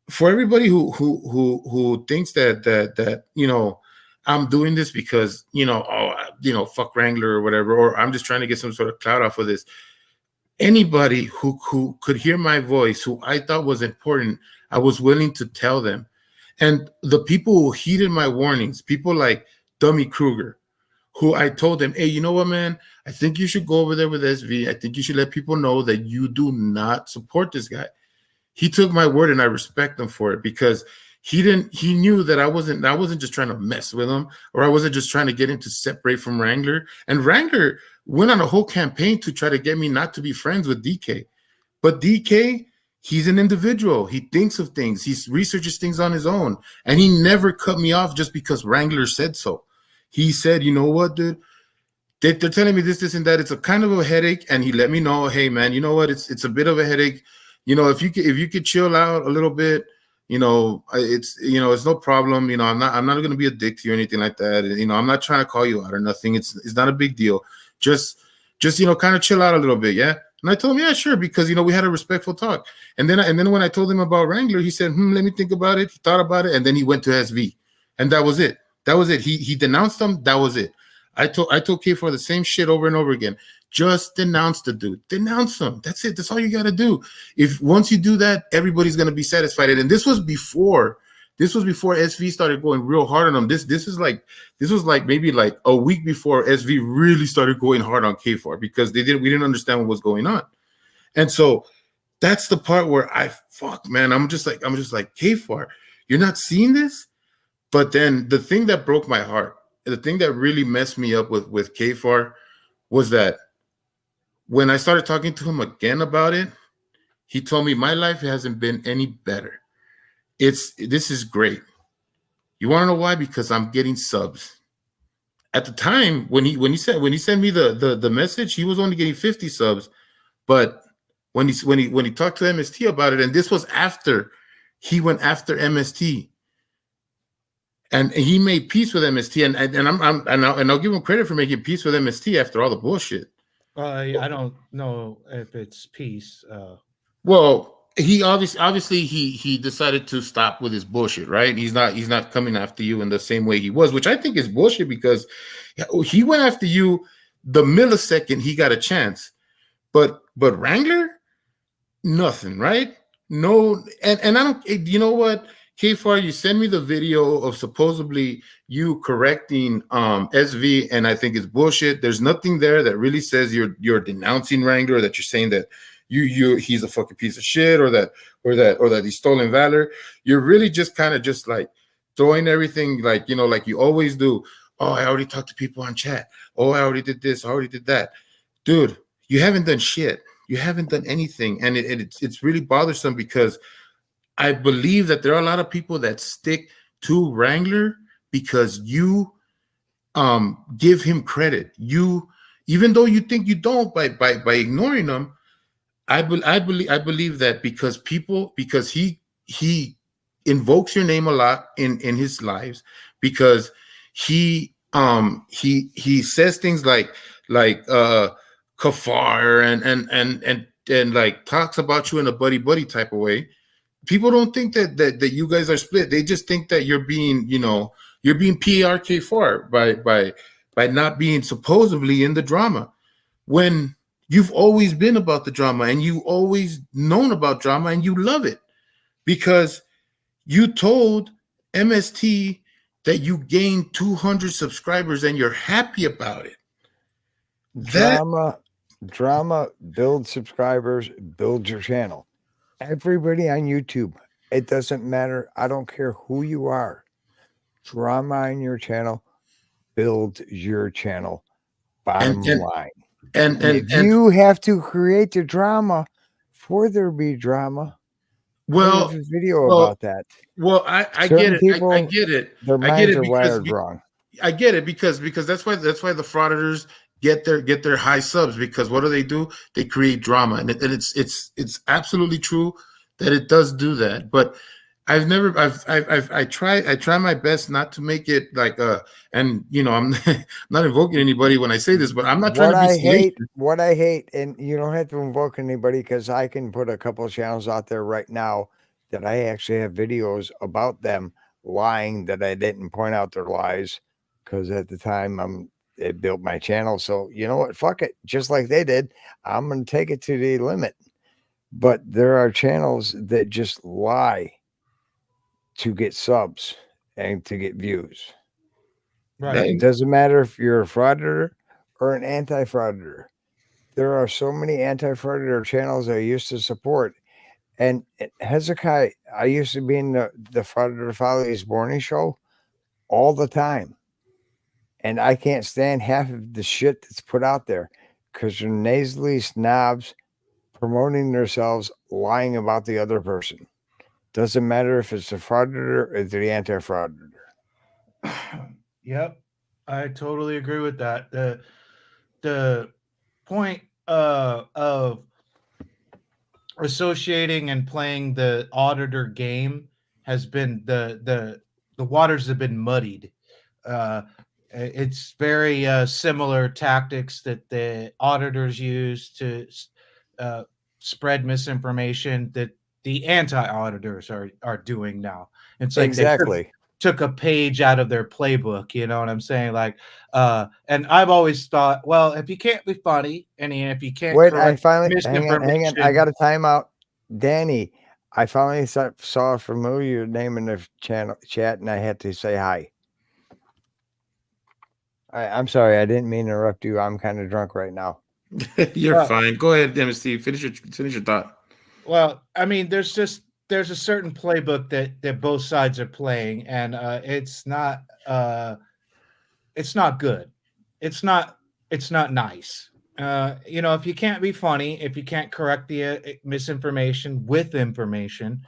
Speaker 3: for everybody who thinks that you know I'm doing this because fuck Wrangler or whatever, or I'm just trying to get some sort of clout off of this. Anybody who could hear my voice, who I thought was important, I was willing to tell them. And the people who heeded my warnings, people like Dummy Kruger, who I told them, hey, you know what, man? I think you should go over there with SV. I think you should let people know that you do not support this guy. He took my word, and I respect him for it because he knew that I wasn't just trying to mess with him, or I wasn't just trying to get him to separate from Wrangler. And Wrangler went on a whole campaign to try to get me not to be friends with DK. But DK, he's an individual. He thinks of things. He researches things on his own. And he never cut me off just because Wrangler said so. He said, you know what, dude? They're telling me this, and that. It's a kind of a headache. And he let me know, hey, man, you know what? It's a bit of a headache. You know, if you could chill out a little bit, you know, it's no problem. You know, I'm not going to be a dick to you or anything like that. You know, I'm not trying to call you out or nothing. It's not a big deal. Just kind of chill out a little bit, yeah. And I told him, yeah, sure, because we had a respectful talk. And then when I told him about Wrangler, he said, let me think about it. He thought about it, and then he went to SV, and that was it. He denounced them. That was it. I told K4 the same shit over and over again. Just denounce the dude. Denounce him. That's it. That's all you got to do. If once you do that, everybody's going to be satisfied. And this was before SV started going real hard on him. This was like maybe like a week before SV really started going hard on K4 because we didn't understand what was going on. And so that's the part where man, I'm just like K4, you're not seeing this? But then the thing that broke my heart, the thing that really messed me up with K4 was that when I started talking to him again about it, he told me my life hasn't been any better. This is great. You want to know why? Because I'm getting subs. At the time when he sent me the message, he was only getting 50 subs. But when he talked to MST about it, and this was after he went after MST, and he made peace with MST, and I'll give him credit for making peace with MST after all the bullshit.
Speaker 6: I don't know if it's peace.
Speaker 3: Well, he obviously he decided to stop with his bullshit, right? He's not coming after you in the same way he was, which I think is bullshit because he went after you the millisecond he got a chance, but Wrangler, nothing, right? No, and I don't. You know what, K4, you send me the video of supposedly you correcting SV, and I think it's bullshit. There's nothing there that really says you're denouncing Wrangler, that you're saying that he's a fucking piece of shit, or that he's stolen valor. You're really just kind of just like throwing everything like you always do. Oh, I already talked to people on chat. Oh, I already did this. I already did that. Dude, you haven't done shit. You haven't done anything, and it's really bothersome because I believe that there are a lot of people that stick to Wrangler because you give him credit. You, even though you think you don't by ignoring him, I believe that because he invokes your name a lot in his lives, because he says things like kafar and like talks about you in a buddy type of way. People don't think that you guys are split. They just think that you're being PRK4 by not being supposedly in the drama. When You've always been about the drama, and you always known about drama, and you love it because you told MST that you gained 200 subscribers and you're happy about it. That
Speaker 5: Drama builds subscribers, builds your channel. Everybody on YouTube, it doesn't matter. I don't care who you are. Drama on your channel builds your channel. Bottom line.
Speaker 3: And
Speaker 5: if you have to create the drama for there be drama,
Speaker 3: well,
Speaker 5: there's a video about that.
Speaker 3: Well, I get it. I get it.
Speaker 5: Their minds are wired wrong.
Speaker 3: I get it because that's why the frauditors get their high subs, because what do? They create drama, and it's absolutely true that it does do that. But I try my best not to make it like and I'm not invoking anybody when I say this, but I'm not trying to be
Speaker 5: what I hate, and you don't have to invoke anybody because I can put a couple of channels out there right now that I actually have videos about them lying that I didn't point out their lies because at the time it built my channel. So you know what? Fuck it. Just like they did, I'm going to take it to the limit. But there are channels that just lie to get subs and to get views.
Speaker 6: Right.
Speaker 5: It doesn't matter if you're a frauditor or an anti-frauditor. There are so many anti-frauditor channels I used to support. And Hezekiah, I used to be in the Frauditor Follies morning show all the time. And I can't stand half of the shit that's put out there because they're nasally snobs promoting themselves, lying about the other person. Doesn't matter if it's the frauditor or the anti-frauditor.
Speaker 6: Yep, I totally agree with that. The point of associating and playing the auditor game has been the waters have been muddied. It's very similar tactics that the auditors use to spread misinformation that the anti-auditors are doing now. It's like
Speaker 5: exactly
Speaker 6: they took a page out of their playbook, you know what I'm saying? Like, and I've always thought, well, if you can't be funny, and if you can't
Speaker 5: wait, I finally hang on, I got a timeout. Danny, I finally saw a familiar name in the chat, and I had to say hi. I'm sorry, I didn't mean to interrupt you. I'm kind of drunk right now.
Speaker 3: You're fine. Go ahead, MST. Finish your thought.
Speaker 6: Well, I mean, there's a certain playbook that both sides are playing, and it's not good. It's not nice. If you can't be funny, if you can't correct the misinformation with information,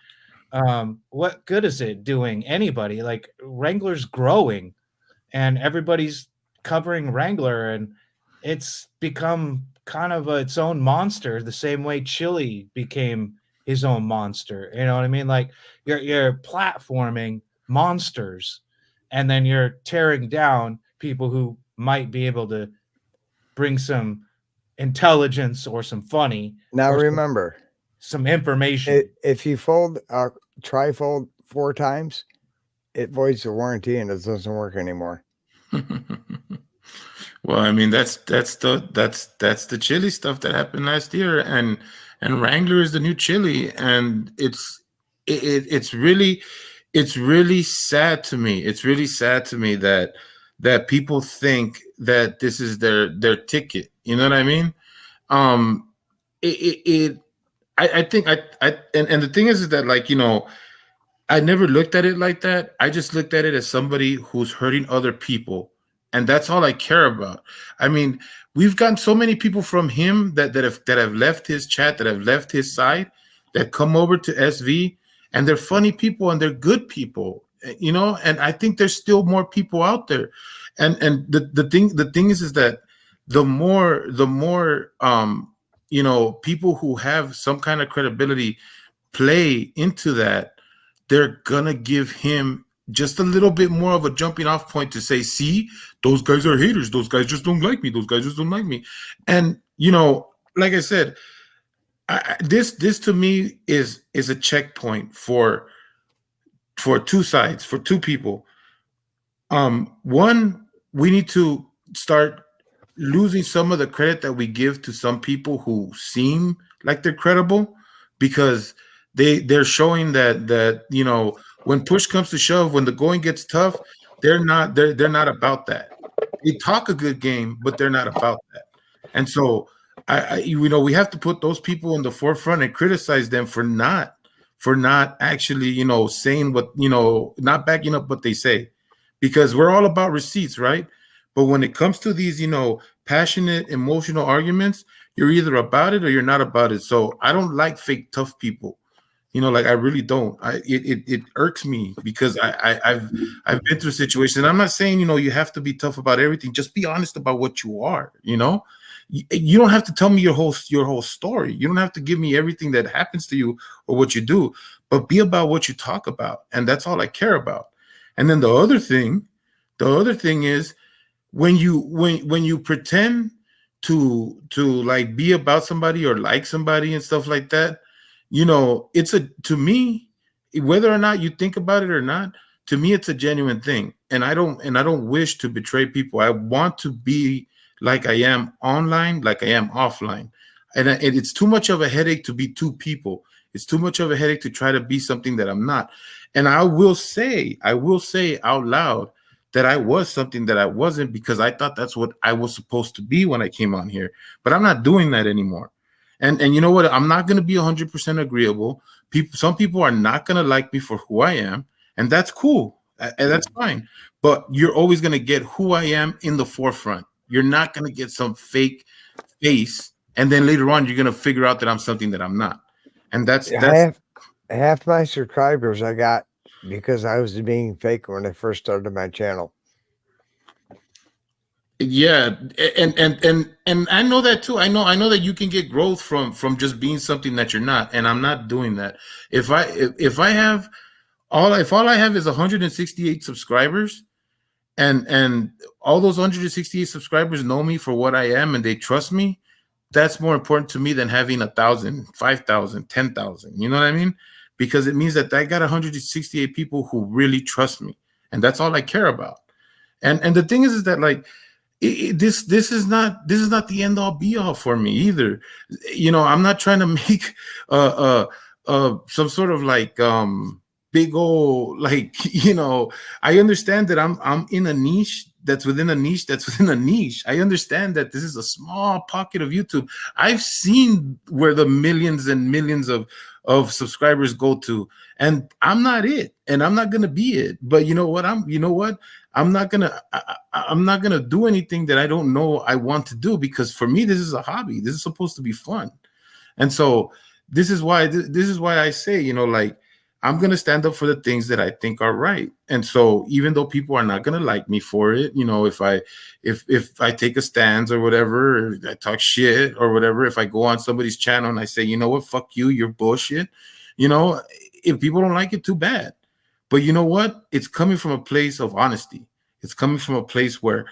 Speaker 6: what good is it doing anybody? Like, Wrangler's growing, and everybody's covering Wrangler, and it's become kind of its own monster, the same way Chili became his own monster. You know what I mean? Like, you're platforming monsters, and then you're tearing down people who might be able to bring some intelligence or some funny.
Speaker 5: Now remember,
Speaker 6: some information.
Speaker 5: If you fold trifold 4 times, it voids the warranty and it doesn't work anymore.
Speaker 3: Well, I mean, that's the Chili stuff that happened last year, and Wrangler is the new Chili, and it's really sad to me. It's really sad to me that people think that this is their ticket. You know what I mean? I think and the thing is that, like, I never looked at it like that. I just looked at it as somebody who's hurting other people. And that's all I care about. I mean, we've gotten so many people from him that have left his chat, that have left his side, that come over to SV, and they're funny people and they're good people, and I think there's still more people out there. And the thing is that the more people who have some kind of credibility play into that, they're gonna give him just a little bit more of a jumping off point to say, see, those guys are haters. Those guys just don't like me. Those guys just don't like me. And, like I said, this to me is a checkpoint for two sides, for two people. One, we need to start losing some of the credit that we give to some people who seem like they're credible, because they're showing that when push comes to shove, when the going gets tough, they're not about that. They talk a good game, but they're not about that. And so we have to put those people in the forefront and criticize them for not actually saying what not backing up what they say, because we're all about receipts, right? But when it comes to these passionate emotional arguments, you're either about it or you're not about it. So I don't like fake tough people. Like I really don't. It irks me, because I've been through situations. I'm not saying you have to be tough about everything. Just be honest about what you are. You don't have to tell me your whole story. You don't have to give me everything that happens to you or what you do, but be about what you talk about, and that's all I care about. And then the other thing is when you pretend to like be about somebody or like somebody and stuff like that. To me, whether or not you think about it or not, to me it's a genuine thing, and I don't wish to betray people. I want to be like I am online, like I am offline, and it's too much of a headache to be two people. It's too much of a headache to try to be something that I'm not. And I will say out loud that I was something that I wasn't, because I thought that's what I was supposed to be when I came on here, but I'm not doing that anymore. And you know what? I'm not going to be 100% agreeable. Some people are not going to like me for who I am, and that's cool. And that's fine. But you're always going to get who I am in the forefront. You're not going to get some fake face, and then later on you're going to figure out that I'm something that I'm not. And that's
Speaker 5: half my subscribers I got because I was being fake when I first started my channel.
Speaker 3: Yeah, and I know that too. I know that you can get growth from just being something that you're not, and I'm not doing that. If I have all I have is 168 subscribers, and all those 168 subscribers know me for what I am and they trust me, that's more important to me than having 1,000, 5,000, 10,000. You know what I mean? Because it means that I got 168 people who really trust me, and that's all I care about. And the thing is that like. This is not the end all be all for me either. I'm not trying to make some sort of like big old like I understand that I'm in a niche that's within a niche that's within a niche. I understand that this is a small pocket of YouTube. I've seen where the millions and millions of subscribers go to, and I'm not it, and I'm not gonna be it. But you know what? I'm not gonna do anything that I don't know I want to do, because for me this is a hobby. This is supposed to be fun, and so this is why I say like I'm gonna stand up for the things that I think are right. And so even though people are not gonna like me for it, if I take a stance or whatever, or I talk shit or whatever, if I go on somebody's channel and I say, you know what, fuck you, you're bullshit, if people don't like it, too bad. But you know what? It's coming from a place of honesty. It's coming from a place where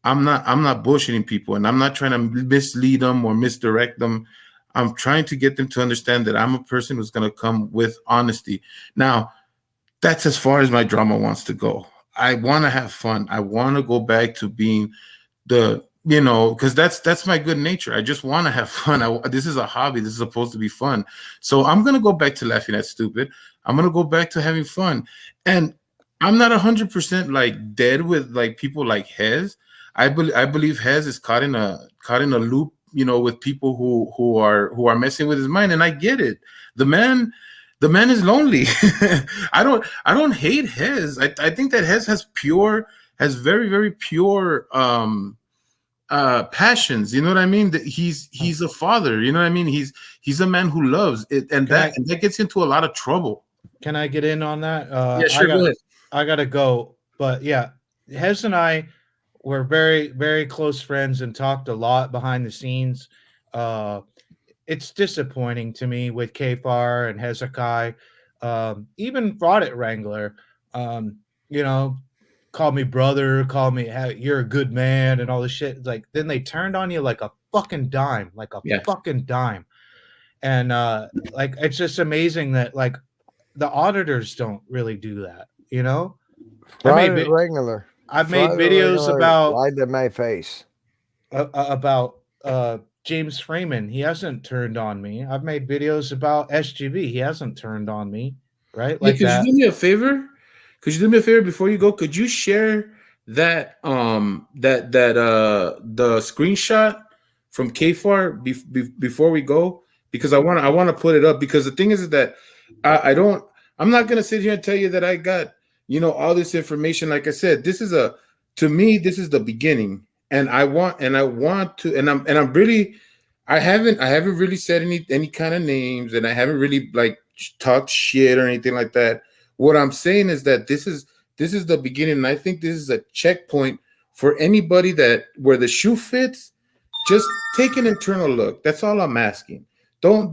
Speaker 3: I'm not bullshitting people, and I'm not trying to mislead them or misdirect them. I'm trying to get them to understand that I'm a person who's going to come with honesty. Now, that's as far as my drama wants to go. I want to have fun. I want to go back to being because that's my good nature. I just want to have fun. This is a hobby. This is supposed to be fun. So I'm going to go back to laughing at stupid. I'm going to go back to having fun. And I'm not 100% like dead with like people like Hez. I believe Hez is caught in a loop, with people who are messing with his mind. And I get it. The man is lonely. I don't hate Hez. I think that Hez has very, very pure passions. You know what I mean? That he's a father. You know what I mean? He's a man who loves it, and that gets into a lot of trouble.
Speaker 6: Can I get in on that?
Speaker 3: Yeah, sure. Go ahead.
Speaker 6: I gotta go, but yeah, Hez and I were very, very close friends and talked a lot behind the scenes. It's disappointing to me with Kfar and Hezekiah, even Fraudit Wrangler. Call me brother, call me you're a good man, and all this shit. Like then they turned on you like a fucking dime, fucking dime. And like it's just amazing that like the auditors don't really do that.
Speaker 5: Fraudit Wrangler.
Speaker 6: I've made videos about
Speaker 5: lied to my face.
Speaker 6: about James Freeman. He hasn't turned on me. I've made videos about SGV. He hasn't turned on me, right?
Speaker 3: Yeah,
Speaker 6: Like
Speaker 3: could you
Speaker 6: that.
Speaker 3: do me a favor? Could you do me a favor before you go? Could you share that the screenshot from KFAR before we go? Because I want to put it up, because the thing is that I don't, I'm not gonna sit here and tell you that I got, you know, all this information. Like I said, this is to me, this is the beginning. And I want to, and I'm really, I haven't really said any kind of names, and I haven't really like talked shit or anything like that. What I'm saying is that this is the beginning, and I think this is a checkpoint for anybody that where the shoe fits. Just take an internal look. That's all I'm asking. Don't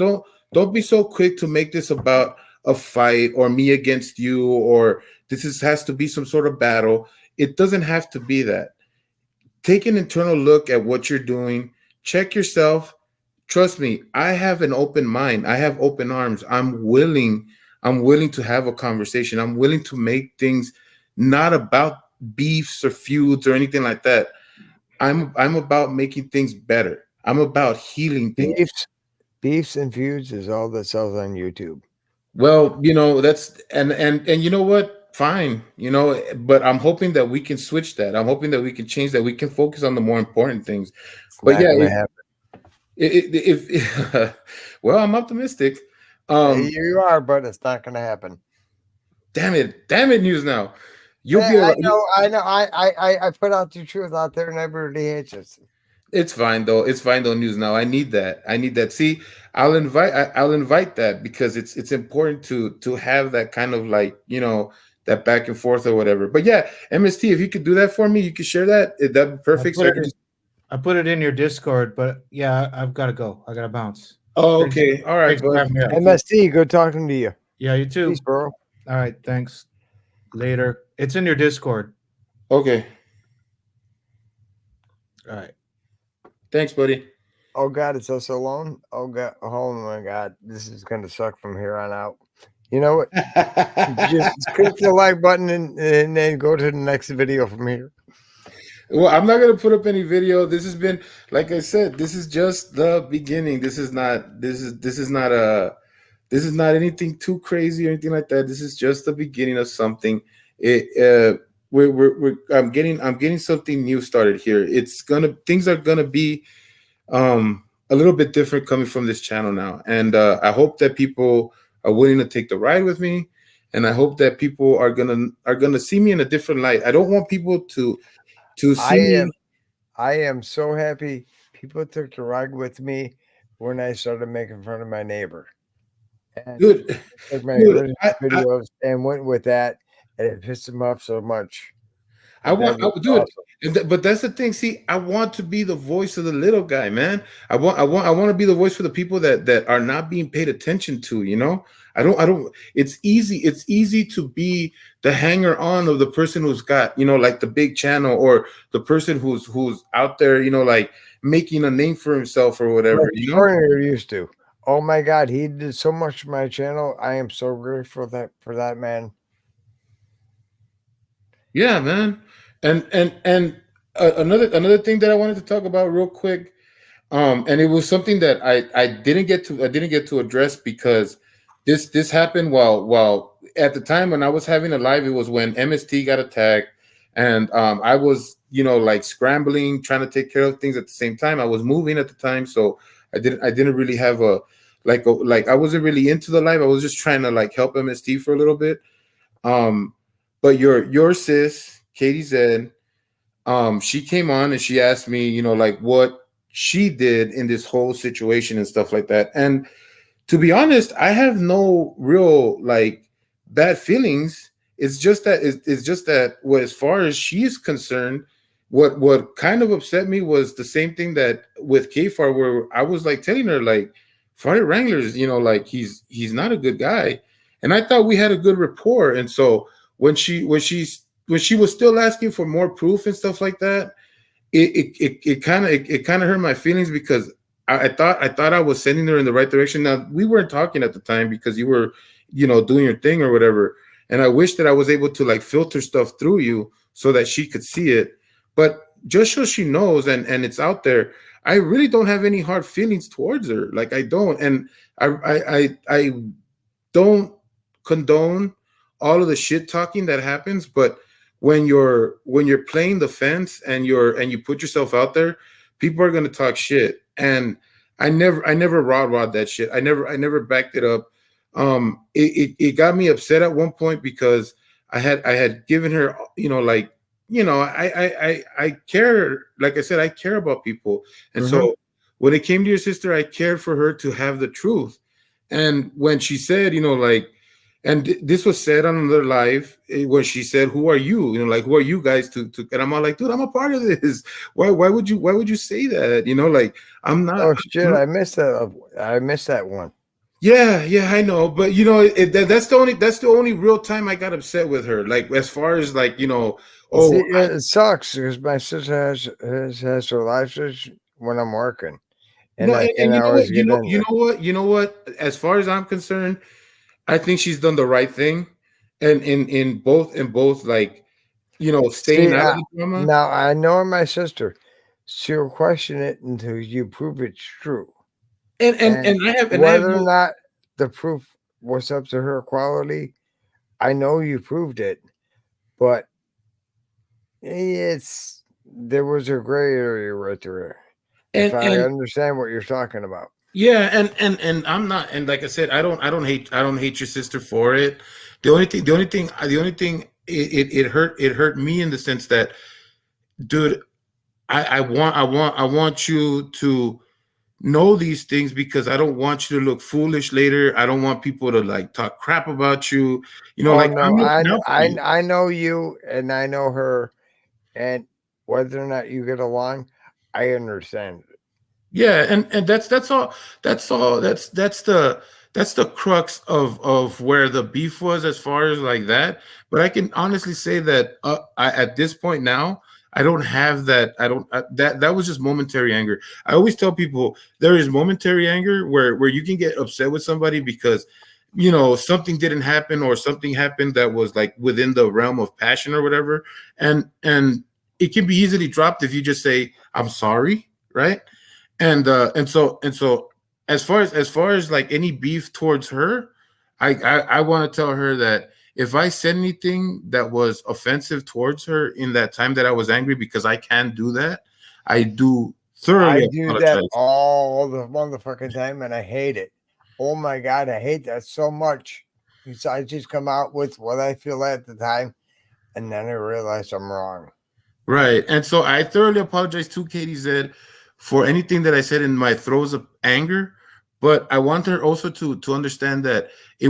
Speaker 3: be so quick to make this about a fight or me against you, or has to be some sort of battle. It doesn't have to be that. Take an internal look at what you're doing. Check yourself. Trust me, I have an open mind. I have open arms. I'm willing to have a conversation. I'm willing to make things not about beefs or feuds or anything like that. I'm about making things better. I'm about healing things.
Speaker 5: Beefs and feuds is all that sells on YouTube.
Speaker 3: Well, you know, that's and you know what? Fine, you know, but I'm hoping that we can switch that. I'm hoping that we can change that. We can focus on the more important things. But
Speaker 5: Not
Speaker 3: yeah,
Speaker 5: gonna happen.
Speaker 3: if well, I'm optimistic.
Speaker 5: You are, but it's not going to happen.
Speaker 3: Damn it, News Now. You'll
Speaker 5: Yeah,
Speaker 3: be
Speaker 5: I know. I put out the truth out there, and everybody hates it.
Speaker 3: It's fine though. It's fine though, News Now. I need that. See, I'll invite that, because it's important to have that kind of, like, you know, that back and forth or whatever. But yeah, MST, if you could do that for me, you could share that. That'd be perfect.
Speaker 6: I put it in your Discord, but yeah, I've got to go. I got to bounce.
Speaker 3: Oh, okay. All right.
Speaker 6: Thanks for having me up.
Speaker 5: MST, good talking to you.
Speaker 6: Yeah, you too.
Speaker 5: Peace, bro.
Speaker 6: All right, thanks. Later. It's in your Discord.
Speaker 3: Okay.
Speaker 6: All right.
Speaker 3: Thanks, buddy.
Speaker 5: Oh God, it's us alone. Oh God, oh my God, this is gonna suck from here on out. You know what? Just click the like button and then go to the next video from here.
Speaker 3: Well, I'm not gonna put up any video. This has been, like I said, this is just the beginning. This is not anything too crazy or anything like that. This is just the beginning of something. I'm getting something new started here. Things are gonna be a little bit different coming from this channel now, and I hope that people are willing to take the ride with me, and I hope that people are gonna see me in a different light. I don't want people to see me.
Speaker 5: I am so happy people took the ride with me when I started making fun of my neighbor. And
Speaker 3: Dude,
Speaker 5: took my
Speaker 3: dude,
Speaker 5: videos and went with that, and it pissed them off so much.
Speaker 3: But that's the thing. See, I want to be the voice of the little guy, man. I want to be the voice for the people that are not being paid attention to. You know, I don't. It's easy to be the hanger on of the person who's got, you know, like the big channel, or the person who's out there, you know, like making a name for himself or whatever.
Speaker 5: Like
Speaker 3: you know,
Speaker 5: Turner used to. Oh my God, he did so much for my channel. I am so grateful for that man.
Speaker 3: Yeah, man. And another thing that I wanted to talk about real quick, and it was something that I didn't get to address, because this happened while at the time when I was having a live. It was when MST got attacked, and I was, you know, like scrambling, trying to take care of things at the same time. I was moving at the time, so I didn't really have I wasn't really into the live. I was just trying to like help MST for a little bit. But your sis, Katie Zed, she came on and she asked me, you know, like what she did in this whole situation and stuff like that. And to be honest, I have no real like bad feelings. It's just that well, as far as she's concerned, what kind of upset me was the same thing that with KFAR, where I was like telling her, like, Friday Wranglers, you know, like he's not a good guy. And I thought we had a good rapport. And so when she was still asking for more proof and stuff like that, it kind of hurt my feelings, because I thought I was sending her in the right direction. Now, we weren't talking at the time because you were, you know, doing your thing or whatever. And I wish that I was able to like filter stuff through you so that she could see it. But just so she knows, and it's out there, I really don't have any hard feelings towards her. Like I don't, and I don't condone all of the shit talking that happens, but when you're playing the fence and you put yourself out there, people are gonna talk shit. And I never rah-rahed that shit. I never backed it up. It got me upset at one point because I had given her, like, I care, like I said, I care about people. And so when it came to your sister, I cared for her to have the truth. And when she said, like, and this was said on another live, when she said, "Who are you?" Like, who are you guys to? And I'm all like, dude, I'm a part of this. Why would you say that? Like, I'm not.
Speaker 5: Oh shit! I missed that. I missed that one.
Speaker 3: Yeah, I know, but that's the only real time I got upset with her. Like, as far as like,
Speaker 5: See, it sucks because my sister has her life when I'm working, and
Speaker 3: no,
Speaker 5: I
Speaker 3: and
Speaker 5: can
Speaker 3: you know
Speaker 5: always
Speaker 3: what,
Speaker 5: get in there.
Speaker 3: you know what? As far as I'm concerned, I think she's done the right thing, and in both like, staying
Speaker 5: See,
Speaker 3: out of the drama.
Speaker 5: now I know my sister. She'll question it until you prove it's true.
Speaker 3: And I have
Speaker 5: Whether or not the proof was up to her quality, I know you proved it, but there was a gray area right there. If I
Speaker 3: and
Speaker 5: understand what you're talking about.
Speaker 3: yeah, and I'm not, and like I said, I don't hate your sister for it. The only thing it hurt me in the sense that, dude, I want you to know these things because I don't want you to look foolish later. I don't want people to like talk crap about you.
Speaker 5: Oh
Speaker 3: Like,
Speaker 5: no,
Speaker 3: I'm looking out for you.
Speaker 5: I know you and I know her, and whether or not you get along, I understand.
Speaker 3: Yeah, and that's all. That's the crux of where the beef was, as far as like that. But I can honestly say that, at this point now, I don't have that. I don't that was just momentary anger. I always tell people there is momentary anger where you can get upset with somebody because something didn't happen, or something happened that was like within the realm of passion or whatever, and it can be easily dropped if you just say, "I'm sorry," right? And so as far as like any beef towards her, I want to tell her that if I said anything that was offensive towards her in that time that I was angry, because I can do that, I do thoroughly
Speaker 5: I do that
Speaker 3: apologize.
Speaker 5: all the motherfucking time, and I hate it. Oh my god, I hate that so much. Because I just come out with what I feel at the time, and then I realize I'm wrong.
Speaker 3: Right. And so I thoroughly apologize to Katie Z for anything that I said in my throes of anger. But I want her also to understand that I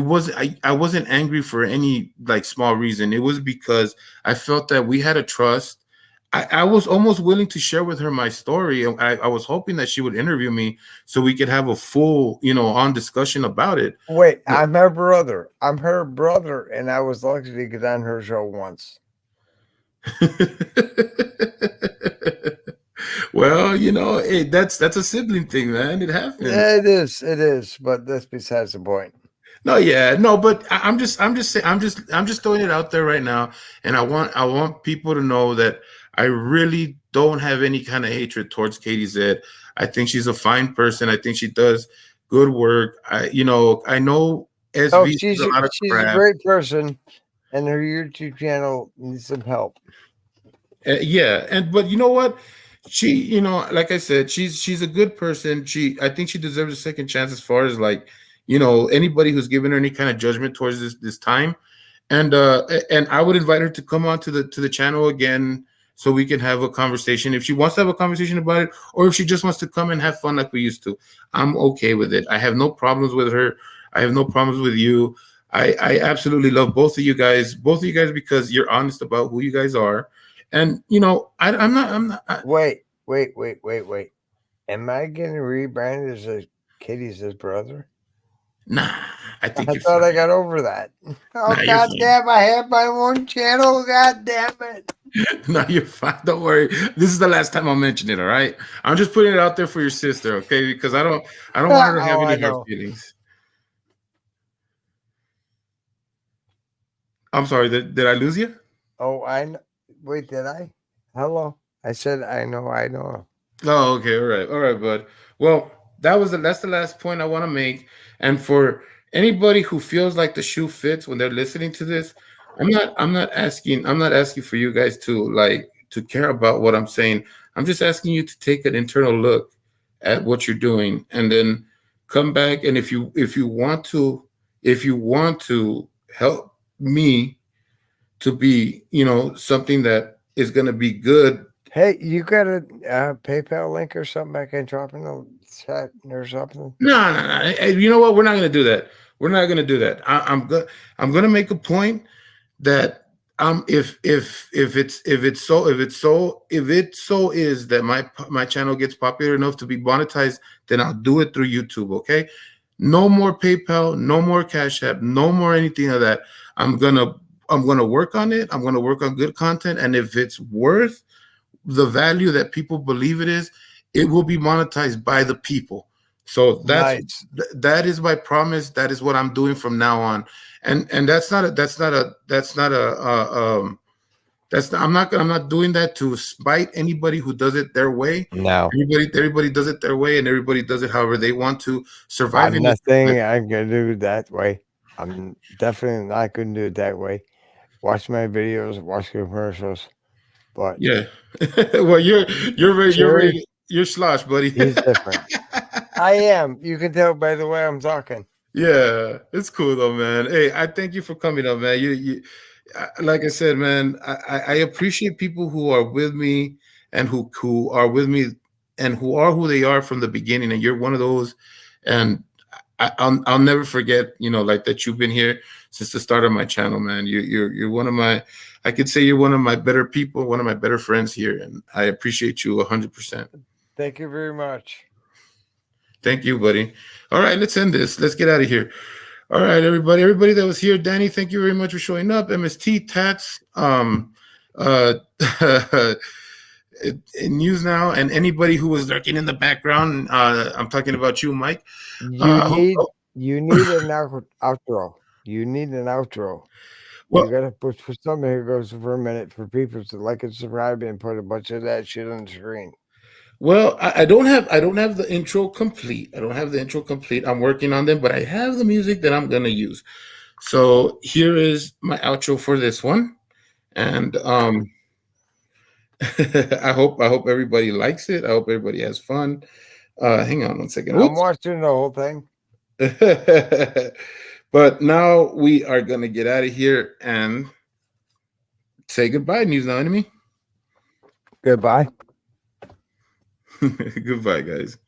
Speaker 3: wasn't angry for any like small reason. It was because I felt that we had a trust. I was almost willing to share with her my story. I was hoping that she would interview me so we could have a full, on discussion about it.
Speaker 5: Wait, I'm her brother. I'm her brother, and I was lucky to get on her show once.
Speaker 3: Well, that's a sibling thing, man. It happens.
Speaker 5: Yeah, it is. But that's besides the point.
Speaker 3: No, yeah, no, but I'm just saying, I'm just throwing it out there right now, and I want people to know that I really don't have any kind of hatred towards Katie Z. I think she's a fine person. I think she does good work. I know SV
Speaker 5: Oh,
Speaker 3: does
Speaker 5: she's
Speaker 3: a lot of
Speaker 5: a
Speaker 3: crap.
Speaker 5: great person, and her YouTube channel needs some help.
Speaker 3: Yeah, but you know what? She, like I said, she's a good person. I think she deserves a second chance, as far as like, anybody who's given her any kind of judgment towards this time. And I would invite her to come on to the channel again so we can have a conversation. If she wants to have a conversation about it, or if she just wants to come and have fun like we used to, I'm okay with it. I have no problems with her. I have no problems with you. I absolutely love both of you guys, because you're honest about who you guys are. And I'm not.
Speaker 5: Wait. Am I getting rebranded as a Katie's brother?
Speaker 3: Nah, I think
Speaker 5: I
Speaker 3: you're
Speaker 5: thought
Speaker 3: fine.
Speaker 5: I got over that. Oh,
Speaker 3: Nah, you're
Speaker 5: god
Speaker 3: fine.
Speaker 5: damn, I have my own channel. God damn it.
Speaker 3: No, you're fine. Don't worry. This is the last time I'll mention it. All right. I'm just putting it out there for your sister, okay? Because I don't want her to have
Speaker 5: Oh, I
Speaker 3: any hard
Speaker 5: know.
Speaker 3: feelings. I'm sorry. Did I lose you?
Speaker 5: Oh, I know. Wait, did I? Hello? I said, I know.
Speaker 3: Oh, okay, all right, bud. Well, that's the last point I want to make. And for anybody who feels like the shoe fits when they're listening to this, I'm not asking for you guys to care about what I'm saying. I'm just asking you to take an internal look at what you're doing and then come back. And if you want to help me to be, something that is going to be good.
Speaker 5: Hey, you got a PayPal link or something I can drop in the chat or something?
Speaker 3: No. Hey, you know what? We're not going to do that. We're not going to do that. I'm going to make a point that if it so is that my channel gets popular enough to be monetized, then I'll do it through YouTube. Okay. No more PayPal, no more Cash App, no more anything of that. I'm gonna work on it. I'm gonna work on good content, and if it's worth the value that people believe it is, it will be monetized by the people. So
Speaker 5: Nice.
Speaker 3: that is my promise. That is what I'm doing from now on. And I'm not doing that to spite anybody who does it their way.
Speaker 5: No.
Speaker 3: Everybody does it their way, and everybody does it however they want to survive.
Speaker 5: I'm nothing I'm gonna do that way. I'm definitely not gonna do it that way. Watch my videos, watch commercials. But
Speaker 3: yeah. Well, you're slosh, buddy.
Speaker 5: he's different. I am. You can tell by the way I'm talking.
Speaker 3: Yeah, it's cool though, man. Hey, I thank you for coming up, man. Like I said, man, I appreciate people who are with me and who are with me and who are who they are from the beginning. And you're one of those. And I'll never forget, like that you've been here since the start of my channel, man. You're one of my, I could say you're one of my better people, one of my better friends here, and I appreciate you 100%.
Speaker 5: Thank you very much.
Speaker 3: Thank you, buddy. All right, let's end this. Let's get out of here. All right, everybody that was here. Danny, thank you very much for showing up. MST, Tats, News Now, and anybody who was lurking in the background. I'm talking about you, Mike.
Speaker 5: You need an outro. You need an outro.
Speaker 3: Well,
Speaker 5: you gotta put something here goes for a minute for people to like and subscribe and put a bunch of that shit on the screen.
Speaker 3: Well, I don't have the intro complete. I'm working on them, but I have the music that I'm gonna use. So here is my outro for this one, and I hope everybody likes it. I hope everybody has fun. Hang on one second.
Speaker 5: I'm watching the whole thing.
Speaker 3: But now we are gonna get out of here and say goodbye, News Now Enemy.
Speaker 5: Goodbye.
Speaker 3: Goodbye, guys.